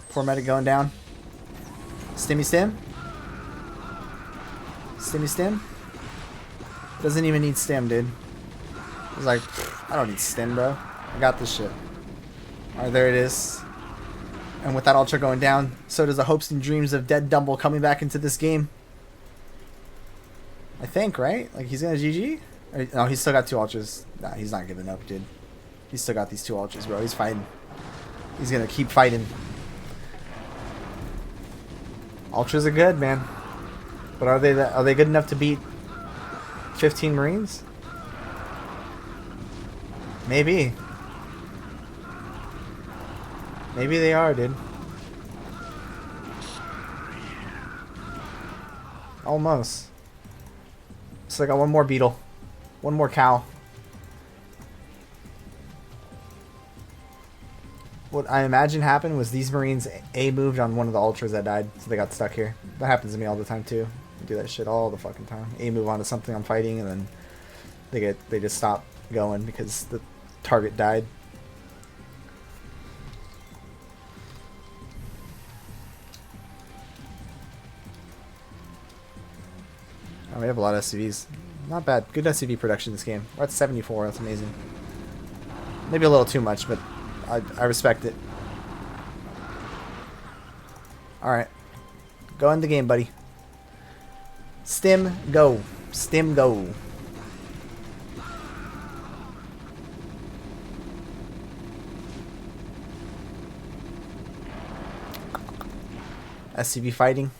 Poor medic going down. Stimmy stim. Stimmy stim. Doesn't even need stim, dude. He's like, I don't need stim, bro. I got this shit. Alright, there it is. And with that Ultra going down, so does the hopes and dreams of DeadDumble coming back into this game. I think, right? Like, he's gonna GG? Or, no, he's still got 2 Ultras. Nah, he's not giving up, dude. He's still got these 2 Ultras, bro. He's fighting. He's gonna keep fighting. Ultras are good, man. But are they good enough to beat 15 Marines? Maybe. Maybe they are, dude. Almost. So I got one more beetle. One more cow. What I imagine happened was these Marines A moved on one of the Ultras that died, so they got stuck here. That happens to me all the time too. I do that shit all the fucking time. A move onto something I'm fighting and then they just stop going because the target died. Oh, we have a lot of SCVs. Not bad. Good SCV production this game. We're at 74. That's amazing. Maybe a little too much, but I respect it. Alright. Go in the game, buddy. Stim, go. Stim, go. SCV fighting.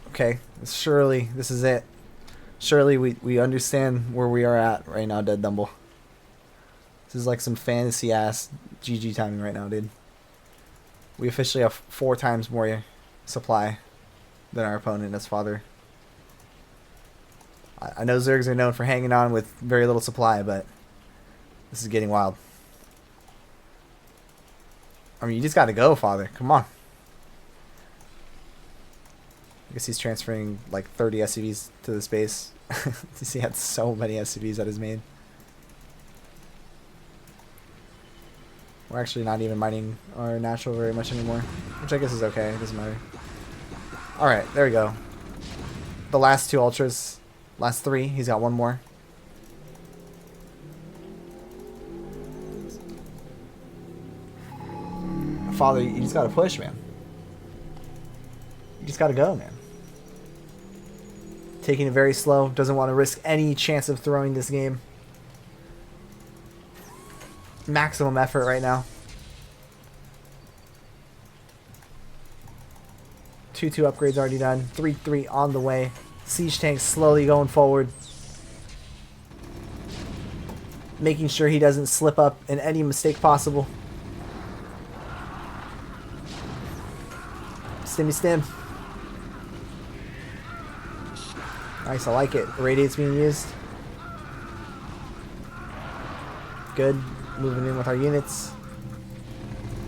Okay, surely this is it. Surely we understand where we are at right now, DeadDumble. This is like some fantasy ass GG timing right now, dude. We officially have 4 times more supply than our opponent as Father. I know Zergs are known for hanging on with very little supply, but this is getting wild. I mean, you just gotta go, Father. Come on. I guess he's transferring like 30 SCVs to this base. He had so many SCVs at his main. We're actually not even mining our natural very much anymore, which I guess is okay. It doesn't matter. Alright, there we go. The last 2 Ultras. Last 3. He's got 1 more. Father, you just gotta push, man. You just gotta go, man. Taking it very slow. Doesn't want to risk any chance of throwing this game. Maximum effort right now. 2-2 upgrades already done. 3-3 on the way. Siege tank slowly going forward. Making sure he doesn't slip up in any mistake possible. Stimmy stim. Nice, I like it. Radiate's being used. Good. Moving in with our units.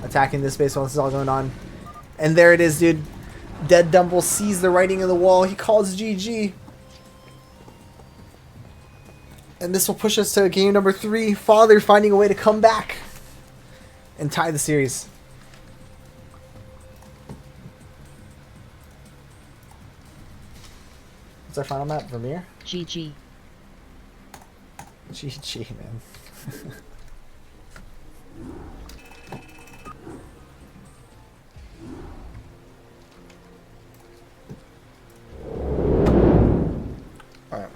Attacking this base while this is all going on. And there it is, dude. DeadDumble sees the writing on the wall. He calls GG. And this will push us to game number 3. Father finding a way to come back and tie the series. What's our final map? Vermeer? GG. GG, man. Alright.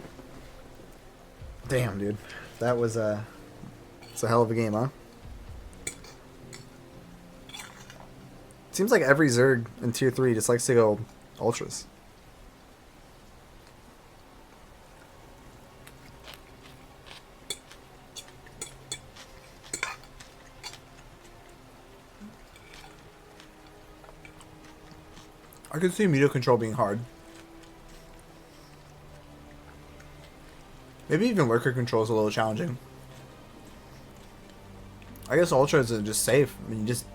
Damn, dude. That was it's a hell of a game, huh? Seems like every Zerg in Tier 3 just likes to go Ultras. I can see media control being hard. Maybe even lurker control is a little challenging. I guess Ultras are just safe. I mean, you just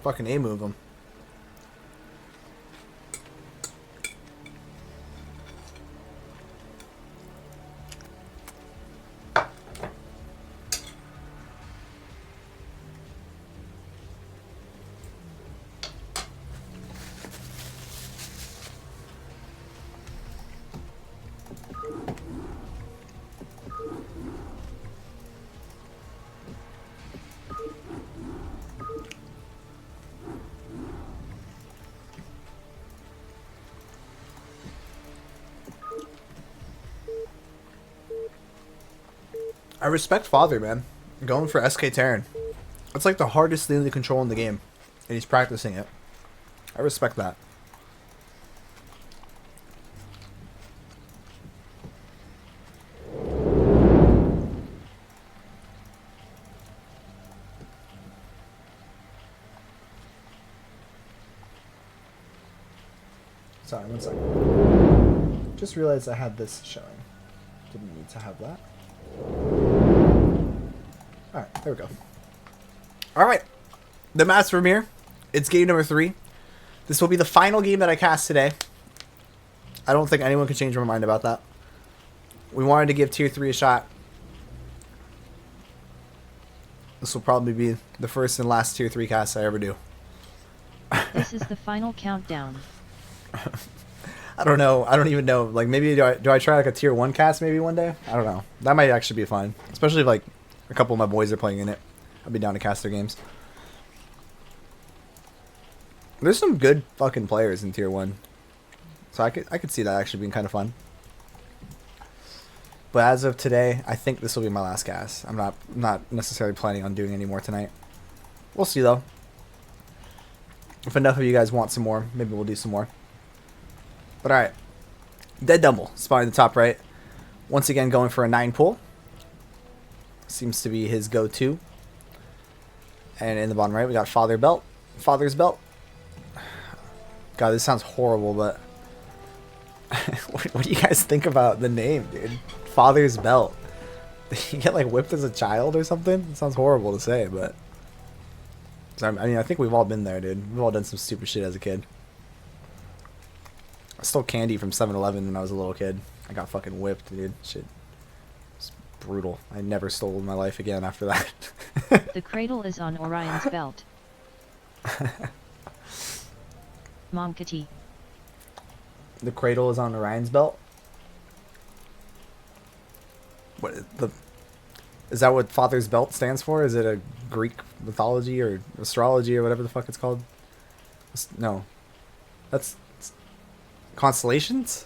fucking A-move them. I respect Father, man. Going for SK Terran. It's like the hardest thing to control in the game. And he's practicing it. I respect that. Sorry, one second. Just realized I had this showing. Didn't need to have that. Alright, there we go. Alright. The match premiere. It's game number 3. This will be the final game that I cast today. I don't think anyone can change my mind about that. We wanted to give Tier 3 a shot. This will probably be the first and last Tier 3 cast I ever do. This is the final countdown. I don't know. I don't even know. Like, maybe do I try like a Tier 1 cast maybe one day? I don't know. That might actually be fun. Especially if like a couple of my boys are playing in it. I'd be down to cast their games. There's some good fucking players in Tier 1. So I could see that actually being kind of fun. But as of today, I think this will be my last cast. I'm not necessarily planning on doing any more tonight. We'll see though. If enough of you guys want some more, maybe we'll do some more. But alright. DeadDumble, spawning the top right. Once again going for a 9 pull. Seems to be his go-to. And in the bottom right, we got FathersBelt. God, this sounds horrible, but what do you guys think about the name, dude? FathersBelt. Did you get like whipped as a child or something? It sounds horrible to say, but I mean, I think we've all been there, dude. We've all done some stupid shit as a kid. I stole candy from 7-Eleven when I was a little kid. I got fucking whipped, dude. Shit. It's brutal. I never stole in my life again after that. The cradle is on Orion's belt. Monkati. The cradle is on Orion's belt? What is that what Father's Belt stands for? Is it a Greek mythology or astrology or whatever the fuck it's called? No. That's constellations?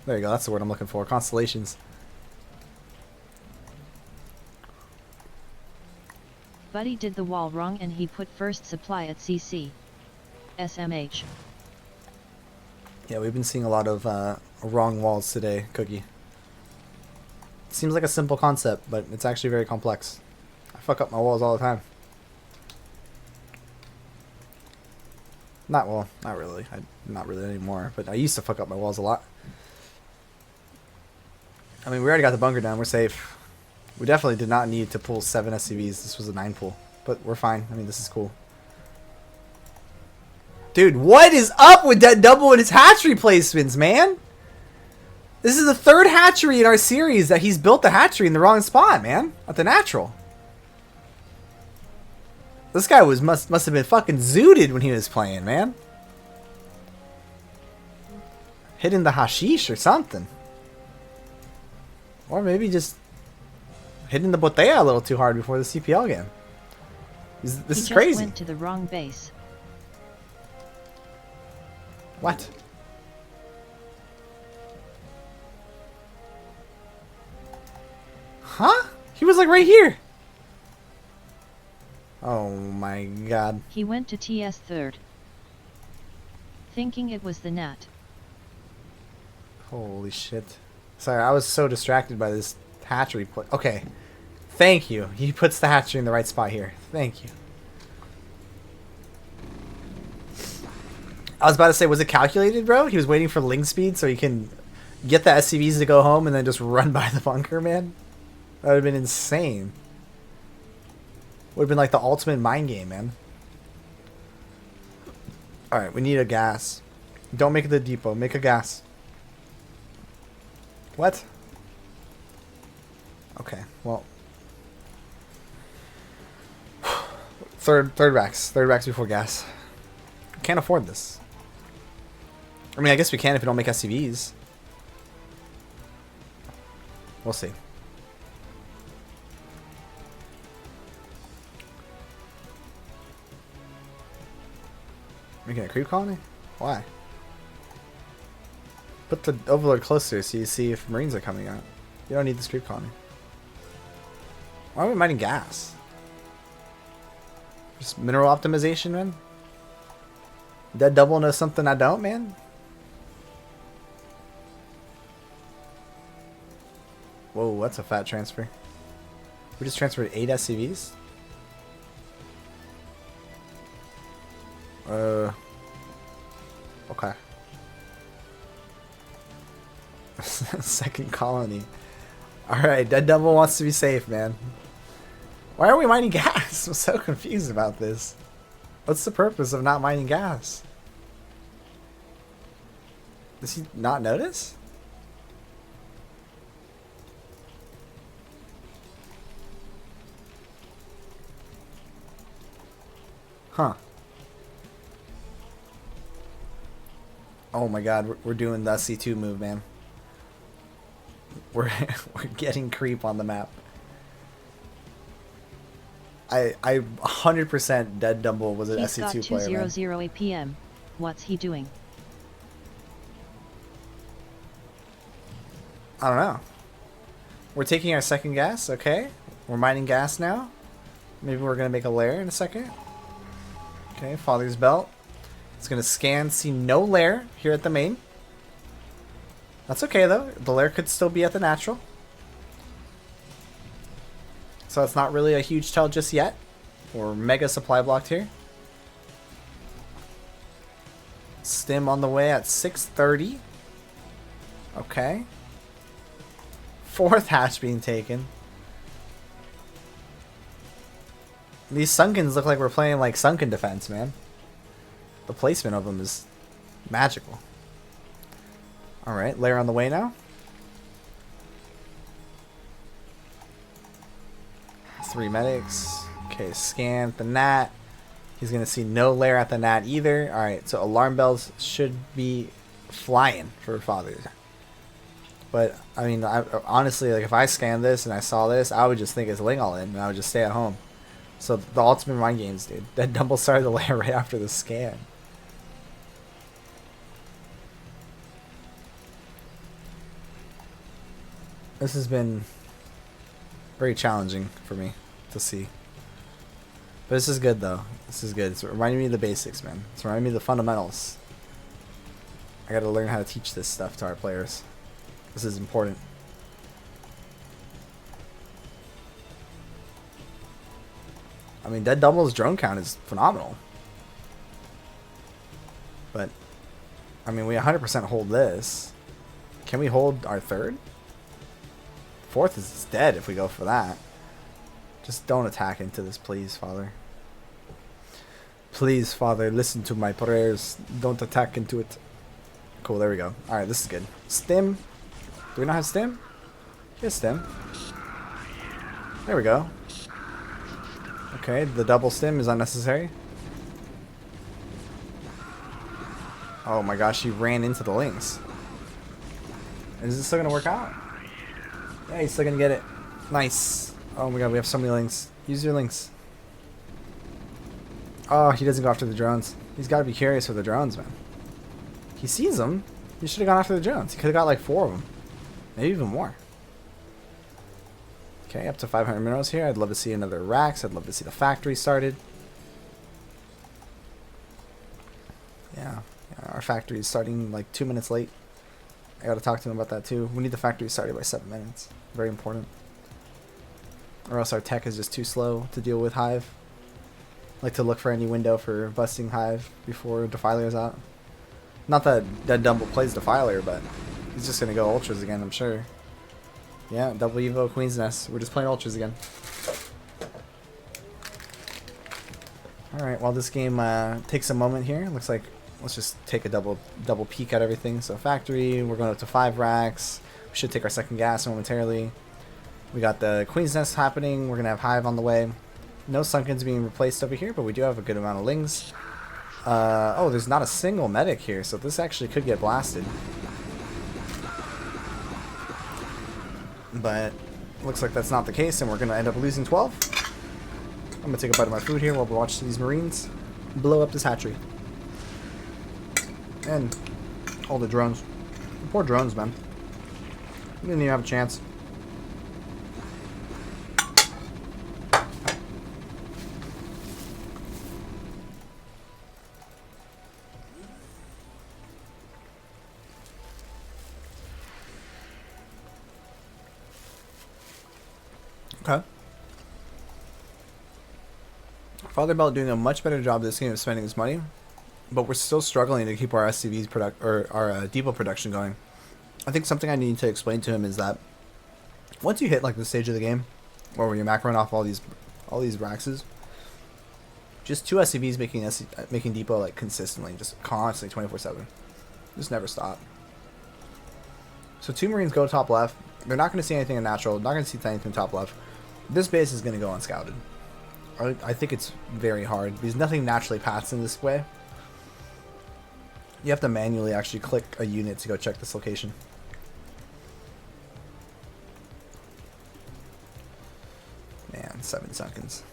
There you go, that's the word I'm looking for. Constellations. Buddy did the wall wrong and he put first supply at CC. SMH. Yeah, we've been seeing a lot of wrong walls today, Cookie. Seems like a simple concept, but it's actually very complex. I fuck up my walls all the time. Not really. Not really anymore, but I used to fuck up my walls a lot. I mean, we already got the bunker down. We're safe. We definitely did not need to pull 7 SCVs. This was a 9 pull, but we're fine. I mean, this is cool. Dude, what is up with DeadDumble and his hatchery placements, man? This is the 3rd hatchery in our series that he's built the hatchery in the wrong spot, man. At the natural. This guy must have been fucking zooted when he was playing, man. Hitting the hashish or something. Or maybe just hitting the botella a little too hard before the CPL game. This is crazy. He just went to the wrong base. What? Huh? He was like right here. Oh my god. He went to TS 3rd. Thinking it was the net. Holy shit. Sorry, I was so distracted by this hatchery play. Okay. Thank you. He puts the hatchery in the right spot here. Thank you. I was about to say, was it calculated, bro? He was waiting for Ling speed so he can get the SCVs to go home and then just run by the bunker, man. That would have been insane. Would have been like the ultimate mind game, man. Alright, we need a gas. Don't make it the depot. Make a gas. What? Okay, well. Third racks. 3rd racks before gas. Can't afford this. I mean, I guess we can if we don't make SCVs. We'll see. Making a creep colony? Why? Put the overlord closer so you see if marines are coming out. You don't need this creep colony. Why are we mining gas? Just mineral optimization, man? DeadDumble knows something I don't, man? Whoa, that's a fat transfer. We just transferred 8 SCVs? Okay. Second colony. Alright, DeadDumble wants to be safe, man. Why are we mining gas? I'm so confused about this. What's the purpose of not mining gas? Does he not notice? Huh. Oh my god, we're doing the C2 move, man. We're getting creep on the map. I 100% DeadDumble was an SC2 player, man. He's got 2:00 PM. What's he doing? I don't know. We're taking our second gas, okay? We're mining gas now. Maybe we're gonna make a lair in a second. Okay, FathersBelt. It's gonna scan, see no lair here at the main. That's okay though. The lair could still be at the natural. So it's not really a huge tell just yet. We're mega supply blocked here. Stim on the way at 6:30. Okay. Fourth hatch being taken. These Sunkens look like we're playing like Sunken defense, man. The placement of them is magical. Alright, layer on the way now. 3 medics. Okay, scan at the nat. He's going to see no layer at the nat either. Alright, so alarm bells should be flying for Fathers. But, I mean, honestly, like if I scanned this and I saw this, I would just think it's llIIlIlIlII and I would just stay at home. So, the ultimate mind games, dude. DeadDumble started the layer right after the scan. This has been very challenging for me to see. But this is good though. This is good. It's reminding me of the basics, man. It's reminding me of the fundamentals. I gotta learn how to teach this stuff to our players. This is important. I mean, DeadDumble's drone count is phenomenal. But, I mean, we 100% hold this. Can we hold our third? Fourth is dead if we go for that. Just don't attack into this, please, Father. Please, Father, listen to my prayers. Don't attack into it. Cool, there we go. Alright, this is good. Stim. Do we not have stim? Here's stim. There we go. Okay, the double stim is unnecessary. Oh my gosh, he ran into the links. Is this still going to work out? Yeah, he's still going to get it. Nice. Oh my god, we have so many links. Use your links. Oh, he doesn't go after the drones. He's got to be curious with the drones, man. He sees them. He should have gone after the drones. He could have got like 4 of them. Maybe even more. Okay, up to 500 minerals here. I'd love to see another racks. I'd love to see the factory started. Yeah, our factory is starting like 2 minutes late. I gotta talk to him about that too. We need the factory started by 7 minutes. Very important. Or else our tech is just too slow to deal with Hive. Like to look for any window for busting Hive before Defiler's out. Not that DeadDumble plays Defiler, but he's just gonna go Ultras again, I'm sure. Yeah, double Evo, Queen's Nest. We're just playing Ultras again. Alright, while this game takes a moment here, looks like let's just take a double peek at everything. So factory, we're going up to 5 racks. We should take our second gas momentarily. We got the Queen's Nest happening. We're going to have Hive on the way. No Sunkens being replaced over here, but we do have a good amount of Lings. Oh, there's not a single medic here, so this actually could get blasted. But looks like that's not the case, and we're going to end up losing 12. I'm going to take a bite of my food here while we watch these Marines blow up this hatchery. And all the drones. The poor drones, man. They didn't even have a chance. Okay. FathersBelt doing a much better job this game of spending his money, but we're still struggling to keep our SCV's our depot production going. I think something I need to explain to him is that once you hit like the stage of the game, or where you're macroing off all these Raxes, just 2 SCVs making depot like consistently, just constantly 24/7, just never stop. So 2 Marines go top left. They're not going to see anything in natural. Not going to see anything top left. This base is going to go unscouted. I think it's very hard because nothing naturally passes in this way. You have to manually actually click a unit to go check this location. Man, 7 seconds.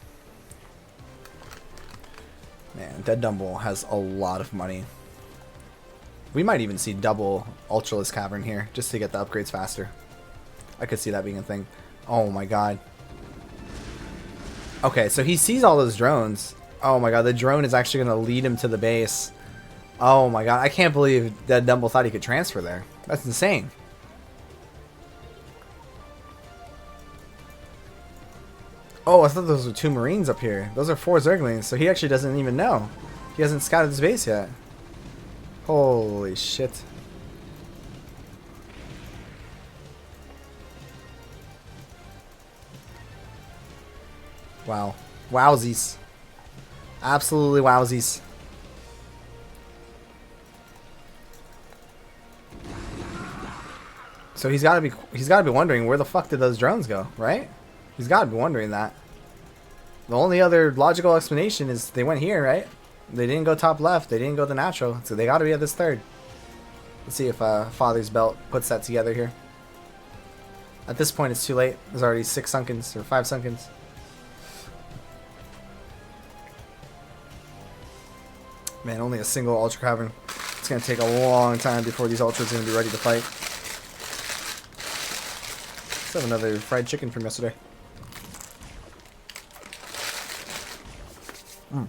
Man, DeadDumble has a lot of money. We might even see double Ultraless Cavern here just to get the upgrades faster. I could see that being a thing. Oh my god. Okay, so he sees all those drones. Oh my god, the drone is actually going to lead him to the base. Oh my god, I can't believe DeadDumble thought he could transfer there. That's insane. Oh, I thought those were 2 Marines up here. Those are 4 Zerglings, so he actually doesn't even know. He hasn't scouted his base yet. Holy shit. Wow. Wowsies. Absolutely wowsies. So he's got to be wondering where the fuck did those drones go, right? He's got to be wondering that. The only other logical explanation is they went here, right? They didn't go top left. They didn't go the natural. So they got to be at this third. Let's see if FathersBelt puts that together here. At this point, it's too late. There's already 6 sunkens or 5 sunkens. Man, only a single Ultra Cavern. It's going to take a long time before these Ultras are going to be ready to fight. Let's have another fried chicken from yesterday. Mm.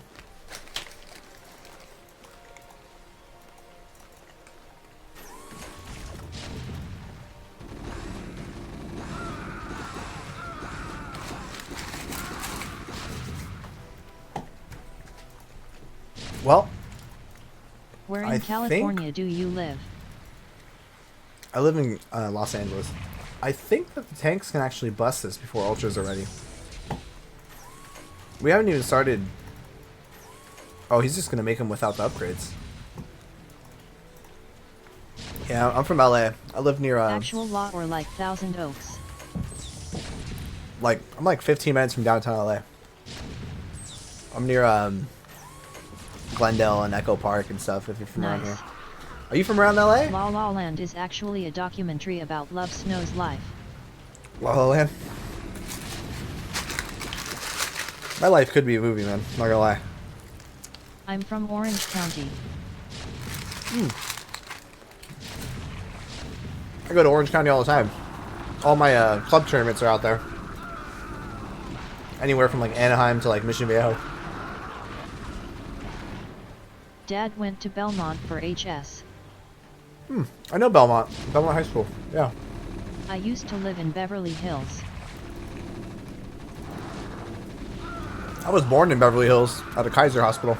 Well, where in California do you live? I live in Los Angeles. I think that the tanks can actually bust this before Ultras are ready. We haven't even started. Oh, he's just going to make them without the upgrades. Yeah, I'm from LA. I live near... Actual lot or like Thousand Oaks? I'm like 15 minutes from downtown LA. I'm near Glendale and Echo Park and stuff, if you're from around here. Are you from around LA? La La Land is actually a documentary about Lovesnow's life. La La Land? My life could be a movie, man. Not gonna lie. I'm from Orange County. I go to Orange County all the time. All my club tournaments are out there. Anywhere from like Anaheim to like Mission Viejo. Dad went to Belmont for HS. I know Belmont. Belmont High School. Yeah. I used to live in Beverly Hills. I was born in Beverly Hills at a Kaiser Hospital.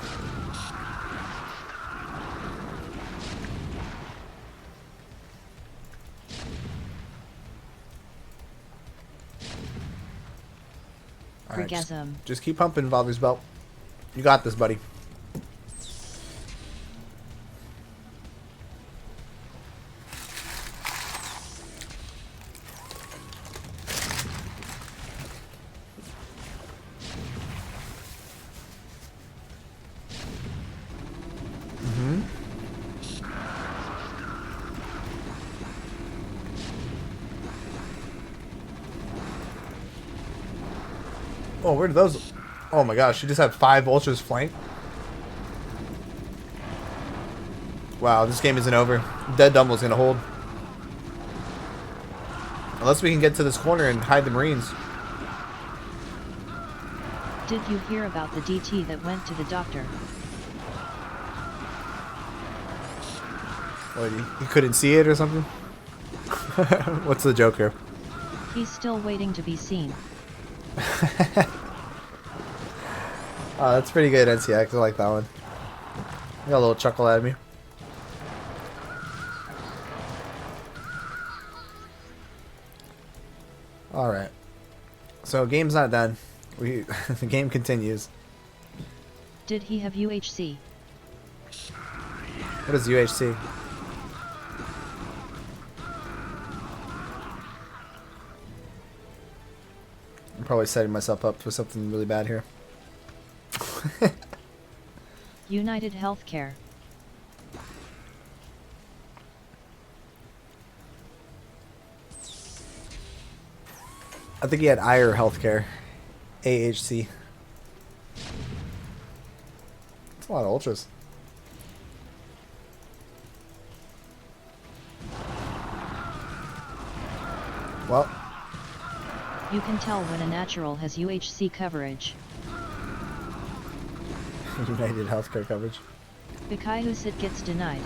Alright, just keep pumping, FathersBelt. You got this, buddy. Oh, where did those... Oh my gosh, she just had 5 Ultras flank. Wow, this game isn't over. DeadDumble's gonna hold. Unless we can get to this corner and hide the Marines. Did you hear about the DT that went to the doctor? What, he couldn't see it or something? What's the joke here? He's still waiting to be seen. Oh, that's pretty good, NCX. I like that one. You got a little chuckle at me. Alright. So, game's not done. The game continues. Did he have UHC? What is UHC? I'm probably setting myself up for something really bad here. United Healthcare. I think he had IR Healthcare. AHC. That's a lot of ultras. Well. You can tell when a natural has UHC coverage. United Healthcare coverage. Bikaihusit gets denied.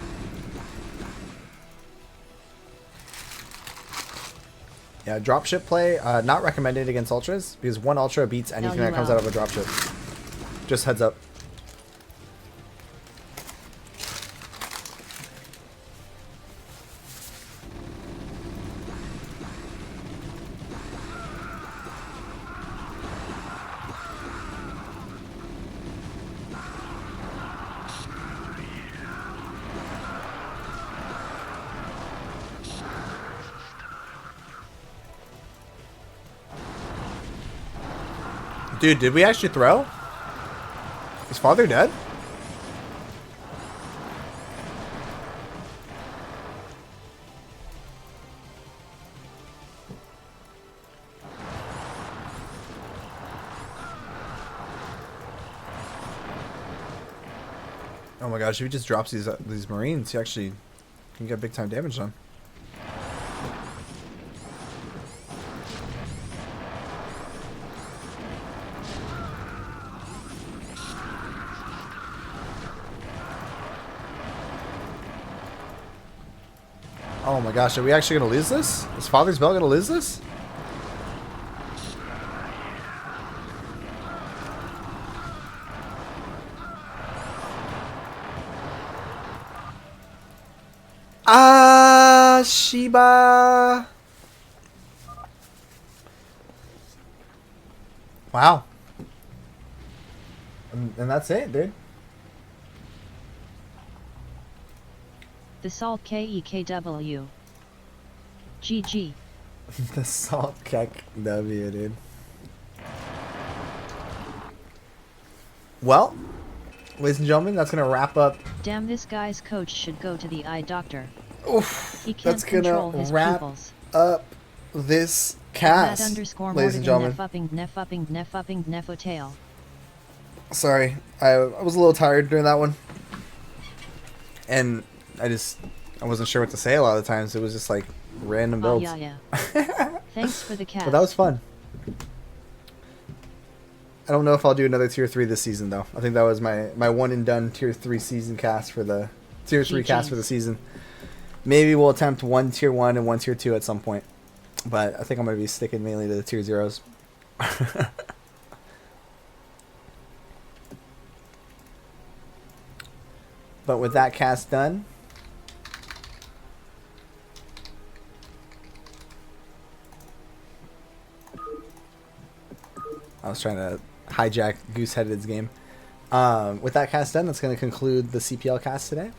Yeah, dropship play, not recommended against ultras, because one ultra beats anything that comes out of a dropship. Just heads up. Dude, did we actually throw? Is father dead? Oh my gosh, if he just drops these marines, he actually can get big time damage done. Oh my gosh, are we actually going to lose this? Is FathersBelt going to lose this? Ah, Shiba. Wow. And that's it, dude. The Salt KEKW. GG. The Salt KEKW, dude. Well, ladies and gentlemen, that's going to wrap up. Damn, this guy's coach should go to the eye doctor. Oof, he can't that's going to wrap pupils. up this cast, ladies and gentlemen. Nefotail. Sorry, I was a little tired during that one. And I wasn't sure what to say a lot of the times. It was just like random builds. Oh, yeah. Thanks for the cast. But that was fun. I don't know if I'll do another tier 3 this season though. I think that was my one and done tier 3 season cast for the tier 3 cast for the season. Maybe we'll attempt one tier 1 and one tier 2 at some point. But I think I'm going to be sticking mainly to the tier 0s. But with that cast done, I was trying to hijack Gooseheaded's game. With that cast done, that's going to conclude the CPL cast today.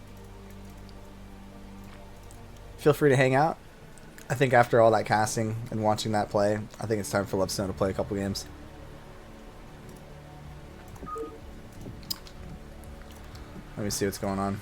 Feel free to hang out. I think after all that casting and watching that play, I think it's time for Lovesnow to play a couple games. Let me see what's going on.